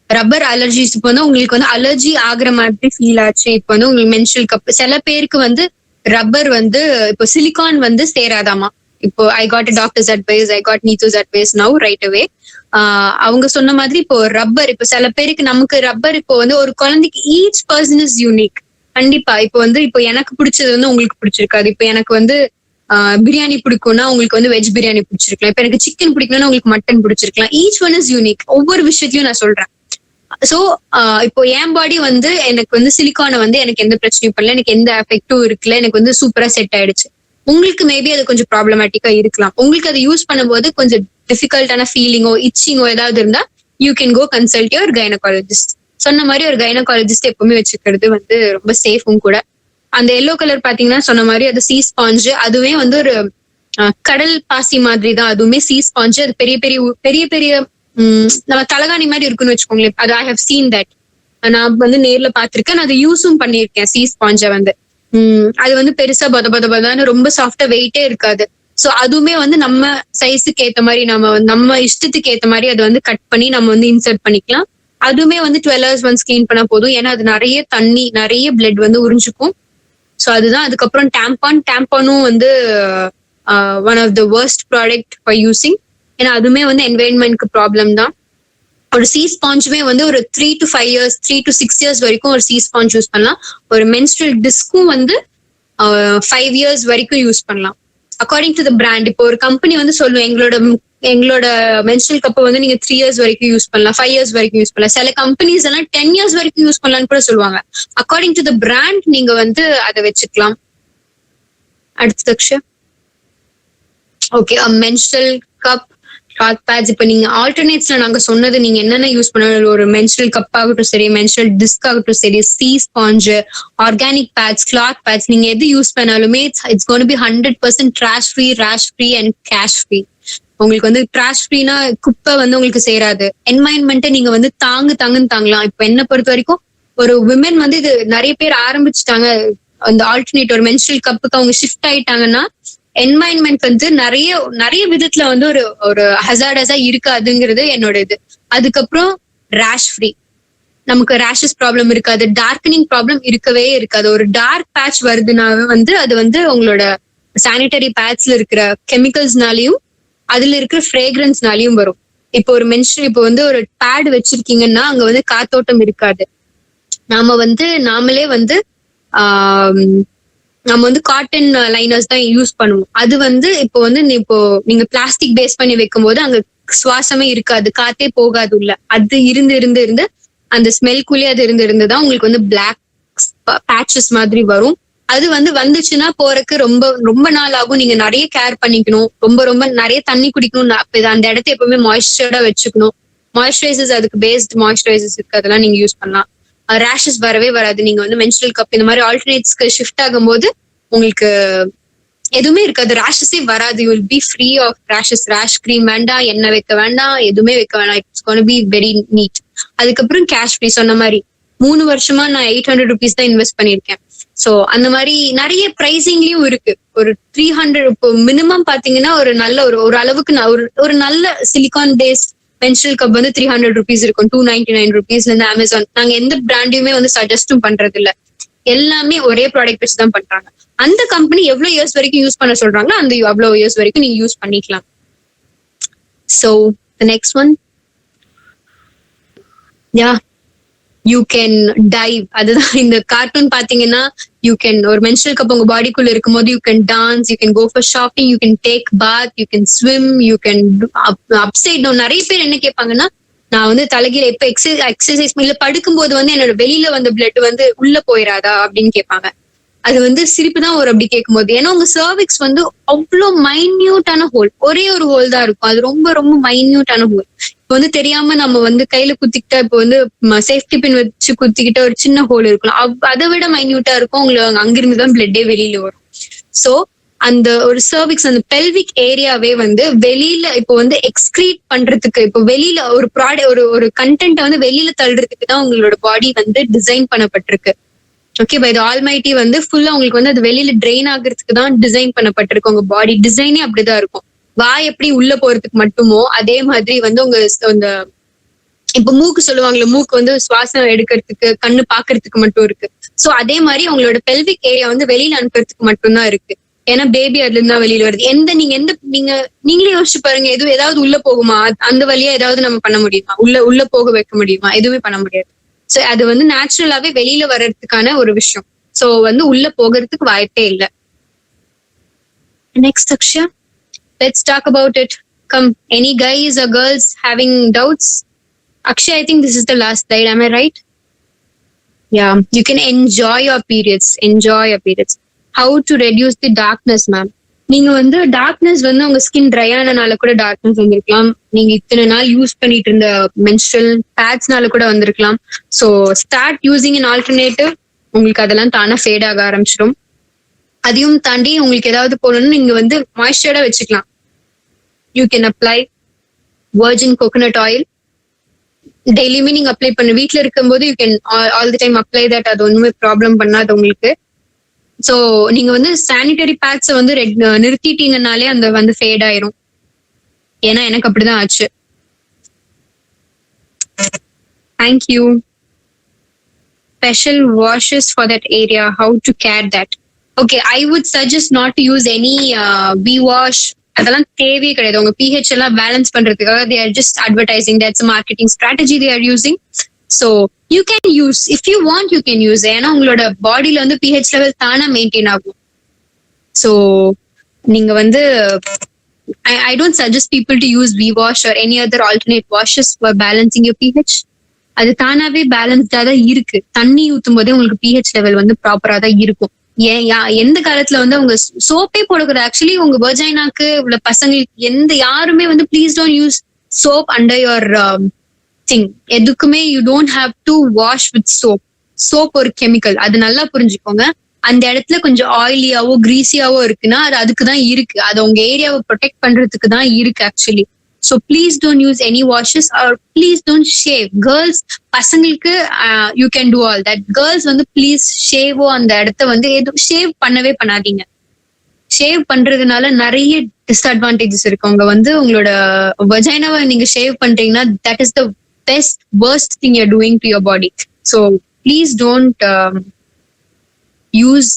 ரப்பர் அலர்ஜிஸ், இப்போ வந்து உங்களுக்கு வந்து அலர்ஜி ஆகுற மாதிரி ஃபீல் ஆச்சு. இப்போ வந்து உங்களுக்கு menstrual கப், சில பேருக்கு வந்து ரப்பர் வந்து இப்போ சிலிகான் வந்து சேராதாமா. இப்போ I got doctor's advice, I got Neethu's advice now right away. அவங்க சொன்ன மாதிரி இப்போ ரப்பர், இப்போ சில பேருக்கு நமக்கு ரப்பர் இப்போ வந்து ஒரு குழந்தைக்கு ஈச் பர்சன் இஸ் யூனிக். கண்டிப்பா இப்போ வந்து இப்போ எனக்கு பிடிச்சது வந்து உங்களுக்கு பிடிச்சிருக்காது. இப்போ எனக்கு வந்து பிரியாணி பிடிக்கும்னா உங்களுக்கு வந்து வெஜ் பிரியாணி பிடிச்சிருக்கலாம். இப்போ எனக்கு சிக்கன் பிடிக்கணும்னா உங்களுக்கு மட்டன் பிடிச்சிருக்கலாம். Each one is unique. ஒவ்வொரு விஷயத்தையும் நான் சொல்றேன். சோ இப்போ என் பாடி வந்து எனக்கு வந்து சிலிகானை வந்து எனக்கு எந்த பிரச்சனையும் பண்ணல, எனக்கு எந்த எஃபெக்டும் இருக்குல்ல, எனக்கு வந்து சூப்பரா செட் ஆயிடுச்சு. உங்களுக்கு மேபி அது கொஞ்சம் ப்ராப்ளமேட்டிக்கா இருக்கலாம். உங்களுக்கு அதை யூஸ் பண்ணும்போது கொஞ்சம் டிஃபிகல்ட்டான ஃபீலிங்கோ இச்சிங்கோ ஏதாவது இருந்தா you can go consult your gynaecologist. சொன்ன மாதிரி ஒரு கைனகாலஜிஸ்ட் எப்பவுமே வச்சுக்கிறது வந்து ரொம்ப சேஃபும் கூட. அந்த எல்லோ கலர் பாத்தீங்கன்னா சொன்ன மாதிரி அது சி ஸ்பாஞ்சு. அதுவே வந்து ஒரு கடல் பாசி மாதிரி தான். அதுவுமே சி ஸ்பாஞ்சு. அது பெரிய நம்ம தலகாணி மாதிரி இருக்குன்னு வச்சுக்கோங்களேன். அது ஐ ஹவ் சீன் தட். நான் வந்து நேர்ல பாத்திருக்கேன், நான் அதை யூஸும் பண்ணிருக்கேன். சி ஸ்பாஞ்ச வந்து அது வந்து பெருசா பதன்னு ரொம்ப சாஃப்டா வெயிட்டே இருக்காது. சோ அதுவுமே வந்து நம்ம சைஸுக்கு ஏத்த மாதிரி நம்ம இஷ்டத்துக்கு ஏத்த மாதிரி அதை வந்து கட் பண்ணி நம்ம வந்து இன்சர்ட் பண்ணிக்கலாம். அதுவுமே வந்து 12 hours once கிளீன் பண்ணா போதும். ஏன்னா அது நிறைய தண்ணி நிறைய பிளட் வந்து உறிஞ்சுக்கும். சோ அதுதான். அதுக்கப்புறம் டேம்பானும் வந்து one of the worst product for using. ஏன்னா அதுவுமே வந்து என்வைரன்மெண்ட்க்கு ப்ராப்ளம் தான். ஒரு சி ஸ்பாஞ்சுமே வந்து ஒரு 3 to 5 years 3 to 6 years வரைக்கும் ஒரு சி ஸ்பாஞ்ச் யூஸ் பண்ணலாம். ஒரு menstrual டிஸ்க்கும் வந்து 5 years வரைக்கும் யூஸ் பண்ணலாம் அக்கார்டிங் டு த பிராண்ட். இப்போ ஒரு கம்பெனி வந்து சொல்லுவோம் எங்களோட menstrual கப்பை வந்து நீங்க 3 years வரைக்கும் யூஸ் பண்ணலாம், 5 years வரைக்கும் யூஸ் பண்ணலாம். சில கம்பெனிஸ் எல்லாம் 10 years வரைக்கும் யூஸ் பண்ணலாம்னு கூட சொல்லுவாங்க. அக்கார்டிங் டு த பிராண்ட் நீங்க வந்து அதை வச்சுக்கலாம். அடுத்த okay, menstrual cup, cloth pads. இப்ப நீங்க ஆல்டர்னேட்ஸ்ல நாங்க சொன்னது நீங்க என்னென்ன யூஸ் பண்ணணும், ஒரு menstrual கப் ஆகட்டும் சரி, menstrual டிஸ்க் ஆகட்டும் சரி, sea sponge, organic pads, cloth pads, நீங்க எது யூஸ் பண்ணாலுமே it's gonna be 100% trash free, rash free and cash free. உங்களுக்கு வந்து trash freeனா குப்பை வந்து உங்களுக்கு சேராது. என்வாயன்மெண்ட்டை நீங்க வந்து தாங்குன்னு தாங்கலாம். இப்ப என்ன பொறுத்த வரைக்கும் ஒரு விமென் வந்து இது நிறைய பேர் ஆரம்பிச்சுட்டாங்க. அந்த ஆல்டர்னேட் ஒரு menstrual கப்புக்கு அவங்க ஷிஃப்ட் ஆயிட்டாங்கன்னா என்வாயன்மெண்ட் வந்து நிறைய விதத்துல வந்து ஒரு ஹசார்டஸா இருக்காதுங்கிறது என்னோட இது. அதுக்கப்புறம் ரேஷ் ஃப்ரீ, நமக்கு ரேஷஸ் ப்ராப்ளம் இருக்காது, டார்க்கனிங் ப்ராப்ளம் இருக்கவே இருக்காது. ஒரு டார்க் பேட்ச் வருதுனாவே வந்து அது வந்து உங்களோட சானிட்டரி பேட்ஸ்ல இருக்கிற கெமிக்கல்ஸ்னாலையும் அதுல இருக்கிற ஃப்ரேக்ரன்ஸ்னாலையும் வரும். இப்போ ஒரு இப்போ வந்து ஒரு பேட் வச்சிருக்கீங்கன்னா அங்க வந்து காத்தோட்டம் இருக்காது. நாமளே வந்து நம்ம வந்து காட்டன் லைனர்ஸ் தான் யூஸ் பண்ணுவோம். அது வந்து இப்போ வந்து நீங்க பிளாஸ்டிக் பேஸ் பண்ணி வைக்கும் போது அங்க சுவாசமே இருக்காது, காத்தே போகாது உள்ள. அது இருந்து அந்த ஸ்மெல்குள்ளே அது இருந்துதான் உங்களுக்கு வந்து பிளாக் பேட்சஸ் மாதிரி வரும். அது வந்து வந்துச்சுன்னா போறதுக்கு ரொம்ப நாள் ஆகும். நீங்க நிறைய கேர் பண்ணிக்கணும், ரொம்ப நிறைய தண்ணி குடிக்கணும். அந்த இடத்த எப்பவுமே மாய்ஸ்சர்டா வச்சுக்கணும். மாய்ஸ்சரைசர்ஸ், அதுக்கு பேஸ்ட் மாய்ஸ்சரைசர்ஸ் இருக்கு, அதெல்லாம் நீங்க யூஸ் பண்ணலாம். ரேஷஸ் வரவே வராது. நீங்க வந்து menstrual கப் இந்த மாதிரி ஆல்டர்னேட்ஸ்க்கு ஷிஃப்ட் ஆகும்போது உங்களுக்கு எதுவுமே இருக்காது, ரேஷஸே வராது. You will be free of rashes. Rash cream வேண்டாம், எண்ணெய் வைக்க வேண்டாம், எதுவுமே வைக்க வேண்டாம். It's gonna be very neat. அதுக்கப்புறம் கேஷ் ஃப்ரீ. சொன்ன மாதிரி 3 வருஷமா நான் 800 rupees தான் இன்வெஸ்ட் பண்ணிருக்கேன். சோ அந்த மாதிரி நிறைய பிரைசிங்லயும் இருக்கு. ஒரு 300 இப்போ மினிமம் பாத்தீங்கன்னா ஒரு நல்ல ஒரு அளவுக்கு ஒரு நல்ல சிலிகான் பேஸ்ட் மென்ஸ்ட்ரல் கப் வந்து 300 rupees இருக்கும். 299 rupees இருந்து அமேசான். நாங்க எந்த பிராண்டையுமே வந்து சஜஸ்டும் பண்றது இல்ல, எல்லாமே ஒரே ப்ராடக்ட் வச்சு தான் பண்றாங்க. அந்த கம்பெனி எவ்வளவு இயர்ஸ் வரைக்கும் யூஸ் பண்ண சொல்றாங்களோ அந்த அவ்வளவு இயர்ஸ் வரைக்கும் நீங்க யூஸ் பண்ணிக்கலாம். So next one, yeah you can dive. அதுதான் இந்த கார்ட்டூன் பாத்தீங்கன்னா யூ கேன் ஒரு மென்ஸ்ட்ரல் கப் உங்க பாடிக்குள்ள இருக்கும் போது you can dance, you can go for shopping, you can take bath, you can swim, you can upside down. நிறைய பேர் என்ன கேட்பாங்கன்னா, நான் வந்து தலைகீழ எப்ப எக்ஸசைஸ் இல்ல படுக்கும்போது வந்து என்னோட வெளியில வந்த பிளட் வந்து உள்ள போயிடாதா அப்படின்னு கேட்பாங்க. அது வந்து சிரிப்பு தான் ஒரு அப்படி கேட்கும்போது. ஏன்னா உங்க சர்விக்ஸ் வந்து அவ்வளவு மைன்யூட்டான ஹோல், ஒரே ஒரு ஹோல் தான் இருக்கும். அது ரொம்ப ரொம்ப மைன்யூட்டான ஹோல். இப்போ வந்து தெரியாம நம்ம வந்து கையில குத்திக்கிட்டா, இப்போ வந்து சேஃப்டி பின் வச்சு குத்திக்கிட்ட ஒரு சின்ன ஹோல் இருக்கும், அதை விட மைன்யூட்டா இருக்கும். உங்களுக்கு அங்கிருந்து தான் பிளட்டே வெளியில வரும். சோ அந்த ஒரு சர்விக்ஸ், அந்த பெல்விக் ஏரியாவே வந்து வெளியில இப்போ வந்து எக்ஸ்கிரீட் பண்றதுக்கு, இப்போ வெளியில ஒரு ப்ராடக்ட் ஒரு கண்டென்ட் வந்து வெளியில தள்ளுறதுக்கு தான் உங்களோட பாடி வந்து டிசைன் பண்ணப்பட்டிருக்கு. ஓகே, பை தி ஆல்மைட்டி வந்து ஃபுல்லா உங்களுக்கு வந்து அது வெளியில ட்ரெயின் ஆகுறதுக்கு தான் டிசைன் பண்ணப்பட்டிருக்கு. உங்க பாடி டிசைனே அப்படிதான் இருக்கும். வாய் எப்படி உள்ள போறதுக்கு மட்டுமோ அதே மாதிரி வந்து உங்க அந்த இப்ப மூக்கு சொல்லுவாங்கல்ல, மூக்கு வந்து சுவாசம் எடுக்கிறதுக்கு, கண்ணு பாக்குறதுக்கு மட்டும் இருக்கு. சோ அதே மாதிரி உங்களோட பெல்விக் ஏரியா வந்து வெளியில அனுப்புறதுக்கு மட்டும்தான் இருக்கு. ஏன்னா பேபி அதுல இருந்தா வெளியில வருது. நீங்களே யோசிச்சு பாருங்க, ஏதாவது உள்ள போகுமா? அந்த வழியா ஏதாவது நம்ம பண்ண முடியுமா? உள்ள போக வைக்க முடியுமா? எதுவுமே பண்ண முடியாது. சோ அது வந்து நேச்சுரலாவே வெளியில வர்றதுக்கான ஒரு விஷயம். சோ வந்து உள்ள போகிறதுக்கு வாய்ப்பே இல்லை. Next Akshaya, let's talk about it. Come, any guys or girls having doubts? Akshay, I think this is the last slide. Am I right? Yeah, you can enjoy your periods. How to reduce the darkness, ma'am? நீங்க வந்து darkness வந்து உங்க skin try ஆனனால கூட darkness வந்திருக்கலாம். நீங்க இத்தனை நாள் use பண்ணிட்டு இருந்த மென்ஸ்ட்ரல் பேட்ஸ்னால கூட வந்திருக்கலாம். So start using an alternative. உங்களுக்கு அதெல்லாம் தானா ஃபேட் ஆக ஆரம்பிச்சிடும். அதையும் தாண்டி உங்களுக்கு ஏதாவது போடணும்னு நீங்க வந்து மாய்ஸ்சரா வச்சுக்கலாம். You can apply virgin coconut oil. டெய்லியுமே நீங்க அப்ளை பண்ண வீட்டுல இருக்கும்போது you can all the time apply that. அது ஒண்ணுமே ப்ராப்ளம் பண்ணாது உங்களுக்கு. சோ நீங்க வந்து சானிட்டரி பேட்ஸை வந்து நிறுத்திட்டீங்கன்னாலே அந்த வந்து ஃபேட் ஆயிரும். ஏன்னா எனக்கு அப்படிதான் ஆச்சு. Thank you. Special washes for that area, how to care that? Okay, I would suggest not to use any V wash. அதெல்லாம் தேவையே கிடையாது. உங்க pH எல்லாம் பேலன்ஸ் பண்றதுக்காக they are just advertising. That's a marketing strategy they are using. So you can use, if you want you can use. ஏன்னா உங்களோட பாடியில வந்து pH level தானா மெயின்டைன் ஆகும். So நீங்க வந்து I don't suggest people to use V-wash or any other alternate washes for balancing your pH. அது தானாவே பேலன்ஸ்டா தான் இருக்கு. தண்ணி ஊத்தும் போதே உங்களுக்கு pH லெவல் வந்து ப்ராப்பரா தான் இருக்கும். எந்த காலத்துல வந்து உங்க சோப்பே போடக்கூடாது. ஆக்சுவலி உங்க வர்ஜைனாக்கு உள்ள பசங்களுக்கு யாருமே வந்து please don't use soap under your thing. எதுக்குமே you don't have to wash with soap. Soap ஒரு கெமிக்கல், அது நல்லா புரிஞ்சுக்கோங்க. அந்த இடத்துல கொஞ்சம் ஆயிலியாவோ கிரீஸியாவோ இருக்குன்னா அது அதுக்குதான் இருக்கு. அது உங்க ஏரியாவை ப்ரொடெக்ட் பண்றதுக்கு தான் இருக்கு actually. So please don't use any washes or please don't shave. Girls, பசங்களுக்கு you can do all that. Girls வந்து please shave அந்த இடத்த வந்து ஷேவ் பண்ணவே பண்ணாதீங்க. ஷேவ் பண்றதுனால நிறைய டிஸ்அட்வான்டேஜஸ் இருக்கு. உங்க வந்து உங்களோட வஜைனாவை நீங்க ஷேவ் பண்றீங்கன்னா that is the worst thing you're doing to your body. So please don't use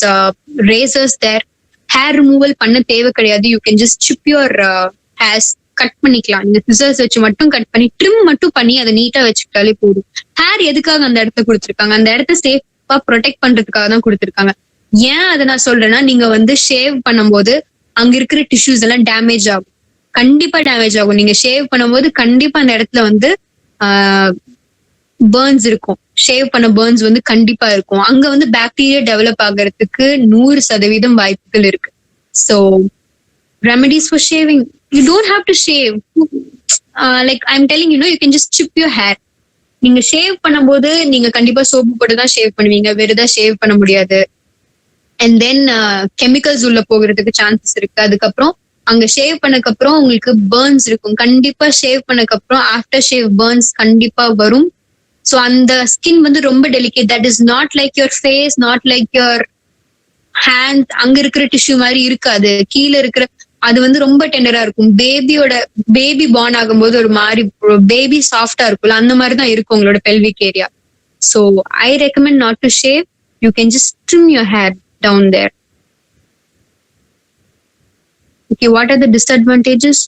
razors there. Hair removal பண்ண தேவை கிடையாது. You can just chip your hairs. Cut பண்ணிக்கலாம். நீங்க சிசர்ஸ் வச்சு மட்டும் கட் பண்ணி ட்ரிம் மட்டும் பண்ணி அதை நீட்டா வச்சுக்கிட்டாலே போதும். ஹேர் எதுக்காக அந்த இடத்த கொடுத்துருக்காங்க? அந்த இடத்த சேஃபா ப்ரொடெக்ட் பண்றதுக்காக தான் கொடுத்துருக்காங்க. ஏன் அதை நான் சொல்றேன்னா, நீங்க வந்து ஷேவ் பண்ணும்போது அங்க இருக்கிற டிஷ்யூஸ் எல்லாம் டேமேஜ் ஆகும். கண்டிப்பா டேமேஜ் ஆகும். நீங்க ஷேவ் பண்ணும்போது கண்டிப்பா அந்த இடத்துல வந்து பர்ன்ஸ் இருக்கும். ஷேவ் பண்ண பர்ன்ஸ் வந்து கண்டிப்பா இருக்கும். அங்க வந்து பாக்டீரியா டெவலப் ஆகிறதுக்கு 100% வாய்ப்புகள் இருக்கு. So remedies for shaving, you don't have to shave. Like I'm telling you, you can just chip your hair. நீங்க ஷேவ் பண்ணும்போது நீங்க கண்டிப்பா சோப்பு போட்டு தான் ஷேவ் பண்ணுவீங்க. வெறுதா ஷேவ் பண்ண முடியாது. அண்ட் தென் கெமிக்கல்ஸ் உள்ள போகிறதுக்கு சான்சஸ் இருக்கு. அதுக்கப்புறம் அங்க ஷேவ் பண்ணக்கு அப்புறம் உங்களுக்கு பர்ன்ஸ் இருக்கும். கண்டிப்பா ஷேவ் பண்ணக்கு அப்புறம் ஆஃப்டர் ஷேவ் பர்ன்ஸ் கண்டிப்பா வரும். ஸோ அந்த ஸ்கின் வந்து ரொம்ப delicate. That is not like your face, not like your hand. அங்க இருக்கிற டிஷ்யூ மாதிரி இருக்காது. கீழே இருக்கிற அது வந்து ரொம்ப டெண்டரா இருக்கும். பேபி பார்ன் ஆகும்போது ஒரு மாதிரி பேபி சாஃப்டா இருக்கும்ல, அந்த மாதிரி தான் இருக்கும் உங்களோட pelvic area. So I recommend not to shave. You can just trim your hair down there. Okay, what are the disadvantages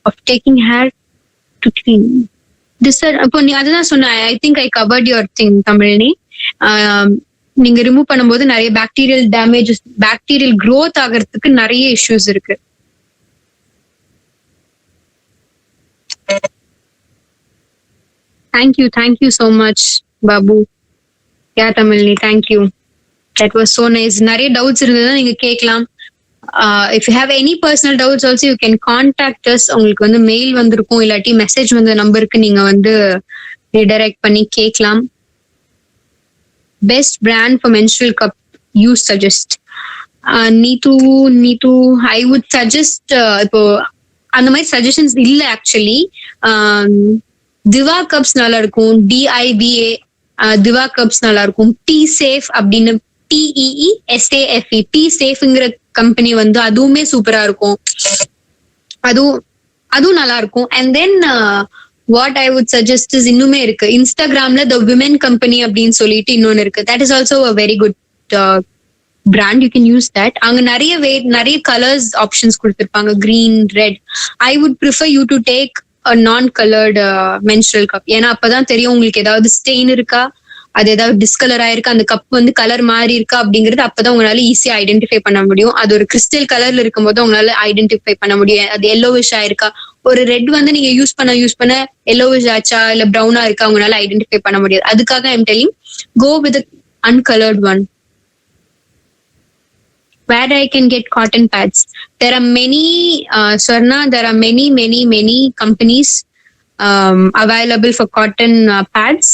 of taking hair to clean? அப்போ நீ அதுதான் சொன்ன. I think I covered your thing, Tamilini. நீங்க remove பண்ணும்போது நிறைய bacterial damages, bacterial growth ஆகிறதுக்கு நிறைய issues இருக்கு. Thank you so much, Babu. Yeah, Tamizhini, thank you. That was so nice. நிறைய டவுட்ஸ் இருந்ததுன்னா நீங்க கேட்கலாம். If you have any personal doubts also, you can contact us. உங்களுக்கு வந்து மெயில் வந்திருக்கும், இல்லாட்டி மெசேஜ் வந்த நம்பருக்கு நீங்க வந்து ரீடைரக்ட் பண்ணி கேட்கலாம். Best brand for menstrual cup you suggest? Nitu I would suggest, இப்போ அந்த மாதிரி சஜஷன்ஸ் இல்ல ஆக்சுவலி. திவா கப்ஸ் நல்லா இருக்கும், DIVA திவா கப்ஸ் நல்லா இருக்கும். T safe அப்படின்னு TEESAFE T safeங்கிற கம்பெனி வந்து அதுவுமே சூப்பரா இருக்கும். அதுவும் நல்லா இருக்கும். And then what I would suggest is இன்னுமே இருக்கு இன்ஸ்டாகிராம்ல த விமென் கம்பெனி அப்படின்னு சொல்லிட்டு இன்னொன்னு இருக்கு. That is also a very good brand. You can use that. அங்க நிறைய கலர்ஸ் ஆப்ஷன்ஸ் கொடுத்திருப்பாங்க, green, red. I would prefer you to take a நான் கலர்டு menstrual cup. ஏன்னா அப்பதான் தெரியும் உங்களுக்கு ஏதாவது ஸ்டெயின் இருக்கா, அது ஏதாவது டிஸ்கலர் ஆயிருக்கு, அந்த கப் வந்து கலர் மாறி இருக்கா அப்படிங்கிறது அப்பதான் உங்களால ஈஸியா ஐடென்டிஃபை பண்ண முடியும். அது ஒரு கிறிஸ்டல் கலர்ல இருக்கும் போது உங்களால ஐடென்டிஃபை பண்ண முடியும் அது எல்லோவிஷ் ஆயிருக்கா. ஒரு ரெட் வந்து நீங்க யூஸ் பண்ண எல்லோவிஷ் ஆச்சா இல்ல ப்ரௌனா இருக்கா உங்களால ஐடென்டிஃபை பண்ண முடியாது. அதுக்காக I'm telling go with uncolored one. Where I can get cotton pads? There are many, Swarna, there are many companies available for cotton pads.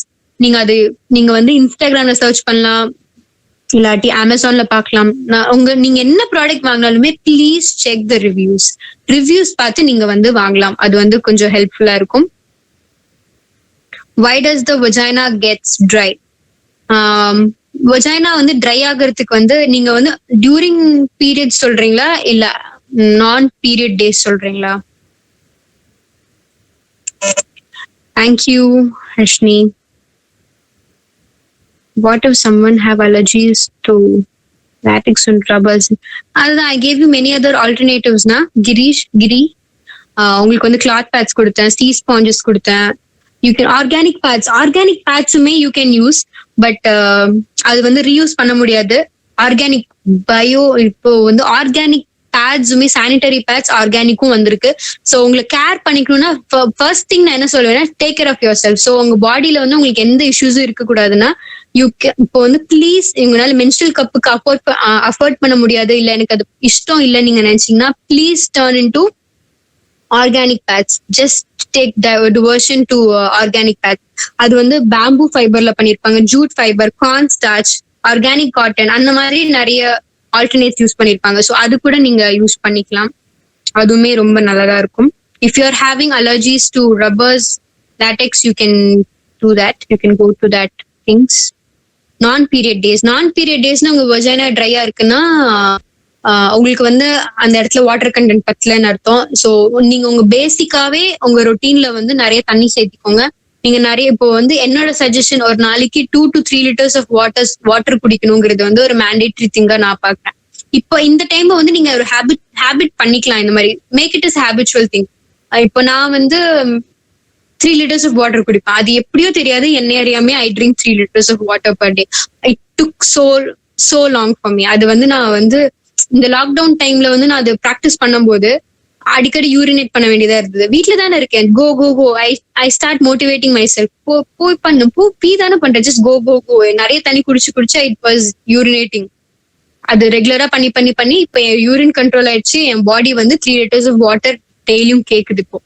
நீங்க வந்து இன்ஸ்டாகிராம்ல சர்ச் பண்ணலாம், இல்லாட்டி அமேசான்ல பார்க்கலாம். நீங்க என்ன ப்ராடக்ட் வாங்கினாலுமே ப்ளீஸ் செக் த ரிவ்யூஸ் பார்த்து நீங்க வந்து வாங்கலாம். அது வந்து கொஞ்சம் ஹெல்ப்ஃபுல்லா இருக்கும். Why does the vagina gets dry? vagina வந்து ட்ரை ஆகிறதுக்கு வந்து நீங்க வந்து டியூரிங் பீரியட் சொல்றீங்களா இல்ல நான் பீரியட் டேஸ் சொல்றீங்களா? Thank you Harshini. What if someone have allergies to latex and rubbers? அதுதான் I gave you many other alternatives na. Giri உங்களுக்கு வந்து cloth pads கொடுத்தேன், sea sponges கொடுத்தேன். You can organic pads-உமே you can use, but அது வந்து reuse பண்ண முடியாது. ஆர்கானிக் இப்போ வந்து ஆர்கானிக் பேட்ஸுமே சானிட்டரி பேட்ஸ் ஆர்கானிக்கும் வந்திருக்கு. ஸோ உங்களுக்கு கேர் பண்ணிக்கணும்னா ஃபர்ஸ்ட் திங் நான் என்ன சொல்லுவேன்னா take care of your self. So உங்க பாடியில வந்து உங்களுக்கு எந்த இஷ்யூஸும் இருக்கக்கூடாதுன்னா இப்போ வந்து ப்ளீஸ் உங்களால menstrual கப்புக்கு அஃபோர்ட் பண்ண முடியாது, இல்ல எனக்கு அது இஷ்டம் இல்லை நீங்க நினைச்சீங்கன்னா please turn into organic pads. Just take diversion to organic pads. அது வந்து பேம்பூ ஃபைபர்ல பண்ணிருப்பாங்க, jute fibre, corn starch, organic cotton, அந்த மாதிரி நிறைய ஆல்டர்னேட்ஸ் யூஸ் பண்ணிருப்பாங்க. ஸோ அது கூட நீங்க யூஸ் பண்ணிக்கலாம், அதுவுமே ரொம்ப நல்லதா இருக்கும். If you are having allergies to rubbers, latex, you can do that. You can go to that things. Non period டேஸ்னா உங்க வஜைனா ட்ரையா இருக்குன்னா உங்களுக்கு வந்து அந்த இடத்துல வாட்டர் கண்டென்ட் பத்தலன்னு அர்த்தம். ஸோ நீங்க உங்க பேசிக்காவே உங்க ரொட்டீன்ல வந்து நிறைய தண்ணி சேர்த்திக்கோங்க. நீங்க நிறைய இப்போ வந்து என்னோட சஜஷன் ஒரு நாளைக்கு 2 to 3 liters ஆஃப் வாட்டர் குடிக்கணுங்கிறது வந்து ஒரு மேண்டேட்டரி திங்கா நான் பாக்குறேன். இப்போ இந்த டைம் வந்து நீங்க ஒரு ஹேபிட் பண்ணிக்கலாம். இந்த மாதிரி make it is habitual thing. இப்போ நான் வந்து 3 liters ஆஃப் வாட்டர் குடிப்பேன். அது எப்படியோ தெரியாது, என்னை அறியாமே I drink 3 liters of water per day. It took so long for me. அது வந்து நான் வந்து இந்த லாக்டவுன் டைம்ல வந்து நான் அது ப்ராக்டிஸ் பண்ணும்போது அடிக்கடி யூரினேட் பண்ண வேண்டியதா இருந்தது. வீட்டுல தானே இருக்கேன், go I start motivating my self. போய் பண்ணு, பீ தானே பண்றேன், ஜஸ்ட் கோ நிறைய தண்ணி குடிச்சு இட் வாஸ் யூரினேட்டிங். அது ரெகுலரா பண்ணி இப்ப என் யூரின் கண்ட்ரோல் ஆயிடுச்சு. என் பாடி வந்து 3 liters ஆஃப் வாட்டர் டெய்லியும் கேக்குது இப்போ.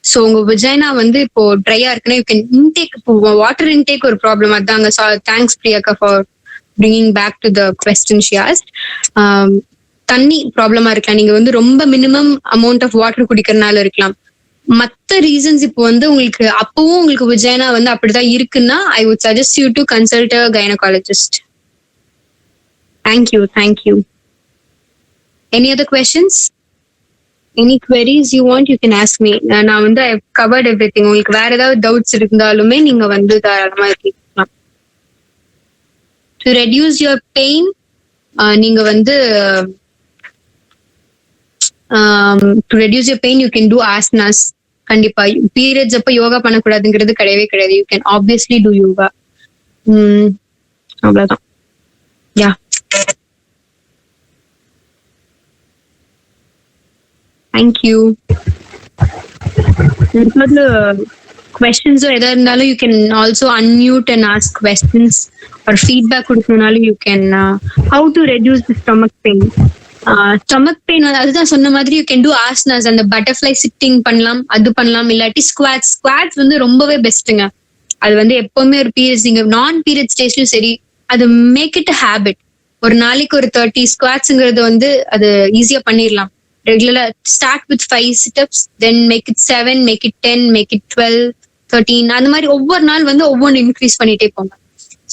ஸோ உங்க விஜைனா வந்து இப்போ ட்ரையா இருக்குன்னா you can intake, water intake ஒரு ப்ராப்ளம். அதாங்க. தேங்க்ஸ் பிரியாக்கா for bringing back to the question she asked. தண்ணி ப்ராப்ளமா இருக்கலாம், நீங்க வந்து ரொம்ப மினிமம் அமௌண்ட் ஆஃப் வாட்டர் குடிக்கிறதுனால இருக்கலாம். மற்ற ரீசன்ஸ் இப்போ வந்து உங்களுக்கு அப்பவும் உங்களுக்கு விஜைனா வந்து அப்படிதான் இருக்குன்னா ஐ would suggest you to consult a gynaecologist. Thank you. Any other questions? Any queries you want, you can ask me. நான் வந்து I've covered everything. உங்களுக்கு வேற ஏதாவது டவுட்ஸ் இருந்தாலுமே நீங்க வந்து தாராளமா கேட்கலாம். To reduce your pain, நீங்க வந்து to reduce your pain you can do asanas. கண்டிப்பா பீரியட்ஸ் அப்ப யோகா பண்ணக்கூடாதுங்கிறது கிடையவே கிடையாது. You can obviously do yoga. அவ்வளவுதான். Yeah. Thank you. questions எதா இருந்தாலும் you can also unmute and ask questions or feedback கொடுக்கணும்னாலும் you can how to reduce the stomach pain. stomach pain அதுதான் சொன்ன மாதிரி you can do asanas, அந்த butterfly sitting பண்ணலாம், அது பண்ணலாம். இல்லாட்டி squats வந்து ரொம்பவே பெஸ்ட்டுங்க. அது வந்து எப்பவுமே ஒரு பீரியட்ஸ், நீங்க நான் பீரியட் ஸ்டேஜ்லயும் சரி, அது மேக் இட் a habit. ஒரு நாளைக்கு ஒரு 30 ஸ்குவாட்ஸ்ங்கிறது வந்து அது ஈஸியா பண்ணிடலாம். ரெகுலரா start with 5 sit-ups, then make it 7, make it 10, make it 12, 13. அந்த மாதிரி ஒவ்வொரு நாள் வந்து ஒவ்வொன்று இன்க்ரீஸ் பண்ணிட்டே போங்க.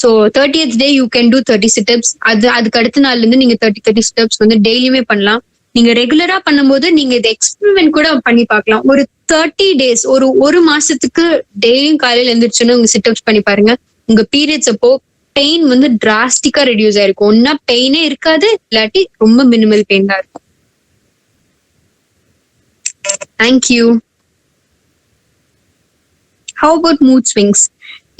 So 30th day you can do 30 sit-ups. அதுக்கு அடுத்த நாள்ல இருந்து நீங்க 30 sit-ups வந்து டெய்லியுமே பண்ணலாம். நீங்க ரெகுலரா பண்ணும்போது நீங்க இது எக்ஸ்பெரிமெண்ட் கூட பண்ணி பார்க்கலாம். ஒரு 30 days, ஒரு மாசத்துக்கு டெய்லியும் காலையில எழுந்திரிச்சுன்னு உங்க sit-ups பண்ணி பாருங்க. உங்க பீரியட்ஸ் அப்போ பெயின் வந்து டிராஸ்டிக்கா ரெடியூஸ் ஆயிருக்கும். ஒன்னா பெயினே இருக்காது, இல்லாட்டி ரொம்ப மினிமல் பெயின் தான் இருக்கும். Thank you. How about mood swings?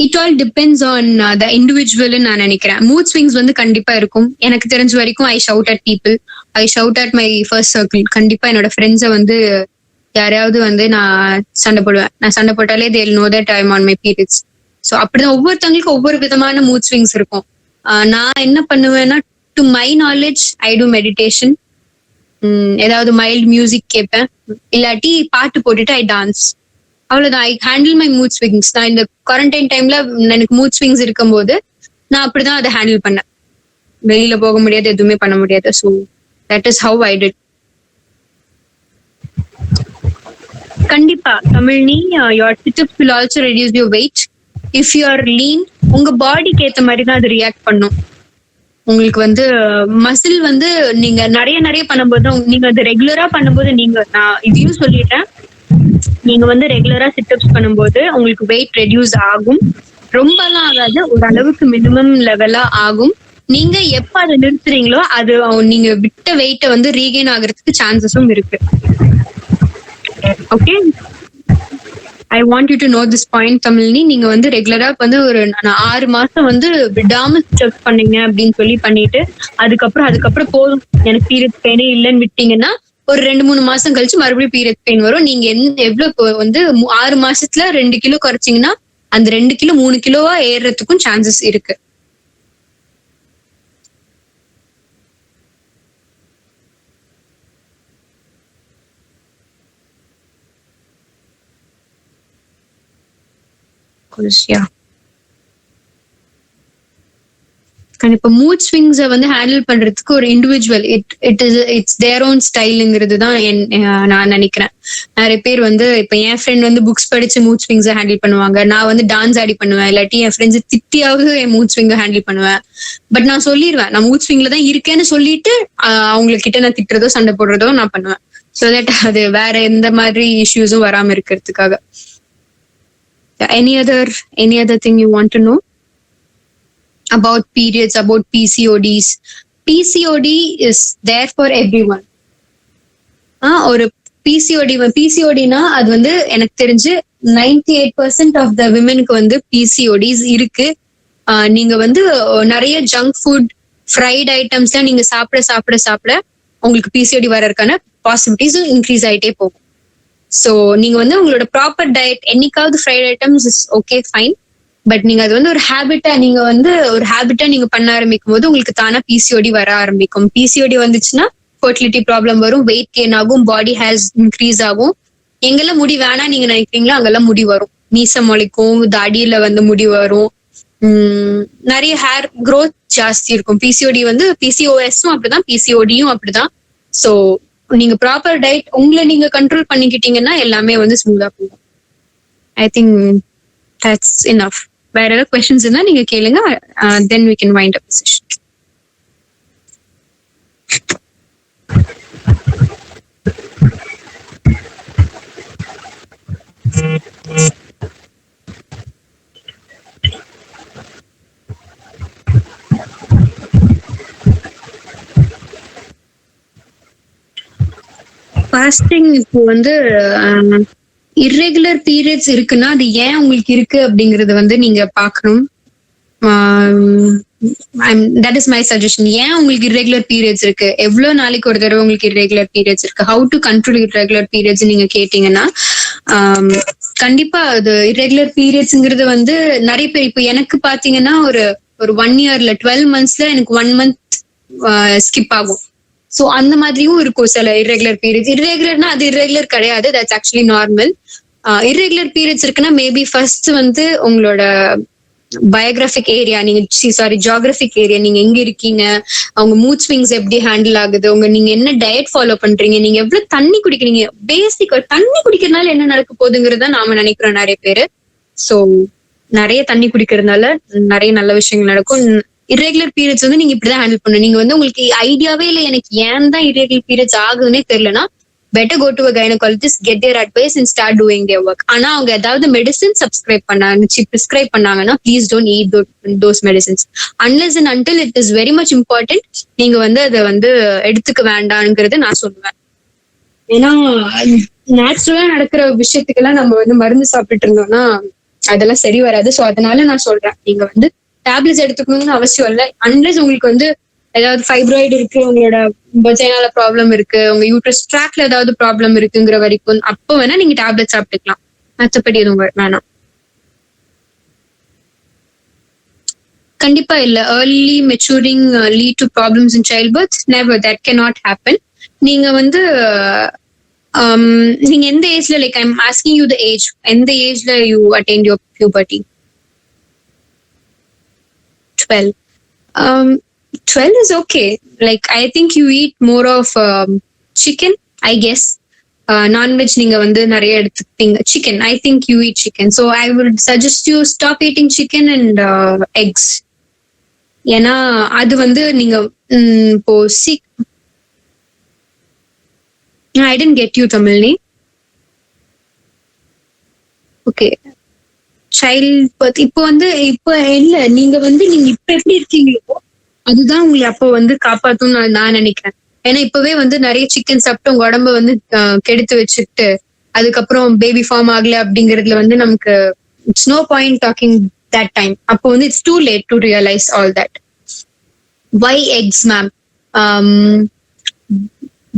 It all depends on the individual. நான் நினைக்கிறேன் mood swings வந்து கண்டிப்பா இருக்கும். எனக்கு தெரிஞ்ச வரைக்கும் I shout at people, I shout at my first circle. கண்டிப்பா என்னோட ஃப்ரெண்ட்ஸை வந்து யாரையாவது வந்து நான் சண்டை போடுவேன். நான் சண்டை போட்டாலே they'll know that I'm on my periods. So அப்படிதான் ஒவ்வொருத்தவங்களுக்கும் ஒவ்வொரு விதமான மூட் ஸ்விங்ஸ் இருக்கும். நான் என்ன பண்ணுவேன்னா, to my knowledge I two meditation, ஏதாவது மைல்ட் மியூசிக் கேட்பேன், இல்லாட்டி பாட்டு போட்டுட்டு ஐ டான்ஸ். அவ்வளவுதான். ஐ ஹேண்டில் மை மூட் ஸ்விங்ஸ். நான் இந்த குவாரண்டைன் டைம்ல எனக்கு மூட் ஸ்விங்ஸ் இருக்கும் போது நான் அப்படிதான் அதை ஹேண்டில் பண்ணேன். வெளியில போக முடியாது, எதுவுமே பண்ண முடியாது. So that is how I did. கண்டிப்பா தமிழ்னி, your sit-ups will also reduce your weight. If you are lean, உங்க பாடிக்கு ஏத்த மாதிரி தான் அது ரியாக்ட் பண்ணும். உங்களுக்கு வந்து மசில் வந்து நீங்க நிறைய பண்ணும்போது, நீங்க அது ரெகுலரா பண்ணும்போது, நான் இதையும் சொல்லிட்டேன், நீங்க வந்து ரெகுலரா சிட்அப்ஸ் பண்ணும்போது உங்களுக்கு வெயிட் ரெடியூஸ் ஆகும். ரொம்பலாம் ஆகாது, ஒரு அளவுக்கு மினிமம் லெவலா ஆகும். நீங்க எப்ப அதை நிறுத்துறீங்களோ அது நீங்க விட்ட வெயிட்டை வந்து ரீகெயின் ஆகுறதுக்கு சான்சஸும் இருக்கு. Okay, I want you to know this point தமிழ்னி. நீங்க வந்து ரெகுலரா வந்து ஒரு 6 மாசம் வந்து விடாம ஸ்டெப் பண்ணீங்க அப்படின்னு சொல்லி பண்ணிட்டு அதுக்கப்புறம் போதும் எனக்கு பீரியட் பெயினே இல்லைன்னு விட்டீங்கன்னா ஒரு 2-3 மாசம் கழிச்சு மறுபடியும் பீரியட் பெயின் வரும். நீங்க எவ்வளவு வந்து 6 மாசத்துல 2 கிலோ குறைச்சிங்கன்னா அந்த 2 கிலோ 3 கிலோவா ஏறுறதுக்கும் சான்சஸ் இருக்கு. கண்டிப்பா மூட் ஸ்விங்ஸை வந்து ஹேண்டில் பண்றதுக்கு ஒரு இண்டிவிஜுவல் இட்ஸ் தேர் ஓன் ஸ்டைலுங்கிறது தான் நான் நினைக்கிறேன். நிறைய பேர் வந்து இப்ப என் ஃப்ரெண்ட் வந்து புக்ஸ் படிச்சு மூட் ஸ்விங்ஸை ஹேண்டில் பண்ணுவாங்க. நான் வந்து டான்ஸ் ஆடி பண்ணுவேன், இல்லாட்டி என் ஃப்ரெண்ட்ஸ் திட்டியாவது என் மூட் ஸ்விங்கை ஹேண்டில் பண்ணுவேன். பட் நான் சொல்லிடுவேன், நான் மூட் ஸ்விங்ல தான் இருக்கேன்னு சொல்லிட்டு அவங்கக்கிட்ட நான் திட்டுறதோ சண்டை போடுறதோ நான் பண்ணுவேன். ஸோ தட் அது வேற எந்த மாதிரி இஷ்யூஸும் வராம இருக்கிறதுக்காக. Any other thing you want to know about periods, about PCODs? PCOD is there for everyone. ஒரு PCODனா அது வந்து எனக்கு தெரிஞ்சு 98% of the womenக்கு வந்து PCODs இருக்கு. நீங்க வந்து நிறைய ஜங்க் ஃபுட், ஃப்ரைட் ஐட்டம்ஸ்லாம் நீங்க சாப்பிட உங்களுக்கு PCOD வரதுக்கான பாசிபிலிட்டிஸும் இன்க்ரீஸ் ஆயிட்டே போகும். ஸோ நீங்க வந்து உங்களோட ப்ராப்பர் டயட், என்னைக்காவது fried items is okay fine, but நீங்க அது வந்து ஒரு ஹேபிட்டா நீங்க பண்ண ஆரம்பிக்கும் போது உங்களுக்கு தானா PCOD வர ஆரம்பிக்கும். PCOD வந்துச்சுன்னா ஃபர்டிலிட்டி ப்ராப்ளம் வரும், வெயிட் கெயின் ஆகும், பாடி ஹேர்ஸ் இன்க்ரீஸ் ஆகும், எங்கெல்லாம் முடி வேணாம் நீங்க நினைக்கிறீங்களோ அங்கெல்லாம் முடி வரும். மீச முளைக்கும், தாடியில வந்து முடி வரும், நிறைய ஹேர் growth ஜாஸ்தி இருக்கும். பிசிஓடி வந்து பிசிஓஎஸும் அப்படிதான், பிசிஓடியும் அப்படிதான். சோ நீங்க ப்ராப்பர் டயட் உங்களை நீங்க கண்ட்ரோல் பண்ணிக்கிட்டீங்கன்னா எல்லாமே வந்து ஸ்மூதா போகும். I think that's enough. வேற ஏதாவது கொஸ்டின்ஸ் இருந்தா நீங்க கேளுங்க. தென் we can wind up the session. Fasting இப்போ வந்து இர்ரெகுலர் பீரியட்ஸ் இருக்குன்னா அது ஏன் உங்களுக்கு இருக்கு அப்படிங்கறது வந்து நீங்க பாக்கணும். That is my suggestion. ஏன் உங்களுக்கு இர்ரெகுலர் பீரியட்ஸ் இருக்கு, எவ்வளவு நாளைக்கு ஒரு தடவை உங்களுக்கு இர்ரெகுலர் பீரியட்ஸ் இருக்கு, how to control irregular periods நீங்க கேட்டீங்கன்னா கண்டிப்பா அது இர்ரெகுலர் பீரியட்ஸ்ங்கிறது வந்து நிறைய பேர் இப்போ எனக்கு பாத்தீங்கன்னா ஒரு 1 இயர்ல 12 monthsல எனக்கு 1 month ஸ்கிப் ஆகும். சோ அந்த மாதிரியும் இருக்கும் சில இர்ரெகுலர் பீரியட்ஸ். இர்ரெகுலர்னா அது இர்ரெகுலர் கிடையாது, that's actually normal. Irregular periods இருக்குன்னா மேபி ஃபர்ஸ்ட் வந்து உங்களோட பயோகிராபிக் ஏரியா, நீங்க ஜியோகிராபிக் ஏரியா, நீங்க எங்க இருக்கீங்க, அவங்க மூட் ஸ்விங்ஸ் எப்படி ஹேண்டில் ஆகுது, நீங்க என்ன டயட் ஃபாலோ பண்றீங்க, நீங்க எவ்வளவு தண்ணி குடிக்கிறீங்க, பேசிக் தண்ணி குடிக்கிறதுனால என்ன நடக்க போகுதுங்கிறத நாம நினைக்கிறோம் நிறைய பேரு. சோ நிறைய தண்ணி குடிக்கிறதுனால நிறைய நல்ல விஷயங்கள் நடக்கும். இர்ரெகுலர் பீரியட்ஸ் வந்து நீங்க இப்படிதான் ஹேண்டில் பண்ணணும். நீங்க வந்து உங்களுக்கு ஐடியாவே இல்லை எனக்கு ஏன் தான் இர்ரெகுலர் பீரியட்ஸ் ஆகுதுன்னே தெரியலனா better go to a gynaecologist, get their advice and start doing their work. ஆனா அவங்க ஏதாவது மெடிசன் பிரிஸ்கிரைப் பண்ணாங்கன்னா please don't eat those medicines unless and until it is very much important. நீங்க வந்து அதை வந்து எடுத்துக்க வேண்டாம்ங்கிறது நான் சொல்லுவேன். ஏன்னா நேச்சுரலா நடக்கிற விஷயத்துக்கெல்லாம் நம்ம வந்து மருந்து சாப்பிட்டுட்டு இருந்தோம்னா அதெல்லாம் சரி வராது. சோ அதனால நான் சொல்றேன், நீங்க வந்து டேப்லெட்ஸ் எடுத்துக்கணும்னு அவசியம் இல்லை. அன்லெஸ் உங்களுக்கு வந்து ஏதாவது ஃபைப்ராய்டு இருக்கு, உங்களோட வஜைனால ப்ராப்ளம் இருக்கு, உங்க யூட்ரஸ் ட்ராக்ல ஏதாவது ப்ராப்ளம் இருக்குங்கிற வரைக்கும் அப்போ வேணா நீங்க டேப்லெட் சாப்பிட்டுக்கலாம். மற்றபடி எதுவும் வேணாம். கண்டிப்பா இல்ல. Early maturing lead to problems in child birth, never, that can not happen. நீங்க வந்து நீங்க எந்த ஏஜ்ல, like I am asking you the age, எந்த ஏஜ்ல you attained your puberty? 12. 12 is okay. Like I think you eat more of chicken, I guess. Non-veg நீங்க வந்து நிறைய எடுத்துப்பீங்க. Chicken, I think you eat chicken. So I would suggest you stop eating chicken and eggs. ஏன்னா அது வந்து நீங்க இப்போ I didn't get you, Tamilni. Okay. Child birth இப்போ வந்து இப்ப இல்ல, நீங்க வந்து நீங்க இப்ப எப்படி இருக்கீங்களோ அதுதான் உங்களை அப்போ வந்து காப்பாத்தும்னு நான் நினைக்கிறேன். ஏன்னா இப்பவே வந்து நிறைய சிக்கன் சாப்பிட்டு உங்க உடம்ப வந்து கெடுத்து வச்சுட்டு அதுக்கப்புறம் பேபி ஃபார்ம் ஆகல அப்படிங்கறதுல வந்து நமக்கு it's no point talking that time. அப்போ வந்து it's too late to realise all that. Why eggs ma'am?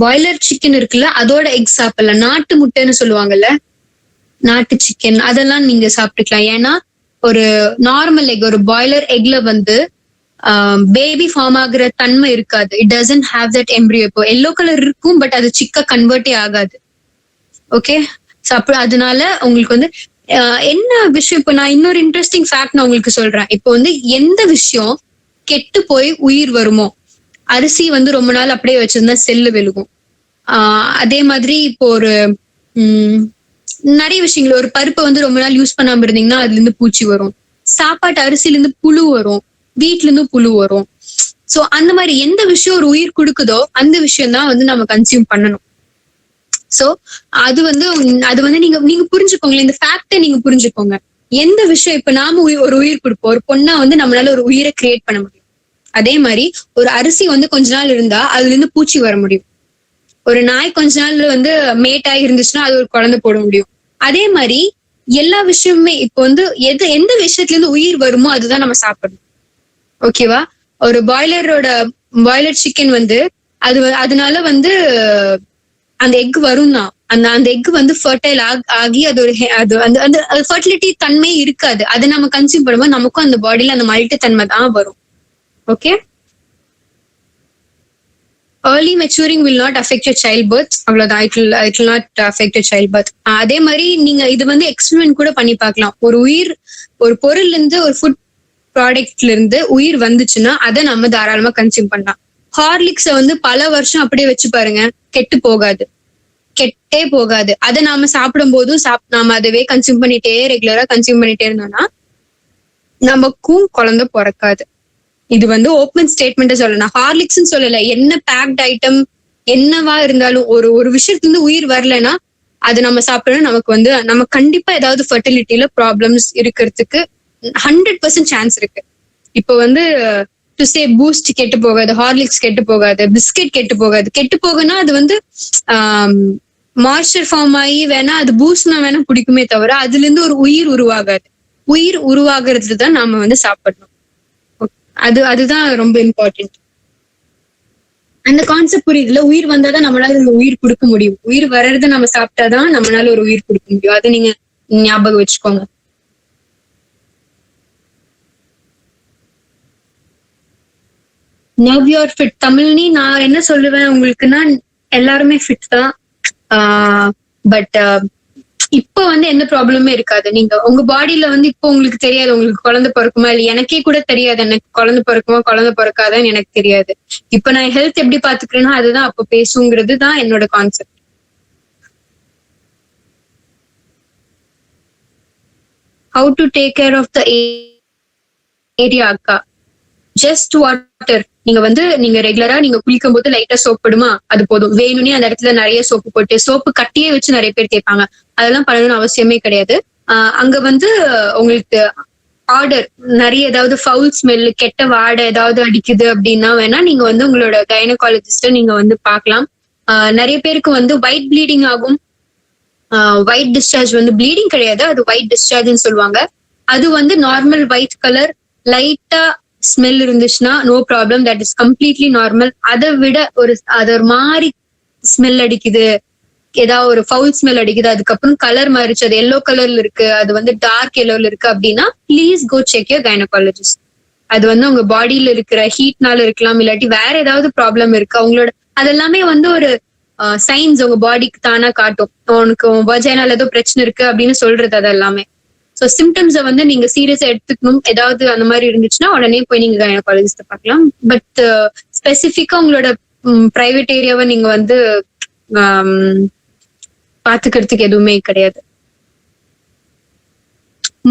Boiler chicken இருக்குல்ல, அதோட எக்ஸ் சாப்பிடலாம். நாட்டு முட்டைன்னு சொல்லுவாங்கல்ல, நாட்டு சிக்கன், அதெல்லாம் நீங்க சாப்பிட்டுக்கலாம். ஏன்னா ஒரு நார்மல் எக், ஒரு பாய்லர் எக்ல வந்து பேபி ஃபார்ம் ஆகுற தன்மை இருக்காது. It doesn't have that embryo. இப்போ எல்லோ கலர் இருக்கும், பட் அது சிக்கா கன்வெர்ட்டே ஆகாது. ஓகே, அதனால உங்களுக்கு வந்து என்ன விஷயம், இப்போ நான் இன்னொரு இன்ட்ரெஸ்டிங் ஃபேக்ட் நான் உங்களுக்கு சொல்றேன். இப்போ வந்து எந்த விஷயம் கெட்டு போய் உயிர் வருமோ, அரிசி வந்து ரொம்ப நாள் அப்படியே வச்சிருந்தா செல்லு வெளுகும். அதே மாதிரி இப்போ ஒரு நிறைய விஷயங்கள், ஒரு பருப்பை வந்து ரொம்ப நாள் யூஸ் பண்ணாம இருந்தீங்கன்னா அதுல இருந்து பூச்சி வரும். சாப்பாட்டு அரிசில இருந்து புழு வரும், வீட்டுல இருந்து புழு வரும். சோ அந்த மாதிரி எந்த விஷயம் ஒரு உயிர் கொடுக்குதோ அந்த விஷயம் தான் வந்து நம்ம கன்சியூம் பண்ணணும். சோ அது வந்து நீங்க புரிஞ்சுக்கோங்களேன், இந்த ஃபேக்டை நீங்க புரிஞ்சுக்கோங்க. எந்த விஷயம், இப்ப நாம ஒரு உயிர் கொடுப்போம், ஒரு பொண்ணா வந்து நம்மளால ஒரு உயிரை கிரியேட் பண்ண முடியும். அதே மாதிரி ஒரு அரிசி வந்து கொஞ்ச நாள் இருந்தா அதுல இருந்து பூச்சி வர முடியும். ஒரு நாய் கொஞ்ச நாள் வந்து மேட்டாகி இருந்துச்சுன்னா அது ஒரு குழந்தை போட முடியும். அதே மாதிரி எல்லா விஷயமுமே இப்போ வந்து எந்த விஷயத்துல இருந்து உயிர் வருமோ அதுதான் நம்ம சாப்பிடணும். ஓகேவா? ஒரு பாய்லர் சிக்கன் வந்து அதனால வந்து அந்த எக் வரும் தான். அந்த எக் வந்து ஃபர்டைல் ஆகி அது ஒரு அந்த ஃபர்டிலிட்டி தன்மை இருக்காது. அதை நம்ம கன்சியூம் பண்ணும்போது நமக்கும் அந்த பாடியில அந்த மல்டி தன்மை தான் வரும். Okay, early maturing will not affect your childbirth. அவ்வளவுதான், it will not affect your childbirth. அதே மாதிரி நீங்க இது வந்து எக்ஸ்பெரிமெண்ட் கூட பண்ணி பார்க்கலாம். ஒரு பொருள்ல இருந்து, ஒரு ஃபுட் ப்ராடக்ட்ல இருந்து உயிர் வந்துச்சுன்னா அதை நம்ம தாராளமா கன்சியூம் பண்ணலாம். ஹார்லிக்ஸை வந்து பல வருஷம் அப்படியே வச்சு பாருங்க, கெட்டே போகாது. அதை நாம சாப்பிடும் போதும் நாம அதவே கன்சியூம் பண்ணிட்டே, ரெகுலரா கன்சியூம் பண்ணிட்டே இருந்தோம்னா நமக்கும் குழந்தை பிறக்காது. இது வந்து ஓப்பன் ஸ்டேட்மெண்ட் சொல்லலாம், ஹார்லிக்ஸ் சொல்லல, என்ன பேக்ட் ஐட்டம் என்னவா இருந்தாலும் ஒரு விஷயத்துல இருந்து உயிர் வரலன்னா அது நம்ம சாப்பிடணும். நமக்கு வந்து நம்ம கண்டிப்பா ஏதாவது ஃபெர்டிலிட்டியில ப்ராப்ளம்ஸ் இருக்கிறதுக்கு 100% சான்ஸ் இருக்கு. இப்போ வந்து டு சே பூஸ்ட் கெட்டு போகாது, ஹார்லிக்ஸ் கெட்டு போகாது, பிஸ்கெட் கெட்டு போகாது. கெட்டு போகுன்னா அது வந்து மாய்ஸ்சர் ஃபார்ம் ஆகி வேணா அது பூஸ்ட்னா வேணா பிடிக்குமே தவிர அதுல இருந்து ஒரு உயிர் உருவாகாது. உயிர் உருவாகிறது தான் நாம வந்து சாப்பிடணும். அதுதான் ரொம்ப இம்பார்ட்டன்ட். அந்த கான்செப்ட் புரியுதுல, உயிர் வந்தாதான் நம்மளால உயிர் கொடுக்க முடியும். உயிர் வர்றத நம்ம சாப்பிட்டாதான் நம்மளால ஒரு உயிர் கொடுக்க முடியும். அதை நீங்க ஞாபகம் வச்சுக்கோங்க. Now your fit. தமிழ்னி நான் என்ன சொல்லுவேன் உங்களுக்குன்னா, எல்லாருமே ஃபிட் தான். பட் இப்போ வந்து எந்த ப்ராப்ளமே இருக்காது. நீங்க உங்க பாடியில வந்து இப்போ உங்களுக்கு தெரியாது உங்களுக்கு குழந்தை பிறக்குமா இல்லை. எனக்கே கூட தெரியாது எனக்கு குழந்தை பிறக்குமா குழந்தை பிறக்காதான்னு எனக்கு தெரியாது. இப்ப நான் ஹெல்த் எப்படி பாத்துக்கிறேன்னா அதுதான் அப்ப பேசுங்கிறது தான் என்னோட concept. How to take care of the area அக்கா? Just water. நீங்க ரெகுலரா நீங்க குளிக்கும் போது லைட்டா சோப் போடுமா, அது போதும். வேணும்னே அந்த இடத்துல நிறைய சோப்பு போட்டு சோப்பு கட்டியே வச்சு நிறைய பேர் தேய்ப்பாங்க. அதெல்லாம் பண்ணணும்னு அவசியமே கிடையாது. அங்க வந்து உங்களுக்கு ஆர்டர் நிறைய ஏதாவது ஃபவுல் ஸ்மெல், கெட்ட வாடை ஏதாவது அடிக்குது அப்படின்னா வேணா நீங்க வந்து உங்களோட கைனகாலஜிஸ்ட நீங்க வந்து பார்க்கலாம். நிறைய பேருக்கு வந்து ஒயிட் ப்ளீடிங் ஆகும். ஒயிட் டிஸ்சார்ஜ் வந்து ப்ளீடிங் கிடையாது, அது ஒயிட் டிஸ்சார்ஜ்னு சொல்லுவாங்க. அது வந்து நார்மல் ஒயிட் கலர், லைட்டா ஸ்மெல் இருந்துச்சுன்னா no problem, that is completely normal. அதை விட அது ஒரு மாதிரி ஸ்மெல் அடிக்குது, ஏதாவது ஒரு ஃபவுல் ஸ்மெல் அடிக்குது, அதுக்கப்புறம் கலர் மாறிச்சு, அது எல்லோ கலர்ல இருக்கு, அது வந்து டார்க் எல்லோல இருக்கு அப்படின்னா please go check your gynaecologist. அது வந்து உங்க பாடியில இருக்கிற ஹீட்னால இருக்கலாம், இல்லாட்டி வேற ஏதாவது ப்ராப்ளம் இருக்கு அவங்களோட. அதெல்லாமே வந்து ஒரு சைன்ஸ் உங்க பாடிக்கு தானா காட்டும், உனக்கு வஜைனால ஏதோ பிரச்சனை இருக்கு அப்படின்னு சொல்றது. அது எல்லாமே ஸோ சிம்டம்ஸை வந்து நீங்க சீரியஸா எடுத்துக்கணும். ஏதாவது அந்த மாதிரி இருந்துச்சுன்னா உடனே போய் நீங்க கைனகாலஜிஸ்ட பார்க்கலாம். பட் ஸ்பெசிஃபிக்கா உங்களோட பிரைவேட் ஏரியாவை நீங்க வந்து பாத்துக்கிறதுக்கு எதுவுமே கிடையாது.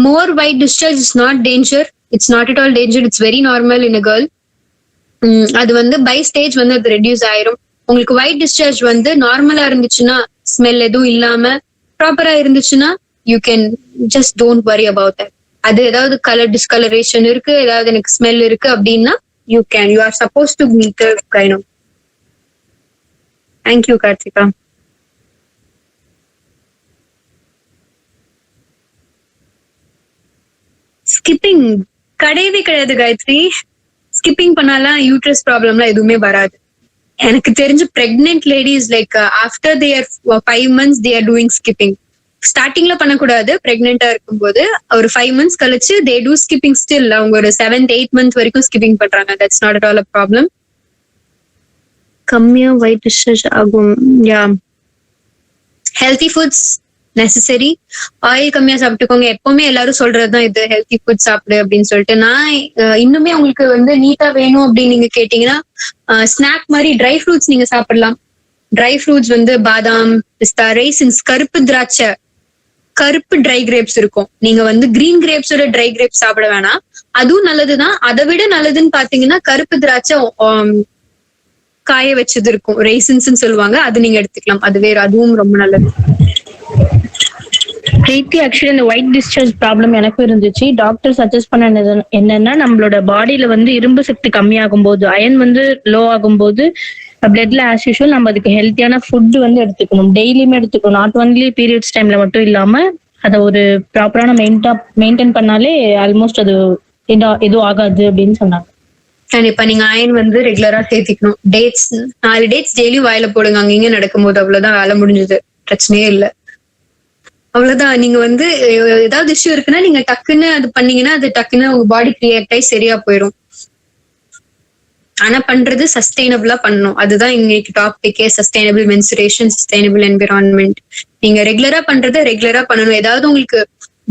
More white discharge is not danger, it's not at all danger, it's very normal in a girl. அது வந்து பை ஸ்டேஜ் வந்து அது ரெடியூஸ் ஆயிரும். உங்களுக்கு ஒயிட் டிஸ்சார்ஜ் வந்து நார்மலா இருந்துச்சுன்னா, ஸ்மெல் எதுவும் இல்லாம ப்ராப்பரா இருந்துச்சுன்னா you can just don't worry about that. அது ஏதாவது கலர் டிஸ்கலரேஷன் இருக்கு, ஏதாவது எனக்கு ஸ்மெல் இருக்கு அப்படின்னா you are supposed to meet a gyno. Thank you Karthika. Skipping கிடையவே கிடையாது காயத்ரி. ஸ்கிப்பிங் பண்ணாலாம் யூட்ரஸ் ப்ராப்ளம்லாம் எதுவுமே வராது. எனக்கு தெரிஞ்ச pregnant ladies like after their 5 months they are doing skipping. ஸ்டார்டிங்ல பண்ணக்கூடாது, பிரெக்னெண்டா இருக்கும்போது ஒரு 5 months கழிச்சு they do skipping still. அவங்க ஒரு 7th 8th month வரைக்கும் ஸ்கிப்பிங் பண்றாங்க. That's not at all a problem. கம்மியா ஒயிட் டிஸ்சார்ஜ் ஆகும். யா, ஹெல்தி ஃபுட்ஸ் நெசசரி. ஆயில் கம்மியா சாப்பிட்டுக்கோங்க. எப்பவுமே எல்லாரும் சொல்றதுதான் இது, ஹெல்தி ஃபுட் சாப்பிடு அப்படின்னு சொல்லிட்டு. நான் இன்னுமே உங்களுக்கு வந்து நீட்டா வேணும் அப்படின்னு நீங்க கேட்டீங்கன்னா ஸ்நாக் மாதிரி ட்ரை ஃப்ரூட்ஸ் நீங்க சாப்பிடலாம். ட்ரை ஃப்ரூட்ஸ் வந்து பாதாம், பிஸ்தா, ரைசின்ஸ், கருப்பு திராட்சை, கருப்பு ட்ரை கிரேப்ஸ் இருக்கும். நீங்க வந்து கிரீன் கிரேப்ஸோட ட்ரை கிரேப்ஸ் சாப்பிட வேணாம், அதுவும் நல்லதுதான். அதை விட நல்லதுன்னு பாத்தீங்கன்னா கருப்பு திராட்சை காய வச்சது இருக்கும், ரைசின்ஸ் சொல்லுவாங்க, அது நீங்க எடுத்துக்கலாம். அதுவும் ரொம்ப நல்லது. பிரீத்தி, ஆக்சுவலி இந்த ஒயிட் டிஸ்சார்ஜ் ப்ராப்ளம் எனக்கும் இருந்துச்சு. டாக்டர் சஜஸ்ட் பண்ண என்னன்னா, நம்மளோட பாடியில வந்து இரும்பு சக்தி கம்மியாகும் போது, அயன் வந்து லோ ஆகும் போது பிளட்ல ஆஸ் யூஷுவல் நம்ம அதுக்கு ஹெல்த்தியான ஃபுட் வந்து எடுத்துக்கணும். டெய்லியுமே எடுத்துக்கணும். நாட் ஒன்லி பீரியட்ஸ் டைம்ல மட்டும் இல்லாம அதை ஒரு ப்ராப்பரான மெயின்டைன் பண்ணாலே ஆல்மோஸ்ட் அது எதுவும் ஆகாது அப்படின்னு சொன்னாங்க. இப்ப நீங்க அயன் வந்து ரெகுலரா சேர்த்திக்கணும். டேட்ஸ் 4 டேட்ஸ் டெய்லியும் வாயில போடுங்க. அங்க இங்க நடக்கும்போது அவ்வளவுதான், வேலை முடிஞ்சது, பிரச்சனையே இல்லை. அவ்வளவுதான். நீங்க வந்து ஏதாவது இஷ்யூ இருக்குன்னா நீங்க டக்குன்னு அது பண்ணீங்கன்னா அது டக்குன்னு உங்க பாடி கிரியேட் ஆகி சரியா போயிடும். ஆனா பண்றது சஸ்டைனபிளா பண்ணணும். அதுதான் இன்னைக்கு டாபிக்கே, சஸ்டைனபிள் மென்சுரேஷன், சஸ்டைனபிள் என்விரான்மெண்ட். நீங்க ரெகுலரா பண்றதை ரெகுலரா பண்ணணும். ஏதாவது உங்களுக்கு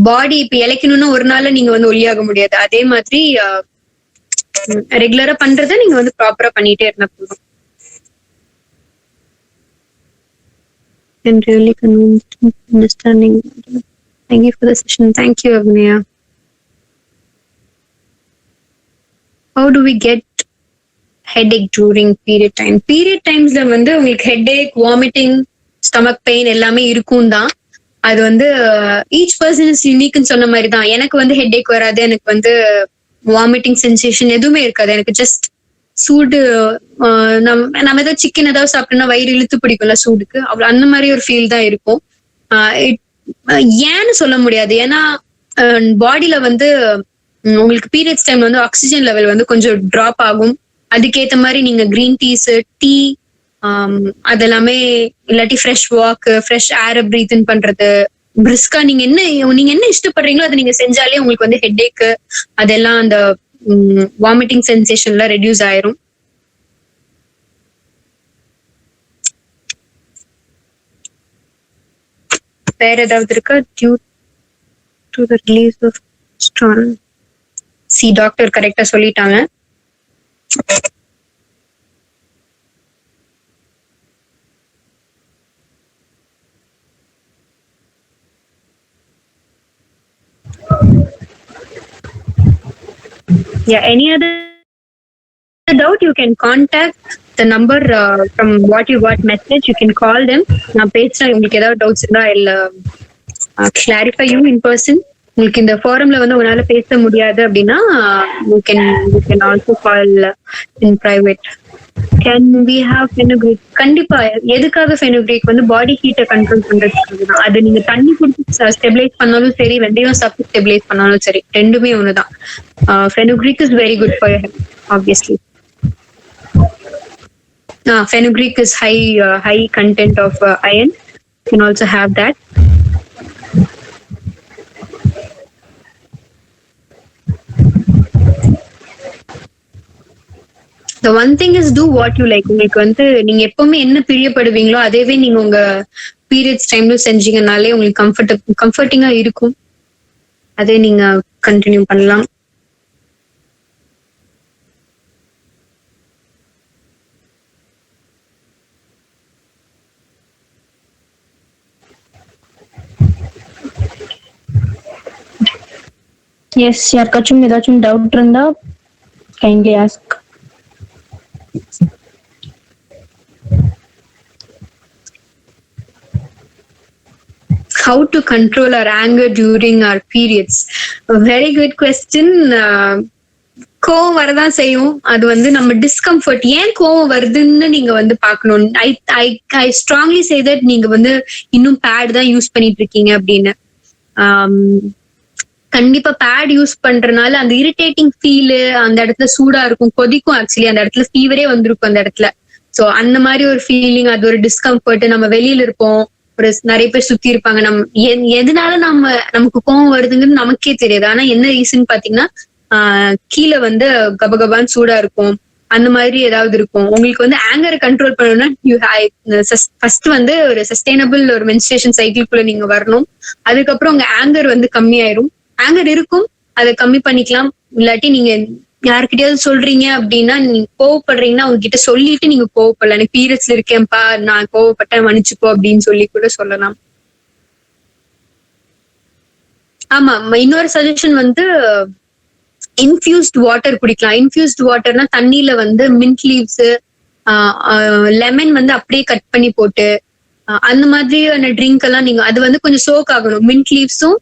பாடி இப்ப இழைக்கணும்னா ஒரு நாள்ல நீங்க வந்து ஒல்லியாக முடியாது. அதே மாதிரி ரெகுலரா பண்றதை நீங்க வந்து ப்ராப்பரா பண்ணிட்டே இருந்தா போதும். And really convinced understanding. Thank you for the session. Thank you, Abhinaya. How do we get headache during period time? Period timesல வந்து உங்களுக்கு headache, vomiting, stomach pain எல்லாமே இருக்கும் தான். அது வந்து ஈச் பர்சன் இஸ் யூனிக்னு சொன்ன மாதிரி தான். எனக்கு வந்து ஹெட்டேக் வராது, எனக்கு வந்து வாமிட்டிங் சென்சேஷன் எதுவுமே இருக்காது. எனக்கு ஜஸ்ட் சூடு, நம்ம ஏதாவது சிக்கன் ஏதாவது சாப்பிட்டோம்னா வயிறு இழுத்து பிடிக்கும்ல சூடுக்கு, அவ்வளவு அந்த மாதிரி ஒரு ஃபீல் தான் இருக்கும். ஏன்னு சொல்ல முடியாது. ஏன்னா பாடியில வந்து உங்களுக்கு பீரியட்ஸ் டைம்ல வந்து ஆக்சிஜன் லெவல் வந்து கொஞ்சம் டிராப் ஆகும். அதுக்கேற்ற மாதிரி நீங்க கிரீன் டீஸ், டீ அதெல்லாமே, இல்லாட்டி ஃப்ரெஷ் வாக், ஃப்ரெஷ் ஏரை பிரீத் இன் பண்றது, பிரிஸ்கா நீங்க என்ன இஷ்டப்படுறீங்களோ அதை நீங்க செஞ்சாலே உங்களுக்கு வந்து ஹெட்டேக் அதெல்லாம் அந்த வாமிட்டிங் சென்சேஷன்ல ரெடியூஸ் ஆயிரும். வேற ஏதாவது இருக்கா? Due to the release of strain. See doctor கரெக்டா சொல்லிட்டாங்க. Yeah, any other doubt you can contact the number from what you got message. You can call them. நான் பேசுறேன். உங்களுக்கு ஏதாவது டவுட்ஸ் இருந்தா I'll clarify you in person. உங்களுக்கு இந்த ஃபாரம்ல வந்து உங்களால பேச முடியாது அப்படின்னா you can also call in private. Can we have fenugreek? கண்டிப்பா. எதுக்காக fenugreek வந்து பாடி ஹீட்டை கண்ட்ரோல் பண்றதுக்கு தான். அது நீங்க தண்ணி குடிச்சு ஸ்டெபிலைஸ் பண்ணாலும் சரி, வெந்தயம் சாப்பிட்டு ஸ்டெபிலைஸ் பண்ணாலும் சரி, ரெண்டுமே ஒண்ணுதான். fenugreek is very good for your health, obviously. Fenugreek is high content of iron. You can also have that. The one thing is do what you like. உங்களுக்கு வந்து நீங்க எப்பவுமே என்ன பிரியப்படுவீங்களோ அதேவே நீங்க உங்க பீரியட்ஸ் டைம்ல செஞ்சீங்கனாலே உங்களுக்கு கம்ஃபர்டிங்கா இருக்கும். அதே நீங்க கண்டினியூ பண்ணலாம். எஸ், யாருக்காச்சும் ஏதாச்சும் டவுட் இருந்தா kindly ask. How to control our anger during our periods? A very good question. கோவம் வரதான் செய்யும். அது வந்து நம்ம டிஸ்கம்ஃபர்ட், ஏன் கோவம் வருதுன்னு நீங்க வந்து பாக்கணும். ஐ ஸ்ட்ராங்லி சே தட் நீங்க வந்து இன்னும் பேட் தான் யூஸ் பண்ணிட்டு இருக்கீங்க அப்படின்னு. கண்டிப்பா பேட் யூஸ் பண்றதுனால அந்த இரிட்டேட்டிங் ஃபீல், அந்த இடத்துல சூடா இருக்கும், கொதிக்கும். ஆக்சுவலி அந்த இடத்துல ஃபீவரே வந்திருக்கும் அந்த இடத்துல. சோ அந்த மாதிரி ஒரு ஃபீலிங், அது ஒரு டிஸ்கம்ஃபர்ட். நம்ம வெளியில இருப்போம், ஒரு நிறைய பேர் சுத்தி இருப்பாங்க. எதனால நமக்கு கோவம் வருதுங்கிறது நமக்கே தெரியாது. ஆனா என்ன ரீசன் பாத்தீங்கன்னா கீழே வந்து கபகபான்னு சூடா இருக்கும், அந்த மாதிரி ஏதாவது இருக்கும். உங்களுக்கு வந்து ஆங்கரை கண்ட்ரோல் பண்ணணும்னா ஃபர்ஸ்ட் வந்து ஒரு சஸ்டைனபிள் ஒரு மென்ஸ்ட்ரேஷன் சைக்கிள்குள்ள நீங்க வரணும். அதுக்கப்புறம் உங்க ஆங்கர் வந்து கம்மியாயிரும். ஆங்கர் இருக்கும், அதை கம்மி பண்ணிக்கலாம். இல்லாட்டி நீங்க யாருக்கிட்டயாவது சொல்றீங்க அப்படின்னா, நீங்க கோவப்படுறீங்கன்னா உங்ககிட்ட சொல்லிட்டு நீங்க கோவப்படலாம். எனக்கு பீரியட்ஸ்ல இருக்கேன்ப்பா, நான் கோவப்பட்டேன், மன்னிச்சுக்கோ அப்படின்னு சொல்லி கூட சொல்லலாம். ஆமா, இன்னொரு சஜஷன் வந்து இன்ஃபியூஸ்ட் வாட்டர் குடிக்கலாம். இன்ஃபியூஸ்ட் வாட்டர்னா தண்ணியில வந்து மின்ட் லீவ்ஸ், லெமன் வந்து அப்படியே கட் பண்ணி போட்டு அந்த மாதிரியான ட்ரிங்க் எல்லாம் நீங்க, அது வந்து கொஞ்சம் சோக் ஆகணும். மின்ட் லீவ்ஸும்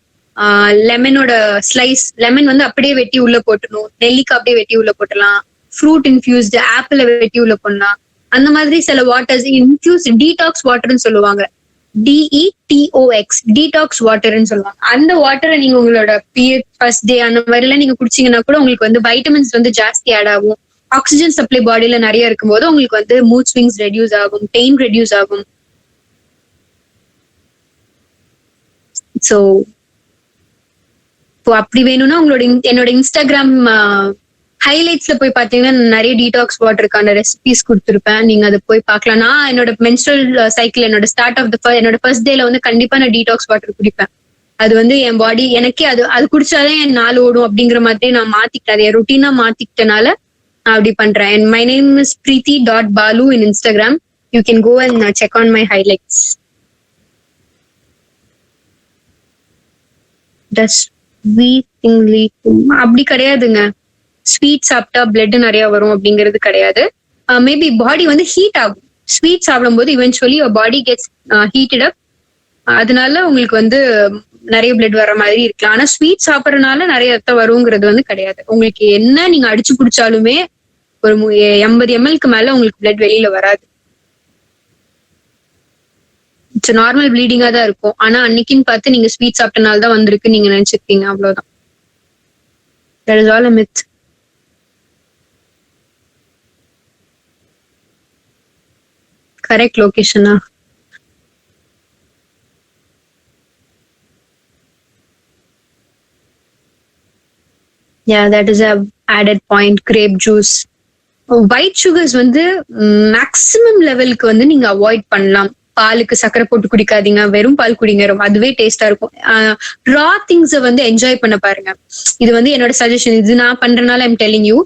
லெமனோட ஸ்லைஸ், லெமன் வந்து அப்படியே வெட்டி உள்ள போட்டணும், நெல்லிக்காய் அப்படியே வெட்டி உள்ள போட்டலாம், ஃப்ரூட் இன்ஃபியூஸ்டு ஆப்பிள வெட்டி உள்ள போடலாம். அந்த மாதிரி சில வாட்டர்ஸ் இன்ஃபியூஸ் டீடாக்ஸ் வாட்டர்னு சொல்லுவாங்க. DETOX டீடாக்ஸ் வாட்டர்ன்னு சொல்லுவாங்க. அந்த வாட்டரை நீங்க உங்களோட பீரியட் ஃபர்ஸ்ட் டே அந்த மாதிரி எல்லாம் நீங்க குடிச்சீங்கன்னா கூட உங்களுக்கு வந்து வைட்டமின்ஸ் வந்து ஜாஸ்தி ஆட் ஆகும். ஆக்சிஜன் சப்ளை பாடியில நிறைய இருக்கும்போது உங்களுக்கு வந்து மூட் ஸ்விங்ஸ் ரெடியூஸ் ஆகும், பெயின் ரெடியூஸ் ஆகும். ஸோ அப்படி வேணும்னா என்னோட இன்ஸ்டாகிராம் ஹைலைட்ஸ்ல போய் பாத்தீங்கன்னா நிறைய டீடாக்ஸ் வாட்டருக்கான ரெசிபிஸ் கொடுத்துருப்பேன். நீங்க அதை போய் பார்க்கலாம். நான் என்னோட மென்ஸ்ட்ரல் சைக்கிள் என்னோட ஸ்டார்ட் ஆஃப் என்னோட ஃபர்ஸ்ட் டேல வந்து கண்டிப்பா நான் டீடாக்ஸ் வாட்டர் குடிப்பேன். அது வந்து என் பாடி எனக்கே அது குடிச்சாதான் என் நாள் ஓடும் அப்படிங்கிற மாதிரி நான் மாத்திக்கிட்டேன். என் ரொட்டீனா மாத்திக்கிட்டனால நான் அப்படி பண்றேன். And my name is preeti.balu in Instagram. You can go and check on my highlights. அப்படி கிடையாதுங்க. ஸ்வீட் சாப்பிட்டா பிளட் நிறைய வரும் அப்படிங்கிறது கிடையாது. மேபி பாடி வந்து ஹீட் ஆகும். ஸ்வீட் சாப்பிடும்போது இவென்ச்சுவலி பாடி கெட்ஸ் ஹீட்டட் அப். அதனால உங்களுக்கு வந்து நிறைய பிளட் வர மாதிரி இருக்கலாம். ஆனா ஸ்வீட் சாப்பிடறதுனால நிறைய ரத்தம் வருங்கிறது வந்து கிடையாது. உங்களுக்கு என்ன நீங்க அடிச்சு குடிச்சாலுமே ஒரு 80 ml மேல உங்களுக்கு பிளட் வெளியில வராது. இட்ஸ் நார்மல் ப்ளீடிங்கா தான் இருக்கும். ஆனா அன்னைக்குன்னு பார்த்து நீங்க ஸ்வீட் சாப்பிட்டனால தான் வந்திருக்கு நீங்க நினைச்சிருக்கீங்க, அவ்வளவுதான். That is all a myth. Correct location. Yeah, that is a added point. Grape juice. White sugars வந்து மேக்ஸிமம் லெவலுக்கு வந்து நீங்க அவாய்ட் பண்ணலாம். பாலுக்கு சக்கரை போட்டு குடிக்காதீங்க, வெறும் பால் குடிங்க, அதுவே டேஸ்டா இருக்கும். ரா திங்ஸை வந்து என்ஜாய் பண்ண பாருங்க. இது வந்து என்னோட சஜஷன். இது நான் பண்றதுனால ஐம் டெல்லிங் யூ.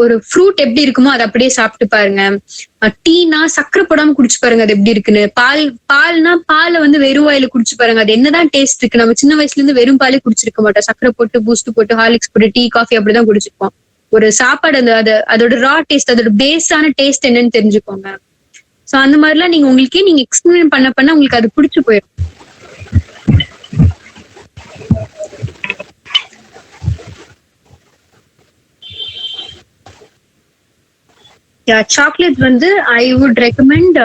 ஒரு ஃப்ரூட் எப்படி இருக்குமோ அதை அப்படியே சாப்பிட்டு பாருங்க. டீனா சக்கரை போடாம குடிச்சு பாருங்க அது எப்படி இருக்குன்னு. பால்னா பாலை வந்து வெறும் வாயில குடிச்சு பாருங்க அது என்னதான் டேஸ்ட் இருக்கு. நம்ம சின்ன வயசுல இருந்து வெறும் பாலே குடிச்சிருக்க மாட்டோம். சக்கரை போட்டு பூஸ்ட் போட்டு ஹார்லிக்ஸ் போட்டு டீ காஃபி அப்படிதான் குடிச்சிருப்போம். ஒரு சாப்பாடு அதோட ரா டேஸ்ட், அதோட பேஸான டேஸ்ட் என்னன்னு தெரிஞ்சுக்கோங்க. சோ அந்த மாதிரிலாம் நீங்க உங்களுக்கே நீங்க எக்ஸ்பிளைன் பண்ண உங்களுக்கு அது பிடிச்சு போயிடும். சாக்லேட் வந்து I would recommend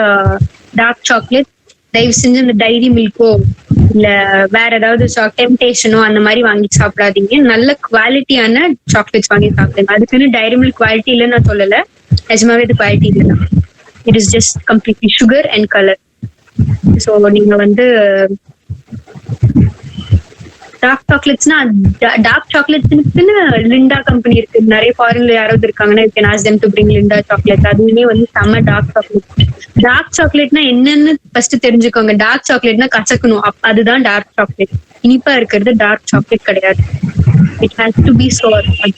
dark chocolate. தயவு செஞ்சு இந்த டைரி மில்கோ இல்ல வேற ஏதாவது டெம்டேஷனோ அந்த மாதிரி வாங்கி சாப்பிடாதீங்க. நல்ல குவாலிட்டியான சாக்லேட்ஸ் வாங்கி சாப்பிடுங்க. அதுக்குன்னு டைரி மில்க் குவாலிட்டி இல்லைன்னு நான் சொல்லல, நிஜமாவே இது குவாலிட்டி இல்லைன்னா. It is just completely sugar and color. So நீங்க வந்து டார்க் சாக்லேட்ஸ்னா டார்க் சாக்லேட்ஸ்ன்னு லிண்டா கம்பெனி இருக்கு. நிறைய ஃபாரின்ல யாராவது இருக்காங்கன்னா you can ask them to bring Linda chocolate. அதுவுமே வந்து செம்ம டார்க் சாக்லேட். டார்க் சாக்லேட்னா என்னன்னு ஃபர்ஸ்ட் தெரிஞ்சுக்கோங்க. டார்க் சாக்லேட்னா கசக்கணும், அதுதான் டார்க் சாக்லேட். இனிப்பா இருக்கிறது டார்க் சாக்லேட் கிடையாது. It has to be sour. அது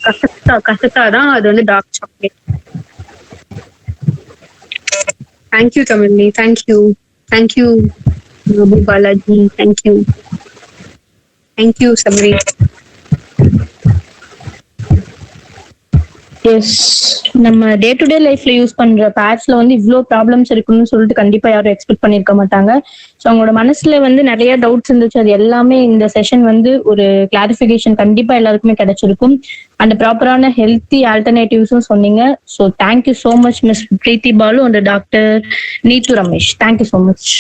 கசத்தாதான் அது வந்து dark chocolate. Thank you, Tamilni. Thank you, Balaji. Thank you, Sabri. Yes, நம்ம டே டு டே லைஃப்ல யூஸ் பண்ற பேட்ஸ்ல வந்து இவ்வளோ ப்ராப்ளம்ஸ் இருக்குன்னு சொல்லிட்டு கண்டிப்பா யாரும் எக்ஸ்பெக்ட் பண்ணிருக்க மாட்டாங்க. ஸோ அவங்களோட மனசுல வந்து நிறைய டவுட்ஸ் இருந்துச்சு. அது எல்லாமே இந்த செஷன் வந்து ஒரு கிளாரிஃபிகேஷன் கண்டிப்பா எல்லாருக்குமே கிடைச்சிருக்கும். அந்த ப்ராப்பரான ஹெல்த்தி ஆல்டர்னேட்டிவ்ஸும் சொன்னீங்க. So thank you so much miss Preethi Balu and doctor Neethu Ramesh. Thank you so much.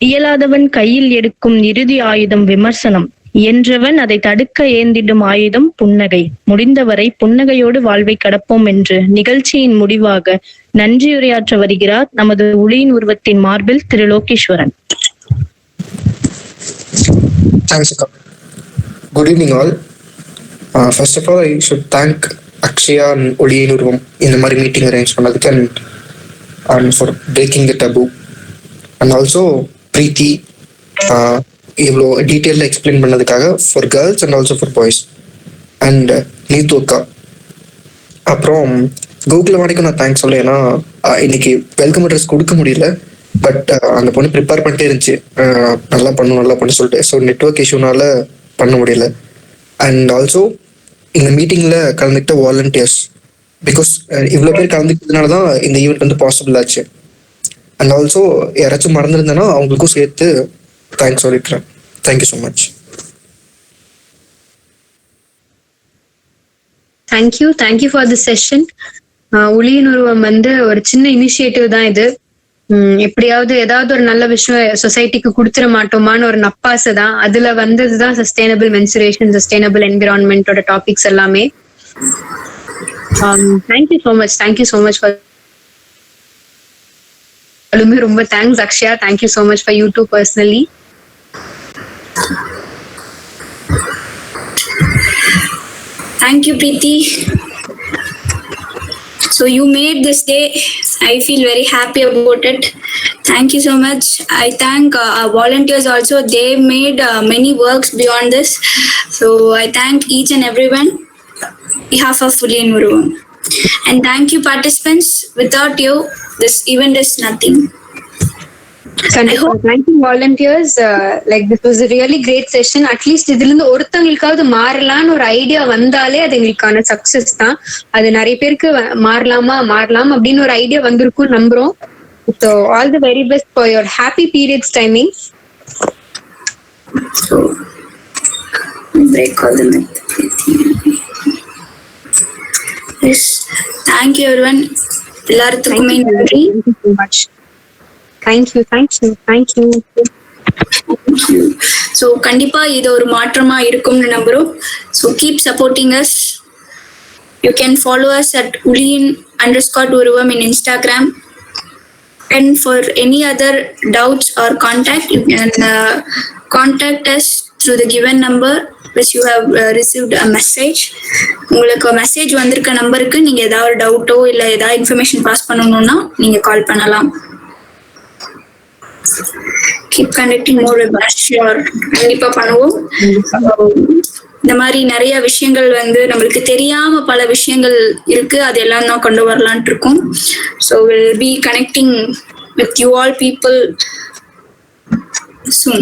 இயலாதவன் கையில் எடுக்கும் இறுதி ஆயுதம் விமர்சனம். என்றவன் அதை தடுக்க ஏந்திடும் ஆயுதம் புன்னகை. முடிந்தவரை புன்னகையோடு வாழ்வை கடப்போம் என்று நிகழ்ச்சியின் முடிவாக நன்றியுரையாற்ற வருகிறார் நமது ஒளியின் உருவத்தின் மார்பில் திரு Logeswaran. Thanks, Akka. Good evening all. First of all, I should thank Akshaya and ஒளியின் உருவம் இந்த மாதிரி மீட்டிங் அரேஞ்ச் பண்ணதுக்கு and for breaking the taboo. And also Preeti இவ்வளோ டீட்டெயிலாக எக்ஸ்பிளைன் பண்ணதுக்காக for girls and also for boys. And Neethu அக்கா, அப்புறம் கூகுள் வரைக்கும் நான் தேங்க்ஸ் சொல்ல. ஏன்னா இன்னைக்கு வெல்கம் அட்ரஸ் கொடுக்க முடியல, பட் அந்த பொண்ணு ப்ரிப்பேர் பண்ணிட்டே இருந்துச்சு, நல்லா பண்ணு சொல்லிட்டு. ஸோ நெட்ஒர்க் இஷ்யூனால பண்ண முடியல. அண்ட் ஆல்சோ இந்த மீட்டிங்கில் கலந்துக்கிட்ட வாலண்டியர்ஸ், பிகாஸ் இவ்வளோ பேர் கலந்துக்கிட்டதுனால தான் இந்த ஈவெண்ட் வந்து பாசிபிள் ஆச்சு. அண்ட் ஆல்சோ யாராச்சும் மறந்துருந்தேன்னா அவங்களுக்கும் சேர்த்து தேங்க்ஸ் சொல்லிட்டுறேன். Thank you so much. Thank you for the session. ஒளியின் உருவம் வந்து ஒரு சின்ன இனிஷியேட்டிவ் தான் இது. எப்படியாவது ஏதாவது ஒரு நல்ல விஷயம் சொசைட்டிக்கு கொடுத்துட மாட்டோமான்னு ஒரு நப்பாசை தான். அதுல வந்ததுதான் சஸ்டைனபிள் மென்சுரேஷன், சஸ்டைனபிள் என்விரான்மெண்டோட டாபிக்ஸ் எல்லாமே. தேங்க்யூ ஸோ மச் ஃபார் ரொம்ப thanks Akshaya. Thank you so much for you too personally. Thank you, Preeti. So you made this day. I feel very happy about it. Thank you so much. I thank our volunteers also. They made many works beyond this. So I thank each and everyone on behalf of Uliyan Uruvam. And thank you, participants. Without you, this event is nothing. Thank you, volunteers. Like this was a really great session. At least இதுல இருந்து ஒருத்தவங்களுக்காவது மாறலான்னு ஒரு idea வந்தாலே அது எங்களுக்கான success தான். அது நிறைய பேருக்கு மாறலாம் அப்படின்னு ஒரு ஐடியா வந்திருக்கும் நம்புறோம். So all the very best for your happy periods timing. So break all the myth. Yes, thank you everyone. எல்லாருக்குமே நன்றி. Thank you so much. Thank you. So கண்டிப்பா இது ஒரு மாற்றமா இருக்கும்னு நம்புறோம். So keep supporting us. You can follow us at Uliyan_Uruvam in Instagram. And for any other doubts or contact, you can contact us through the given number which you have received a message. உங்களுக்கு message வந்திருக்க நம்பருக்கு நீங்க ஏதாவது டவுட்டோ இல்ல ஏதாவது information pass பண்ணணும்னா நீங்க கால் பண்ணலாம். Keep conducting more webinars. Sure, கண்டிப்பா பண்ணுவோம். இந்த மாதிரி நிறைய விஷயங்கள் வந்து நம்மளுக்கு தெரியாம பல விஷயங்கள் இருக்கு, அதெல்லாம் தான் கொண்டு வரலாம்னு இருக்கோம். So we'll be connecting with you all people soon.